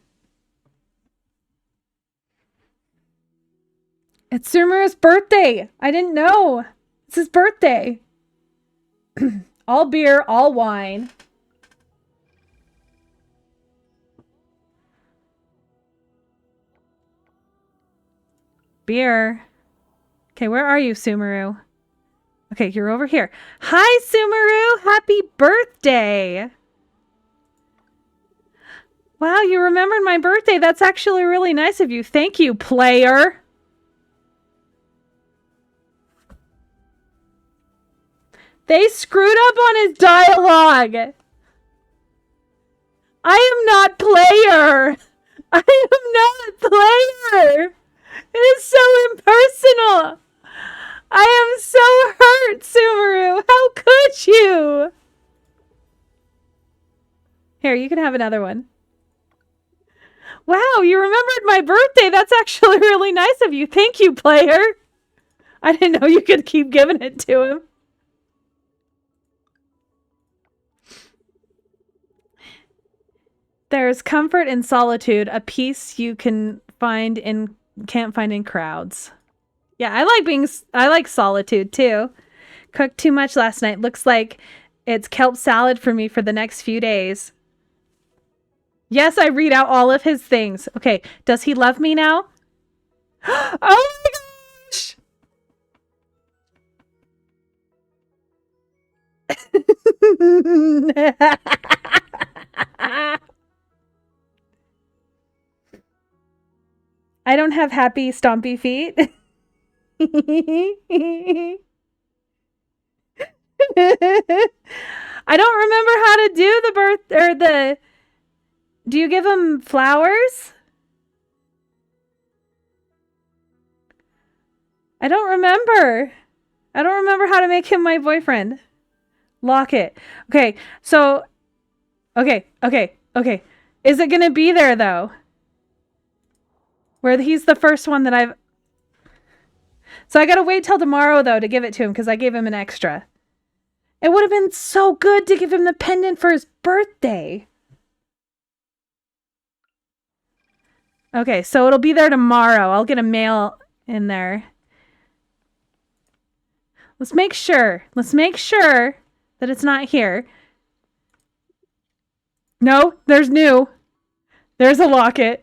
It's Sumeru's birthday. I didn't know. It's his birthday. All beer, all wine. Beer. Okay, where are you, Sumeru? Okay, you're over here. Hi, Sumeru! Happy birthday! Wow, you remembered my birthday. That's actually really nice of you. Thank you, player. They screwed up on his dialogue. I am not player. I am not player. It is so impersonal. I am so hurt, Sumeru. How could you? Here, you can have another one. Wow, you remembered my birthday. That's actually really nice of you. Thank you, player. I didn't know you could keep giving it to him. There's comfort in solitude, a peace you can't find in crowds. Yeah, I like solitude too. Cooked too much last night. Looks like it's kelp salad for me for the next few days. Yes, I read out all of his things. Okay, does he love me now? Oh my gosh! I don't have happy stompy feet. I don't remember how to do the birth or the. Do you give him flowers? I don't remember. I don't remember how to make him my boyfriend. Lock it. Okay, so. Okay. Is it gonna be there though? Where he's the first one that I've. So I gotta wait till tomorrow though to give it to him because I gave him an extra. It would have been so good to give him the pendant for his birthday. Okay, so it'll be there tomorrow. I'll get a mail in there. Let's make sure. Let's make sure that it's not here. No, there's new. There's a locket.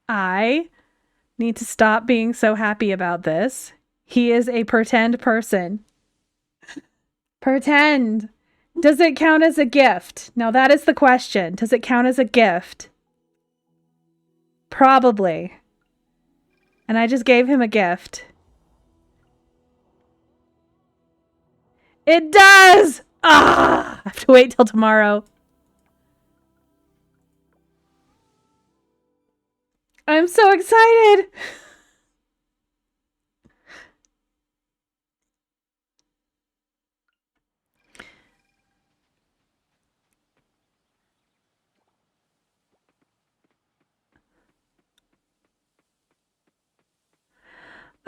I need to stop being so happy about this. He is a pretend person. Pretend. Does it count as a gift? Now that is the question. Does it count as a gift? Probably. And I just gave him a gift. It does! Ah! I have to wait till tomorrow. I'm so excited!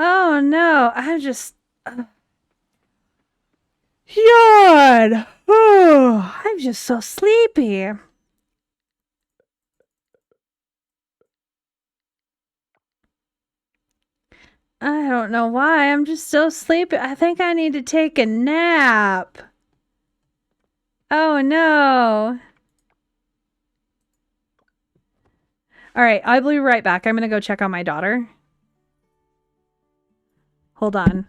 Oh no, I'm just... yawn! Oh, I'm just so sleepy. I don't know why. I'm just so sleepy. I think I need to take a nap. Oh no. All right, I'll be right back. I'm going to go check on my daughter. Hold on.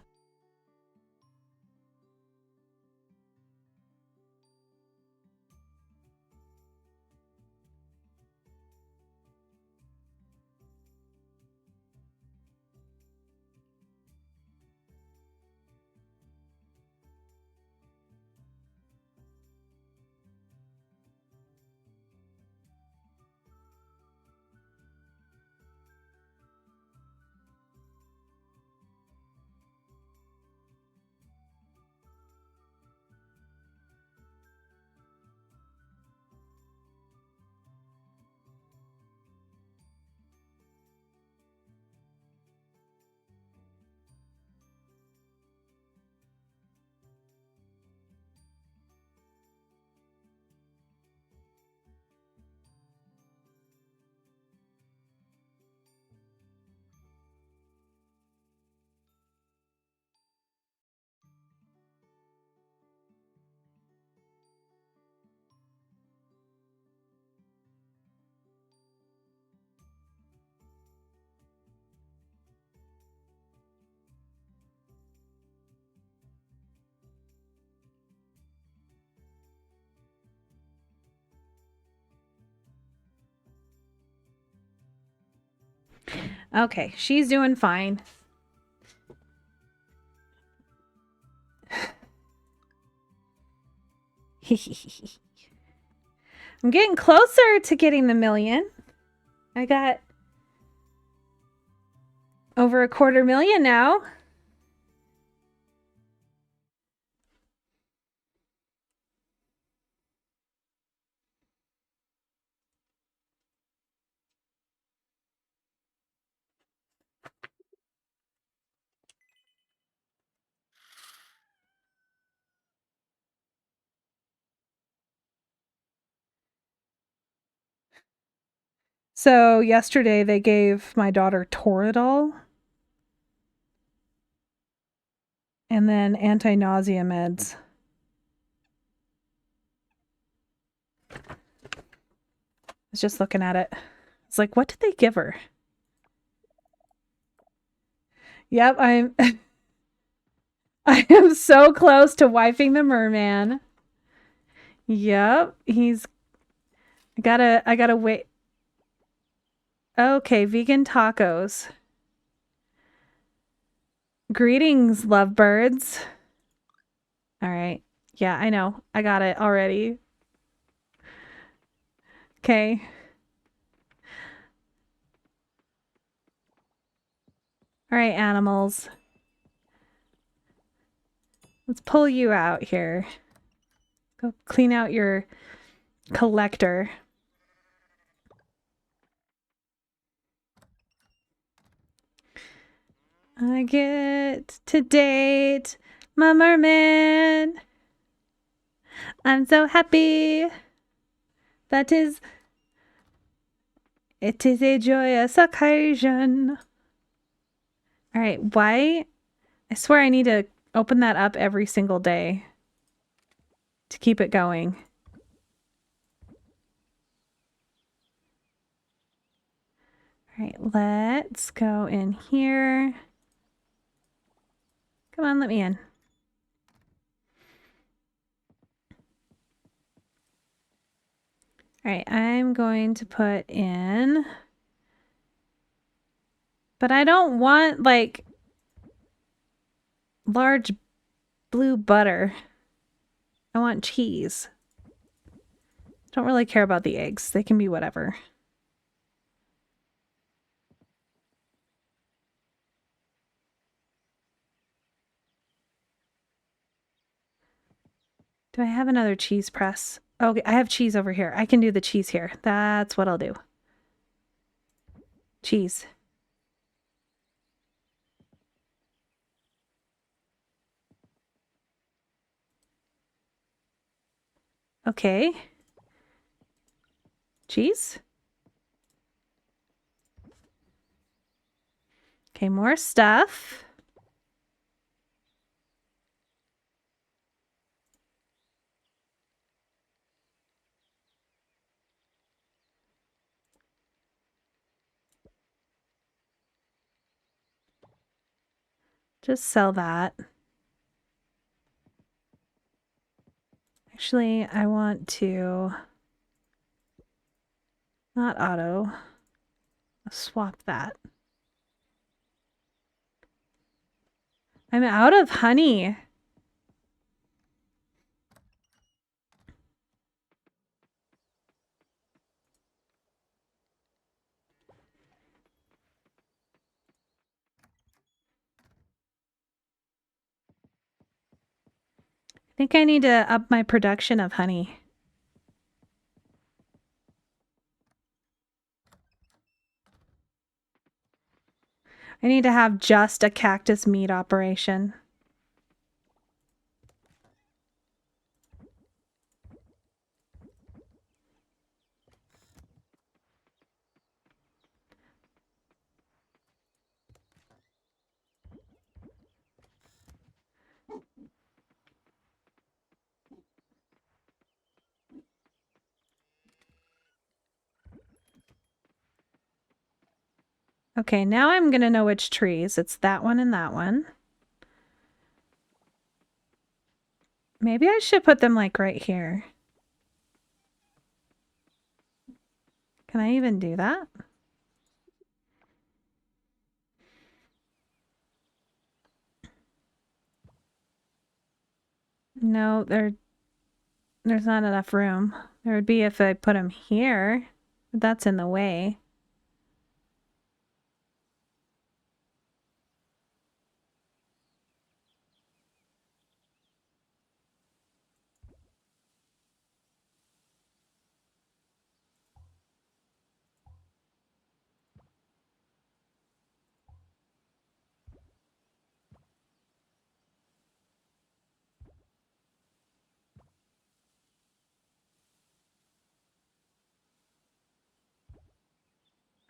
Okay, she's doing fine. I'm getting closer to getting the million. I got over 250,000 now. So yesterday they gave my daughter Toradol and then anti-nausea meds. I was just looking at it. It's like, what did they give her? Yep, I am so close to wifing the merman. Yep, I gotta wait. Okay, vegan tacos. Greetings, lovebirds. All right. Yeah, I know. I got it already. Okay. All right, animals. Let's pull you out here. Go clean out your collector. I get to date my merman. I'm so happy. It is a joyous occasion. All right, why? I swear I need to open that up every single day to keep it going. All right, let's go in here. Come on, let me in. All right, I'm going to put in, but I don't want like large blue butter. I want cheese. Don't really care about the eggs. They can be whatever. Do I have another cheese press? Okay, I have cheese over here. I can do the cheese here. That's what I'll do. Cheese. Okay. Cheese. Okay, more stuff. Just sell that. Actually, I want to not auto. Swap that. I'm out of honey. I think I need to up my production of honey. I need to have just a cactus meat operation. Okay, now I'm going to know which trees. It's that one and that one. Maybe I should put them like right here. Can I even do that? No, there's not enough room. There would be if I put them here. But that's in the way.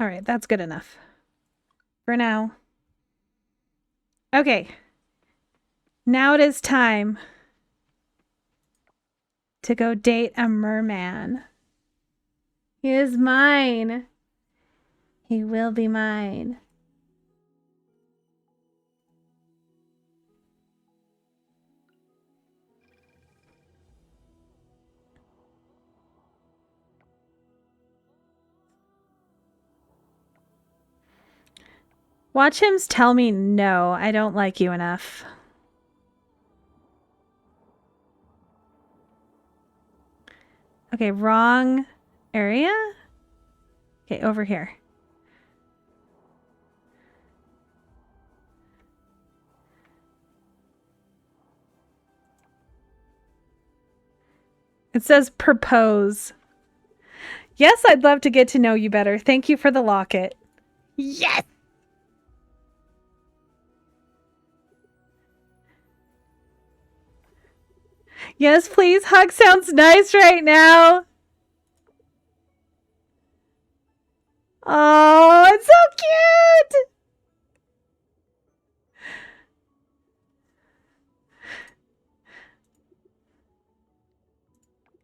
All right, that's good enough for now. Okay. Now it is time to go date a merman. He is mine. He will be mine. Watch him tell me no, I don't like you enough. Okay, wrong area? Okay, over here. It says propose. Yes, I'd love to get to know you better. Thank you for the locket. Yes! Yes, please. Hug sounds nice right now. Oh, it's so cute!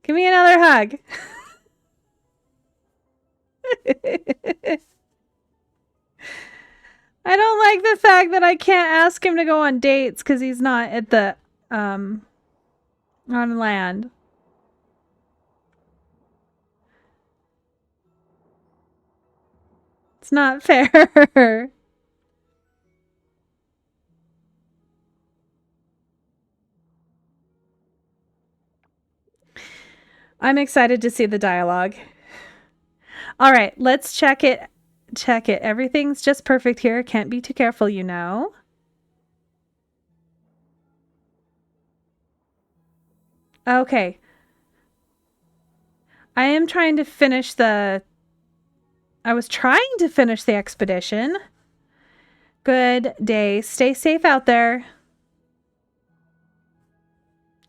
Give me another hug. I don't like the fact that I can't ask him to go on dates because he's not at the, on land. It's not fair. I'm excited to see the dialogue. All right, let's check it. Check it. Everything's just perfect here. Can't be too careful, you know. Okay. I am trying to finish the... I was trying to finish the expedition. Good day. Stay safe out there.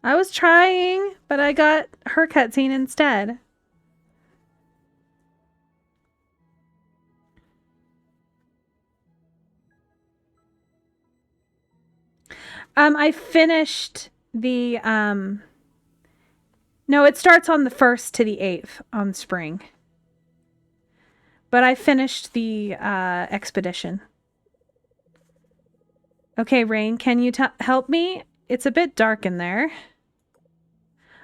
I was trying, but I got her cutscene instead. I finished the, no, it starts on the 1st to the 8th on spring. But I finished the, expedition. Okay, Rain, can you help me? It's a bit dark in there.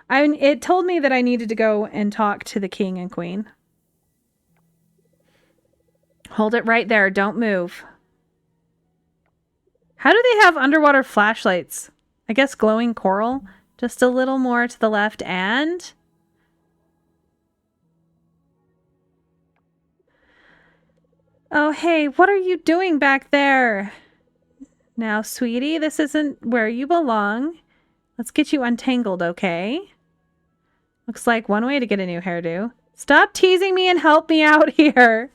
It told me that I needed to go and talk to the king and queen. Hold it right there. Don't move. How do they have underwater flashlights? I guess glowing coral? Just a little more to the left and... Oh, hey, what are you doing back there? Now, sweetie, this isn't where you belong. Let's get you untangled, okay? Looks like one way to get a new hairdo. Stop teasing me and help me out here.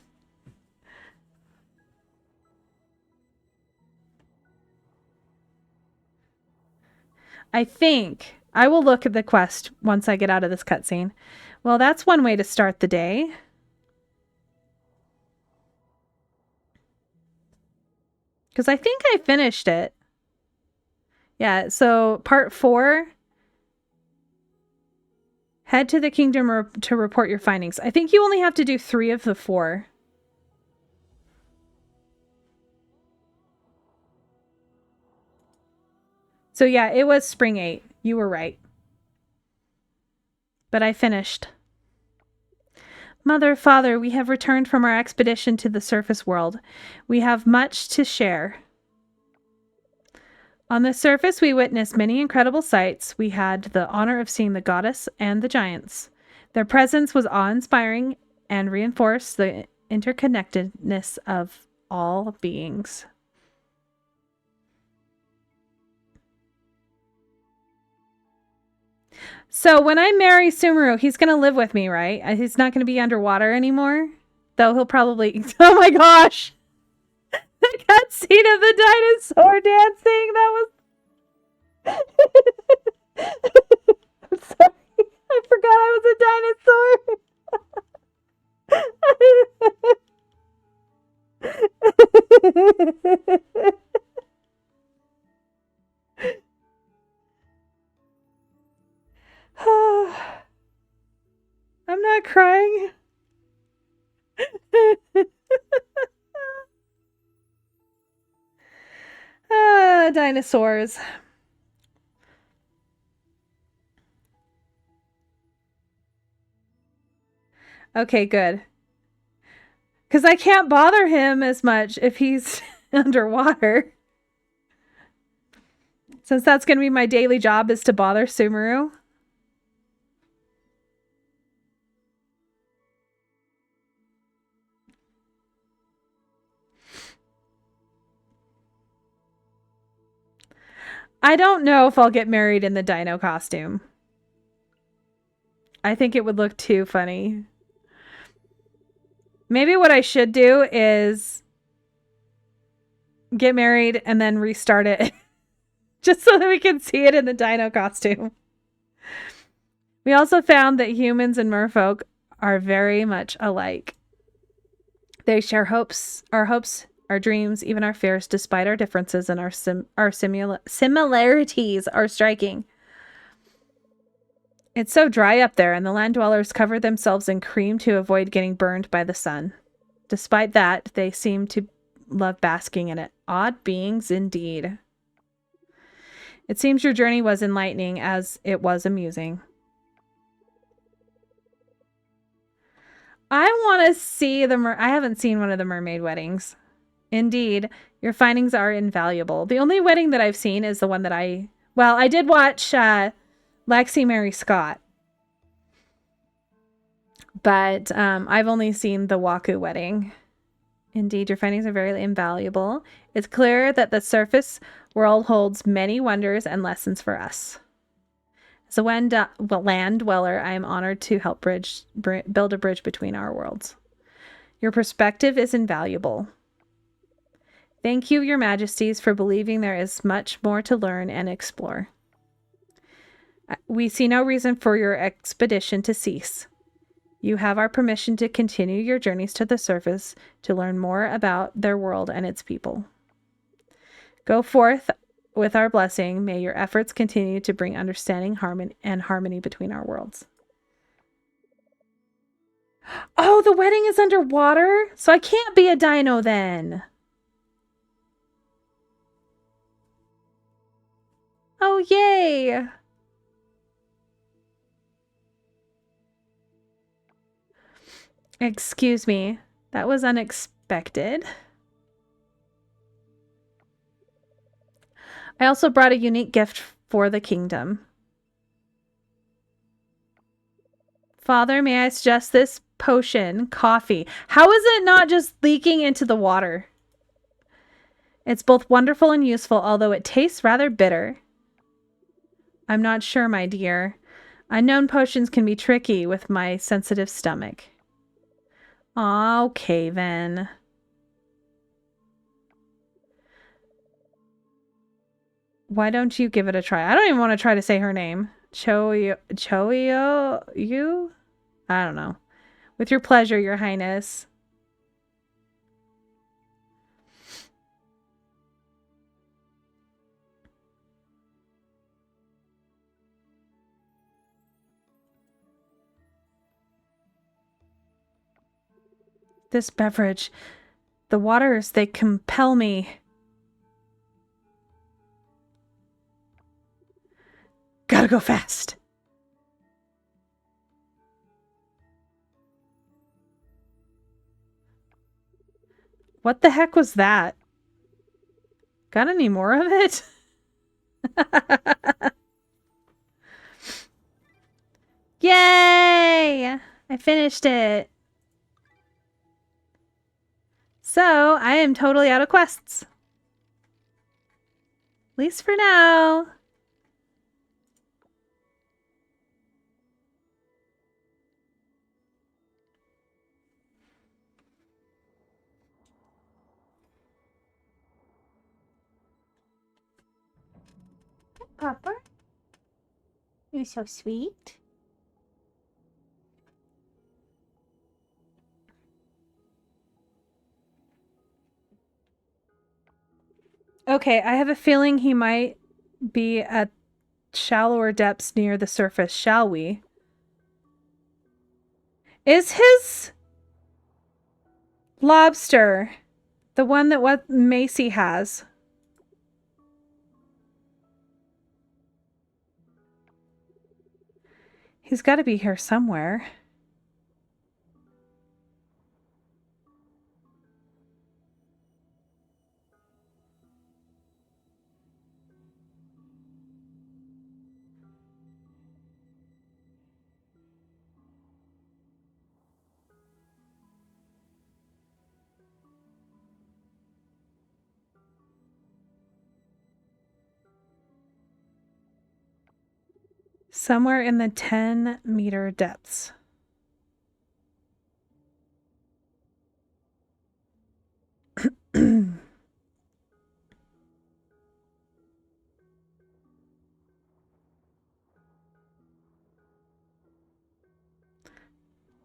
I think I will look at the quest once I get out of this cutscene. Well, that's one way to start the day. Because I think I finished it. Yeah, so part 4. Head to the kingdom to report your findings. I think you only have to do 3 of the 4. So yeah, it was spring 8. You were right. But I finished. Mother, Father, we have returned from our expedition to the surface world. We have much to share. On the surface, we witnessed many incredible sights. We had the honor of seeing the goddess and the giants. Their presence was awe-inspiring and reinforced the interconnectedness of all beings. So when I marry Sumeru, he's going to live with me, right? He's not going to be underwater anymore? Though he'll probably... Oh my gosh! The cutscene of the dinosaur dancing, that was... I'm sorry. I forgot I was a dinosaur. I'm not crying. Dinosaurs. Okay, good. Because I can't bother him as much if he's underwater. Since that's going to be my daily job is to bother Sumeru. I don't know if I'll get married in the dino costume. I think it would look too funny. Maybe what I should do is get married and then restart it. Just so that we can see it in the dino costume. We also found that humans and merfolk are very much alike. They share hopes, our dreams, even our fears, despite our differences, and our similarities are striking. It's so dry up there, and the land dwellers cover themselves in cream to avoid getting burned by the sun. Despite that, they seem to love basking in it. Odd beings indeed. It seems your journey was enlightening as it was amusing. I want to see I haven't seen one of the mermaid weddings. Indeed, your findings are invaluable. The only wedding that I've seen is the one that I did watch Lexi Mary Scott. But I've only seen the Waku wedding. Indeed, your findings are very invaluable. It's clear that the surface world holds many wonders and lessons for us. As a land dweller, I am honored to help build a bridge between our worlds. Your perspective is invaluable. Thank you, your majesties, for believing there is much more to learn and explore. We see no reason for your expedition to cease. You have our permission to continue your journeys to the surface to learn more about their world and its people. Go forth with our blessing. May your efforts continue to bring understanding, harmony between our worlds. Oh, the wedding is underwater? So I can't be a dino then. Oh, yay! Excuse me. That was unexpected. I also brought a unique gift for the kingdom. Father, may I suggest this potion, coffee? How is it not just leaking into the water? It's both wonderful and useful, although it tastes rather bitter. I'm not sure, my dear. Unknown potions can be tricky with my sensitive stomach. Okay, then. Why don't you give it a try? I don't even want to try to say her name. Choyo, you? I don't know. With your pleasure, your highness. This beverage, the waters, they compel me. Gotta go fast. What the heck was that? Got any more of it? Yay! I finished it. So, I am totally out of quests. At least for now. Papa? You're so sweet. Okay, I have a feeling he might be at shallower depths near the surface, shall we? Is his lobster the one that what Macy has? He's got to be here somewhere. Somewhere in the 10-meter depths. Wonder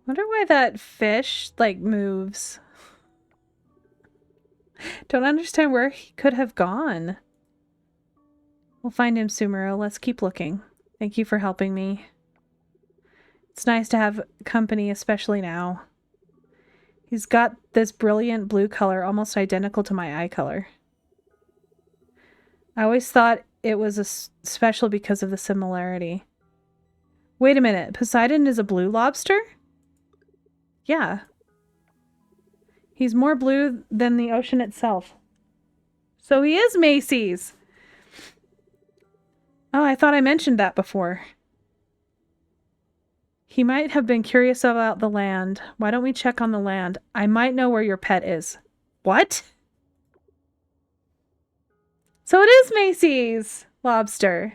why that fish, like, moves. Don't understand where he could have gone. We'll find him, Sumuro. Let's keep looking. Thank you for helping me. It's nice to have company, especially now. He's got this brilliant blue color, almost identical to my eye color. I always thought it was special because of the similarity. Wait a minute. Poseidon is a blue lobster? Yeah. He's more blue than the ocean itself. So he is Macy's. Oh, I thought I mentioned that before. He might have been curious about the land. Why don't we check on the land? I might know where your pet is. What? So it is Macy's lobster.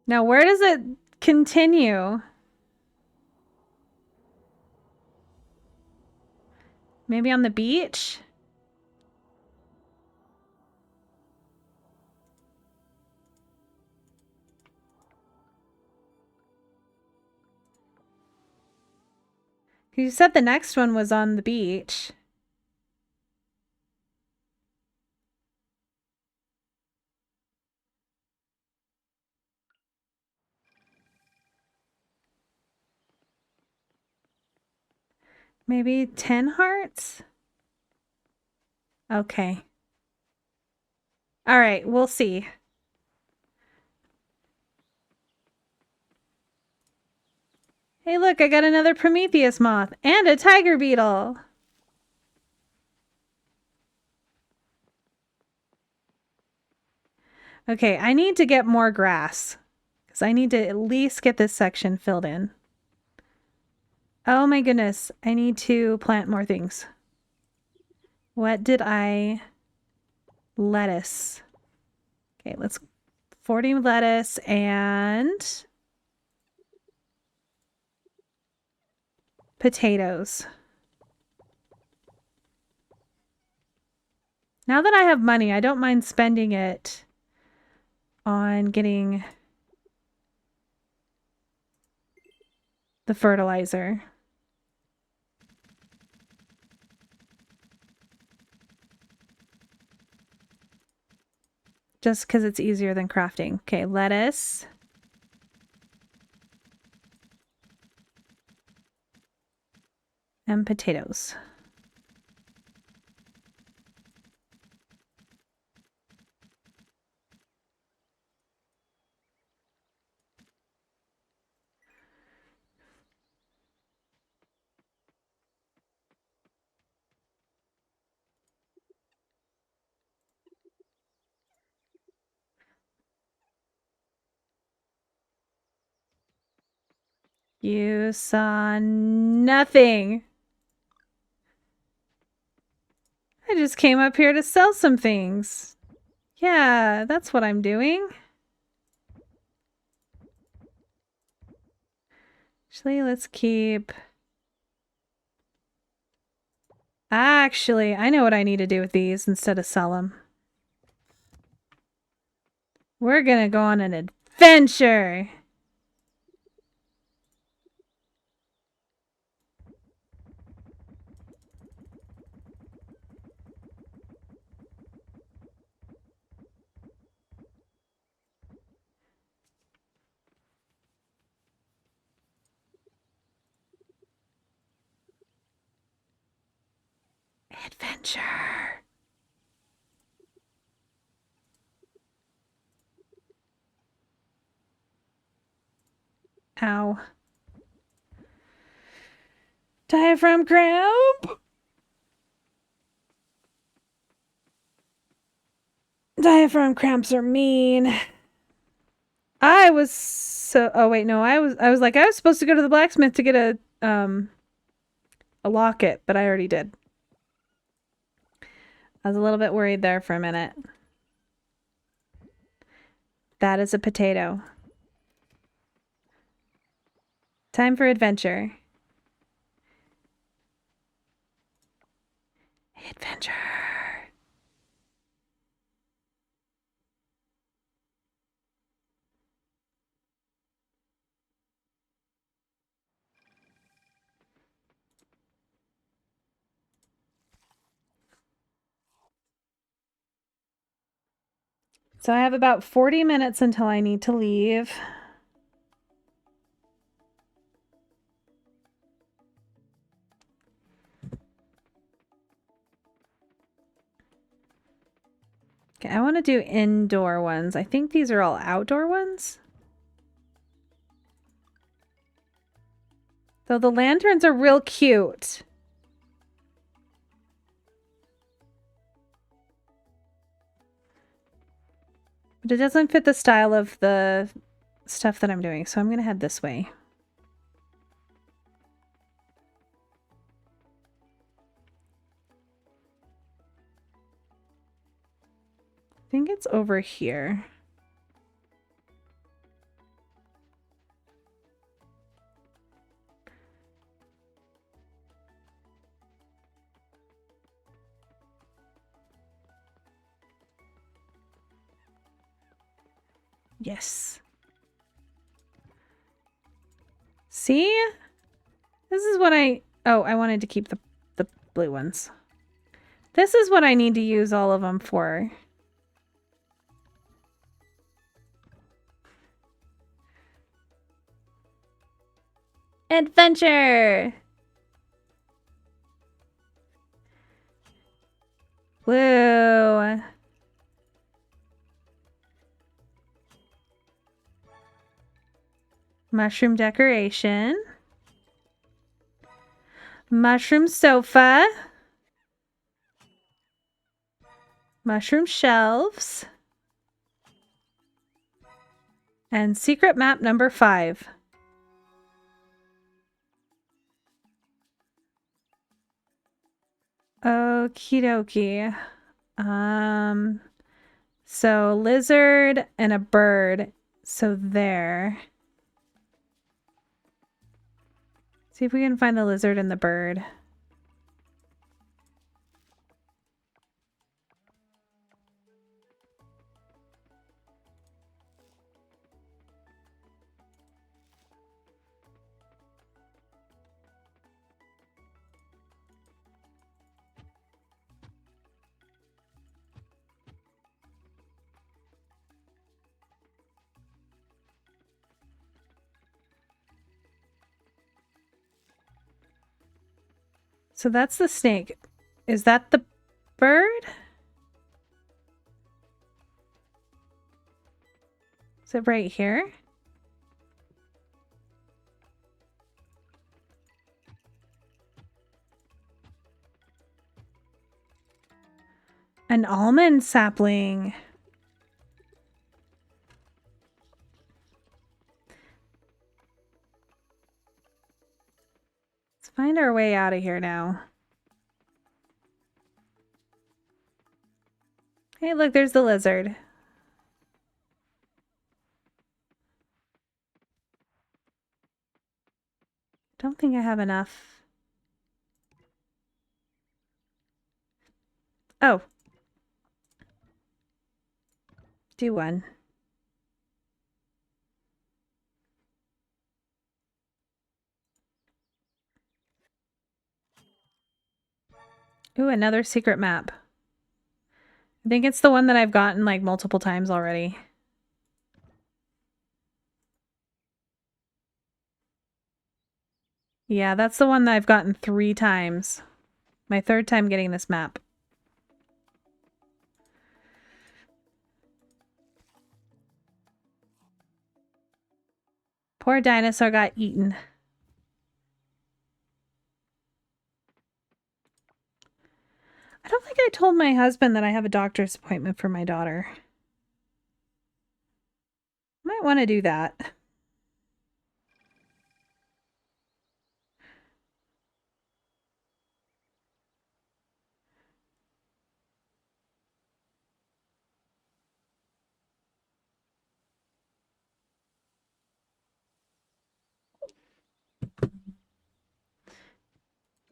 Now, where does it continue? Maybe on the beach? You said the next one was on the beach. Maybe 10 hearts? Okay. All right, we'll see. Hey, look, I got another Prometheus moth and a tiger beetle. Okay, I need to get more grass because I need to at least get this section filled in. Oh my goodness, I need to plant more things. What did I... Lettuce. Okay, let's... 40 lettuce and... potatoes. Now that I have money, I don't mind spending it on getting the fertilizer. Just because it's easier than crafting. Okay, lettuce. And potatoes. You saw nothing. I just came up here to sell some things. Yeah, that's what I'm doing. Actually, let's keep... Actually, I know what I need to do with these instead of sell them. We're gonna go on an adventure. Adventure. Ow. Diaphragm cramp. Diaphragm cramps are mean. I was so. Oh wait, no. I was like I was supposed to go to the blacksmith to get a locket, but I already did. I was a little bit worried there for a minute. That is a potato. Time for adventure. Adventure. So I have about 40 minutes until I need to leave. Okay, I want to do indoor ones. I think these are all outdoor ones. Though the lanterns are real cute. But it doesn't fit the style of the stuff that I'm doing, so I'm going to head this way. I think it's over here. Yes. See? This is what oh, I wanted to keep the blue ones. This is what I need to use all of them for. Adventure! Woo! Mushroom decoration. Mushroom sofa. Mushroom shelves. And secret map number 5. Okie dokie. So lizard and a bird. So there. See if we can find the lizard and the bird. So that's the snake. Is that the bird? Is it right here? An almond sapling. Let's find our way out of here now. Hey, look, there's the lizard. Don't think I have enough. Oh. Do one. Ooh, another secret map. I think it's the one that I've gotten like multiple times already. Yeah, that's the one that I've gotten 3 times. My third time getting this map. Poor dinosaur got eaten. I don't think I told my husband that I have a doctor's appointment for my daughter. Might want to do that.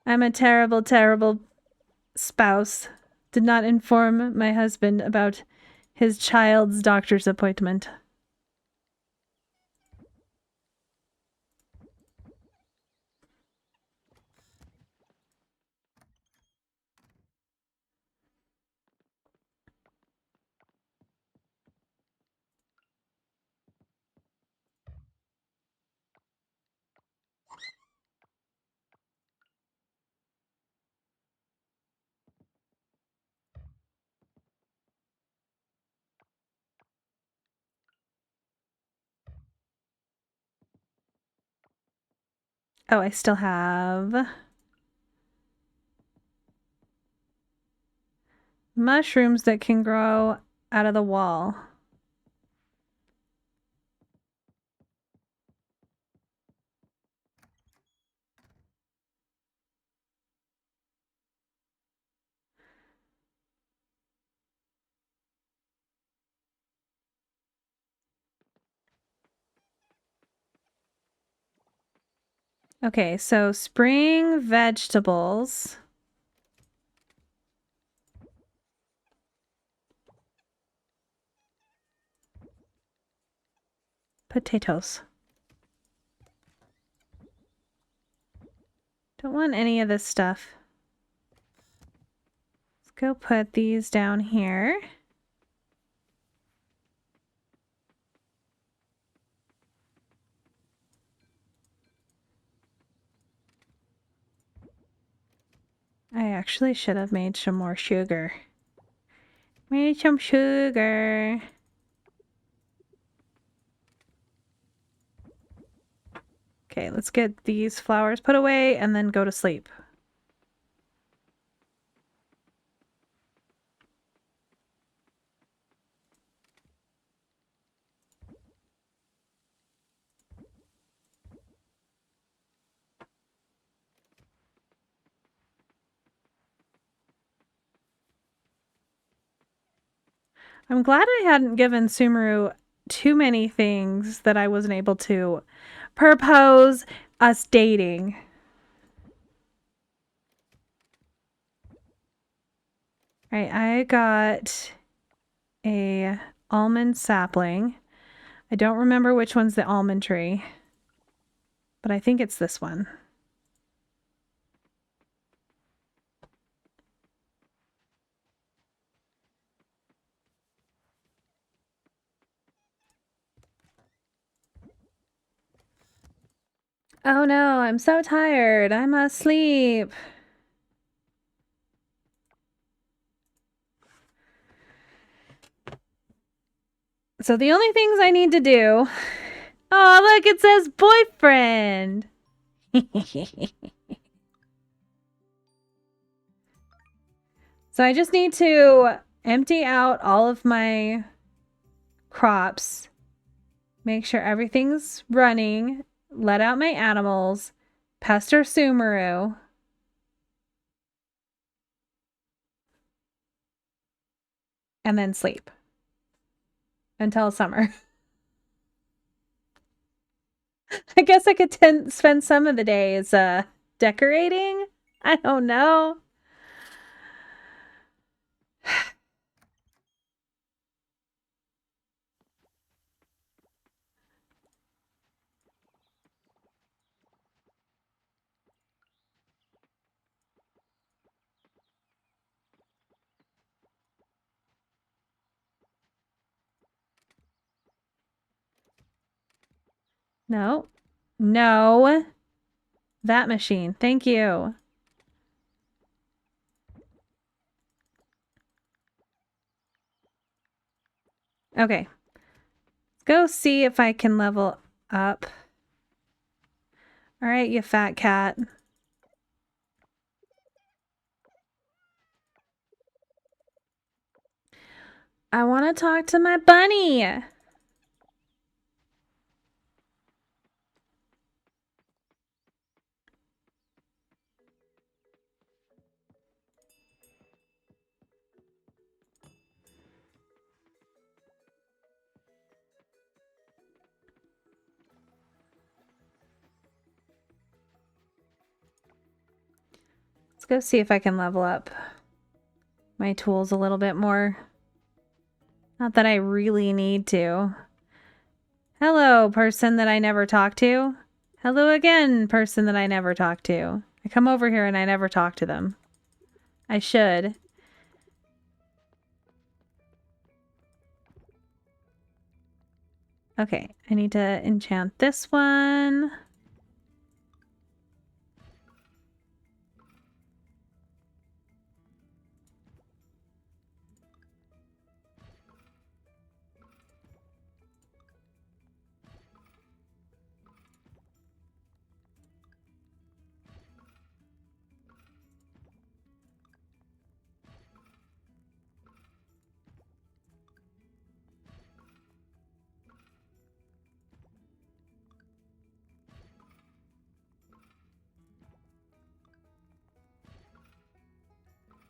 I'm a terrible, terrible spouse. Did not inform my husband about his child's doctor's appointment. Oh, I still have mushrooms that can grow out of the wall. Okay, so spring vegetables. Potatoes. Don't want any of this stuff. Let's go put these down here. I actually should have made some more sugar. Made some sugar. Okay, let's get these flowers put away and then go to sleep. I'm glad I hadn't given Sumeru too many things that I wasn't able to propose us dating. All right, I got a almond sapling. I don't remember which one's the almond tree, but I think it's this one. Oh no, I'm so tired. I'm asleep. So the only things I need to do... Oh, look, it says boyfriend. So I just need to empty out all of my crops, make sure everything's running, let out my animals, pester Sumeru, and then sleep until summer. I guess I could spend some of the days decorating. I don't know. No. No. That machine. Thank you. Okay. Let's go see if I can level up. All right, you fat cat. I want to talk to my bunny. Let's go see if I can level up my tools a little bit more. Not that I really need to. Hello, person that I never talk to. Hello again, person that I never talk to. I come over here and I never talk to them. I should. Okay, I need to enchant this one.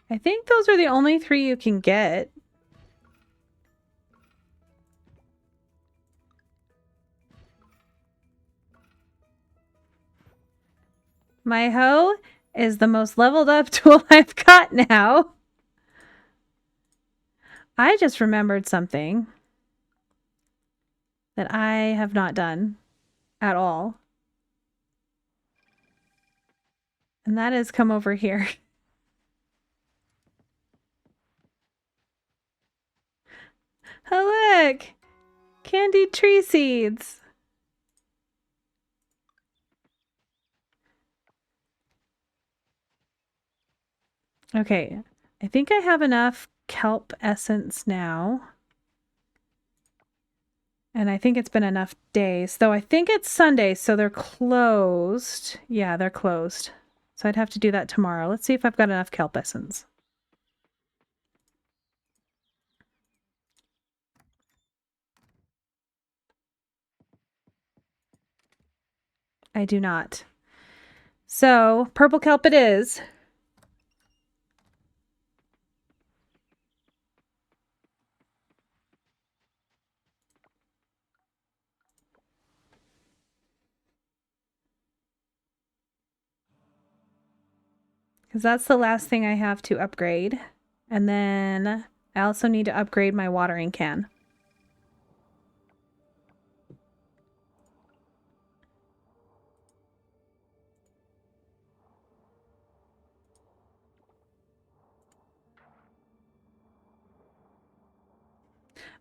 I think those are the only 3 you can get. My hoe is the most leveled up tool I've got now. I just remembered something that I have not done at all. And that is come over here. Oh, look! Candied tree seeds. Okay, I think I have enough kelp essence now. And I think it's been enough days. Though I think it's Sunday, so they're closed. Yeah, they're closed. So I'd have to do that tomorrow. Let's see if I've got enough kelp essence. I do not. So, purple kelp it is. Because that's the last thing I have to upgrade. And then I also need to upgrade my watering can.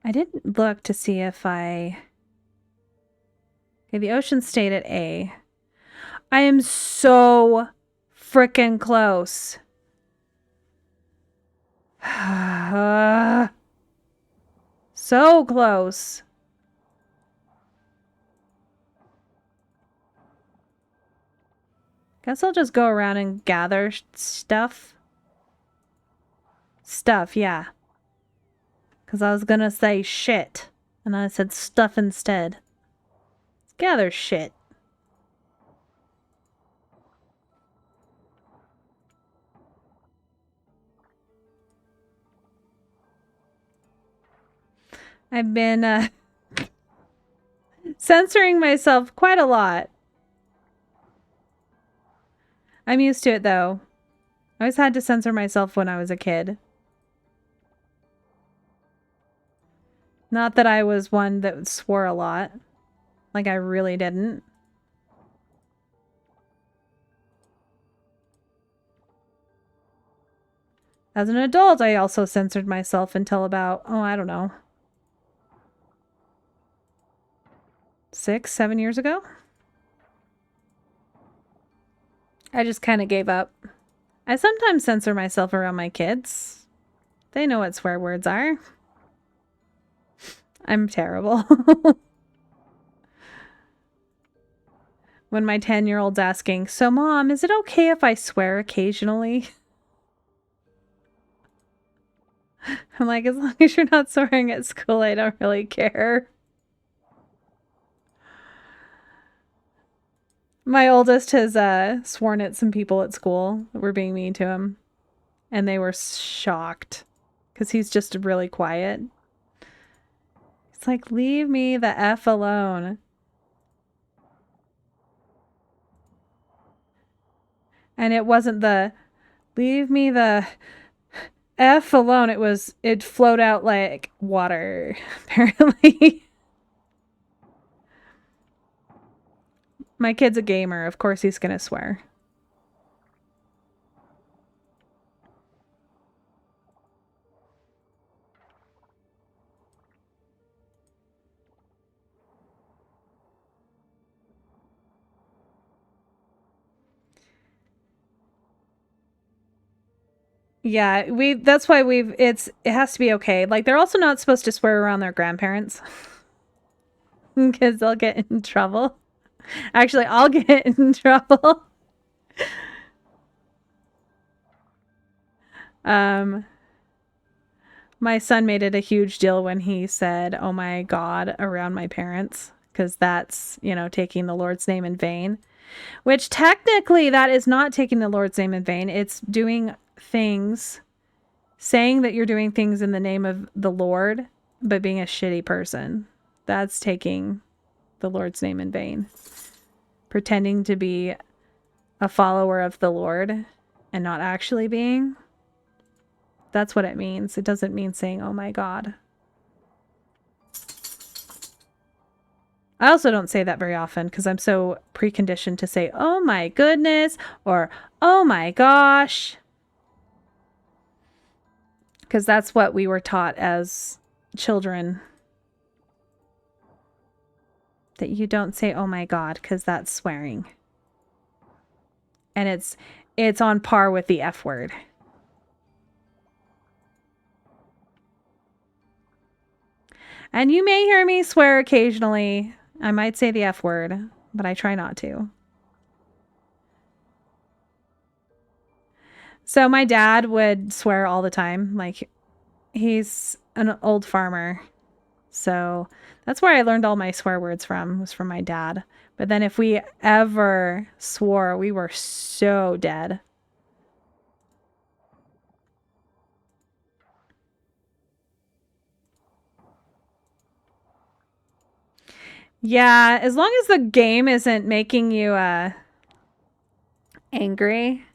I didn't look to see if I... Okay, the ocean stayed at A. I am so freaking close. So close. Guess I'll just go around and gather stuff. Stuff, yeah. Because I was gonna say shit. And I said stuff instead. Let's gather shit. I've been censoring myself quite a lot. I'm used to it though. I always had to censor myself when I was a kid. Not that I was one that swore a lot. Like I really didn't. As an adult, I also censored myself until about, oh, I don't know, 6, 7 years ago. I just kind of gave up. I sometimes censor myself around my kids. They know what swear words are. I'm terrible. When my 10-year-old's asking, so Mom, is it okay if I swear occasionally? I'm like, as long as you're not swearing at school, I don't really care. My oldest has sworn at some people at school that were being mean to him, and they were shocked because he's just really quiet. It's like, leave me the F alone. And it wasn't the leave me the F alone. It flowed out like water, apparently. My kid's a gamer. Of course he's gonna swear. Yeah, that's why it has to be okay. Like, they're also not supposed to swear around their grandparents because they'll get in trouble. Actually, I'll get in trouble. My son made it a huge deal when he said, "Oh my God," around my parents, because that's, taking the Lord's name in vain, which technically that is not taking the Lord's name in vain. It's doing things, saying that you're doing things in the name of the Lord, but being a shitty person. That's taking the Lord's name in vain. Pretending to be a follower of the Lord and not actually being. That's what it means. It doesn't mean saying, "Oh my God." I also don't say that very often because I'm so preconditioned to say, "Oh my goodness," or "Oh my gosh." Because that's what we were taught as children. That you don't say, "Oh my God," because that's swearing. And it's on par with the F word. And you may hear me swear occasionally. I might say the F word, but I try not to. So my dad would swear all the time. Like, he's an old farmer. So that's where I learned all my swear words from, was from my dad. But then if we ever swore, we were so dead. Yeah, as long as the game isn't making you angry,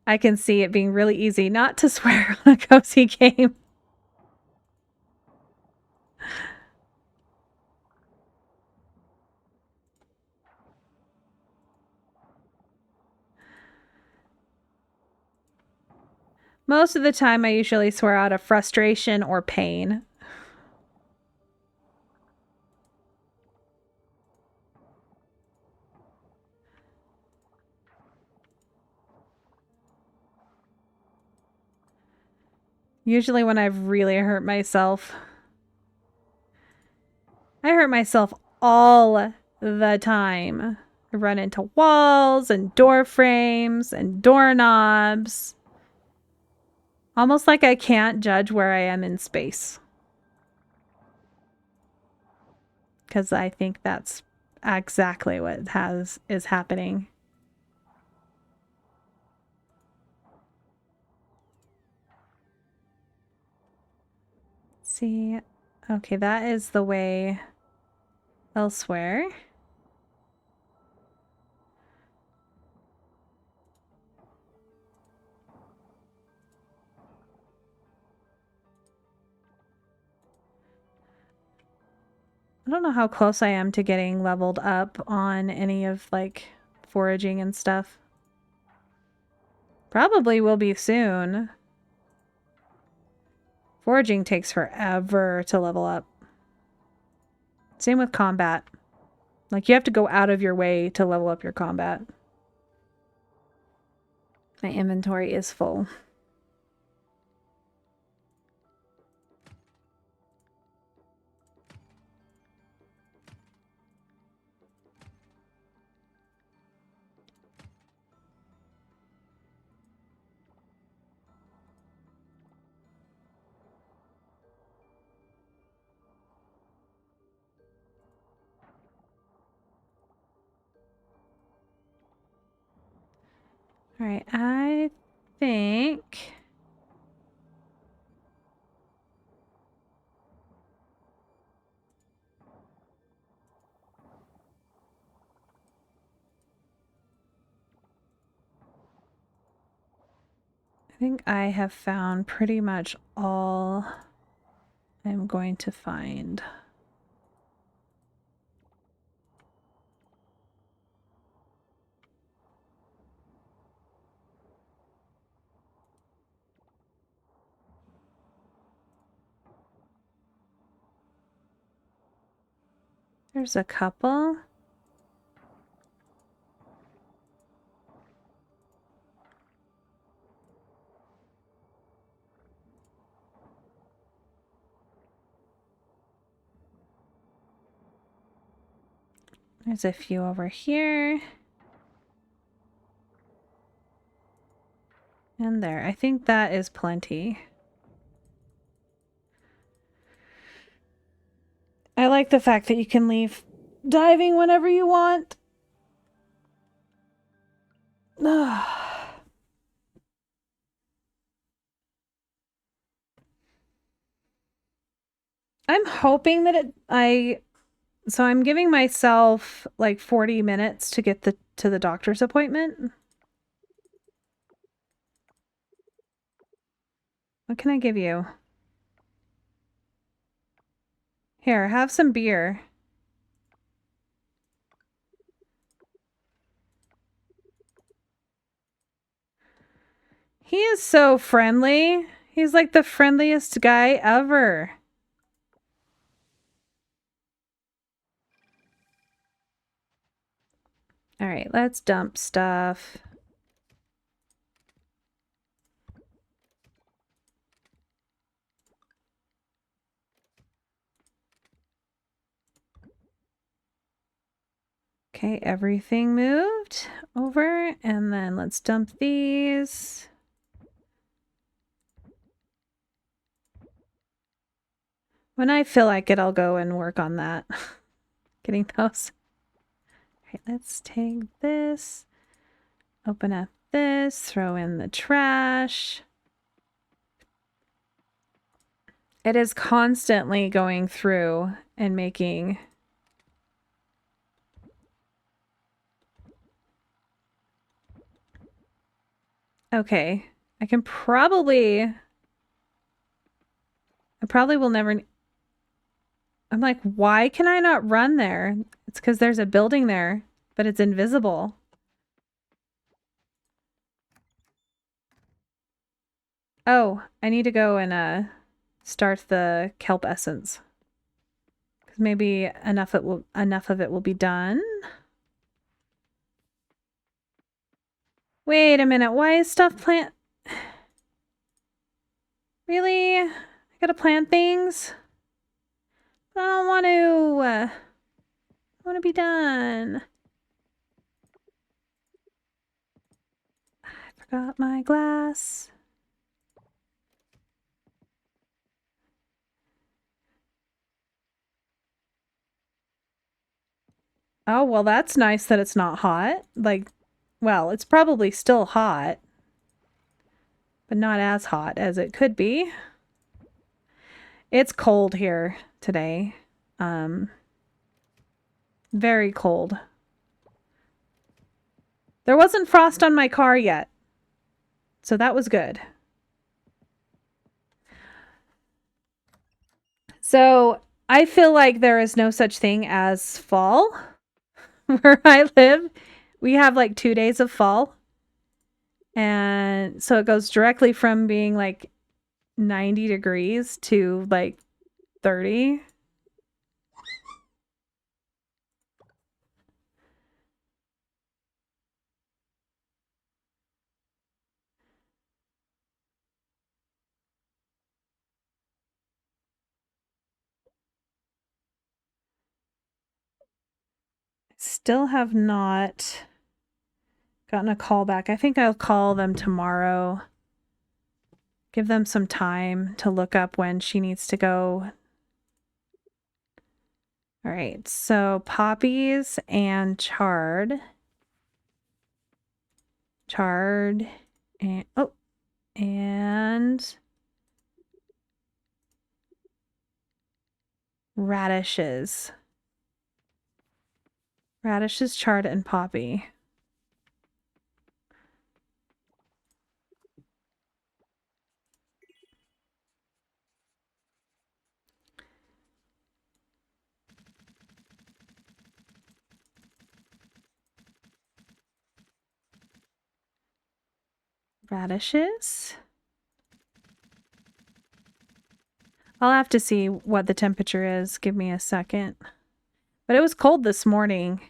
I can see it being really easy not to swear on a cozy game. Most of the time, I usually swear out of frustration or pain. Usually when I've really hurt myself. I hurt myself all the time. I run into walls and door frames and doorknobs. Almost like I can't judge where I am in space. Because I think that's exactly what is happening. See, okay, that is the way elsewhere. I don't know how close I am to getting leveled up on any of, like, foraging and stuff. Probably will be soon. Foraging takes forever to level up. Same with combat. Like, you have to go out of your way to level up your combat. My inventory is full. All right, I think... I think I have found pretty much all I'm going to find. There's a couple. There's a few over here. And there. I think that is plenty. I like the fact that you can leave diving whenever you want. I'm hoping that so I'm giving myself like 40 minutes to get to the doctor's appointment. What can I give you? Here, have some beer. He is so friendly. He's like the friendliest guy ever. All right, let's dump stuff. Okay, everything moved over, and then let's dump these. When I feel like it, I'll go and work on that. Getting those. All right, let's take this, open up this, throw in the trash. It is constantly going through and making... Okay, I probably will never... I'm like, why can I not run there? It's because there's a building there, but it's invisible. Oh, I need to go and start the kelp essence. Because maybe enough of it will be done. Wait a minute, why is stuff plant... Really? I gotta plant things? I don't want to. I want to be done. I forgot my glass. Oh, well, that's nice that it's not hot. Like, well, it's probably still hot, but not as hot as it could be. It's cold here today. Very cold. There wasn't frost on my car yet, so that was good. So I feel like there is no such thing as fall where I live. We have like 2 days of fall. And so it goes directly from being like 90 degrees to like 30. Still have not gotten a call back. I think I'll call them tomorrow. Give them some time to look up when she needs to go. All right, so poppies and chard. chard, and oh, and radishes. Radishes, chard, and poppy. Radishes. I'll have to see what the temperature is. Give me a second. But it was cold this morning.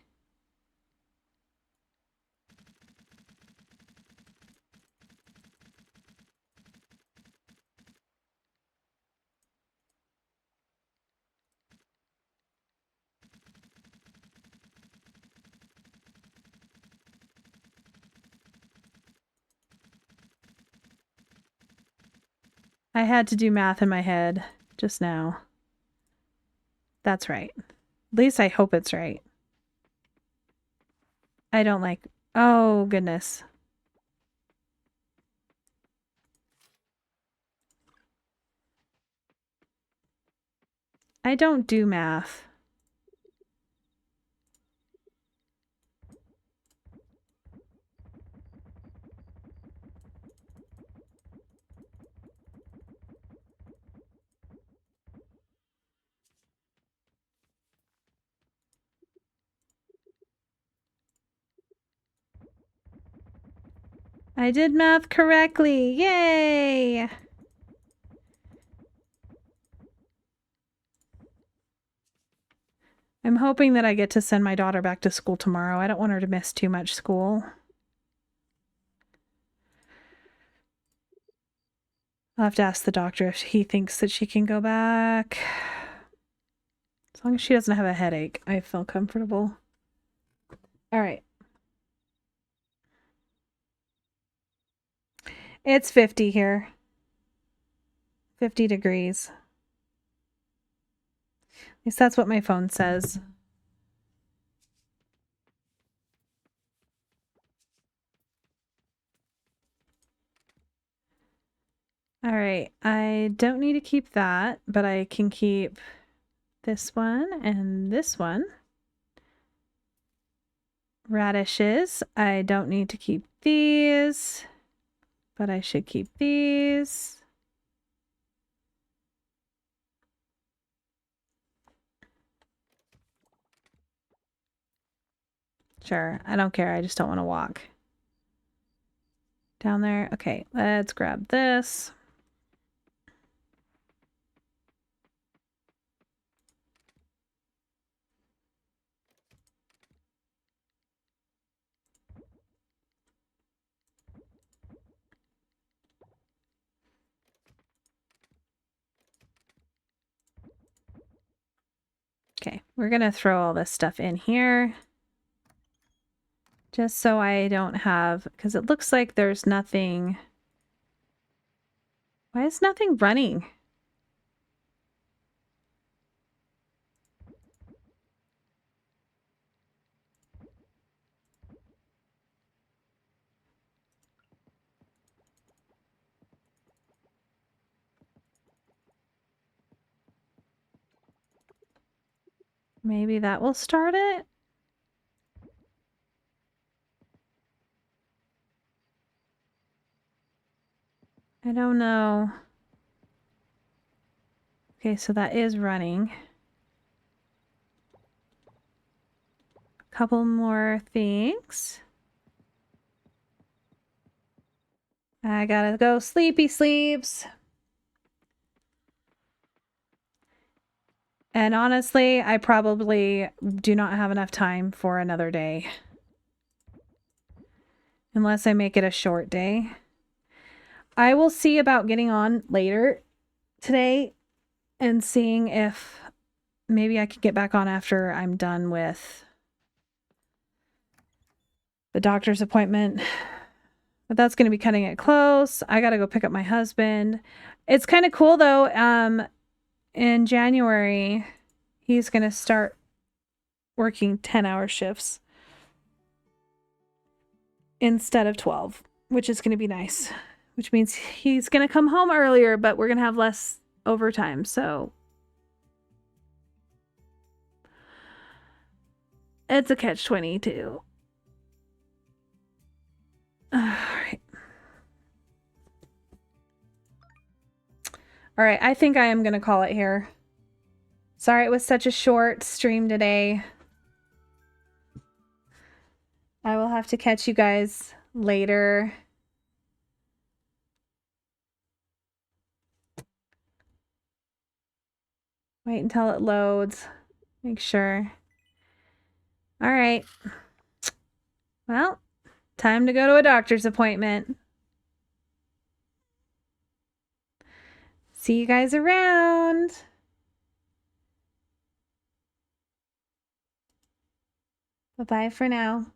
I had to do math in my head just now. That's right. At least I hope it's right. I don't like... Oh, goodness. I don't do math. I did math correctly. Yay! I'm hoping that I get to send my daughter back to school tomorrow. I don't want her to miss too much school. I'll have to ask the doctor if he thinks that she can go back. As long as she doesn't have a headache, I feel comfortable. All right. It's 50 here. 50 degrees. At least that's what my phone says. All right. I don't need to keep that, but I can keep this one and this one. Radishes. I don't need to keep these, but I should keep these. Sure, I don't care. I just don't want to walk down there. Okay, let's grab this. Okay, we're gonna throw all this stuff in here. Just so I don't have, because it looks like there's nothing. Why is nothing running? Maybe that will start it? I don't know. Okay, so that is running. A couple more things. I gotta go sleepy sleeps. And honestly, I probably do not have enough time for another day. Unless I make it a short day. I will see about getting on later today and seeing if maybe I could get back on after I'm done with the doctor's appointment. But that's going to be cutting it close. I got to go pick up my husband. It's kind of cool though. In January, he's going to start working 10-hour shifts. instead of 12, which is going to be nice, which means he's going to come home earlier, but we're going to have less overtime. So it's a catch-22. All right. All right, I think I am going to call it here. Sorry it was such a short stream today. I will have to catch you guys later. Wait until it loads. Make sure. All right. Well, time to go to a doctor's appointment. See you guys around. Bye-bye for now.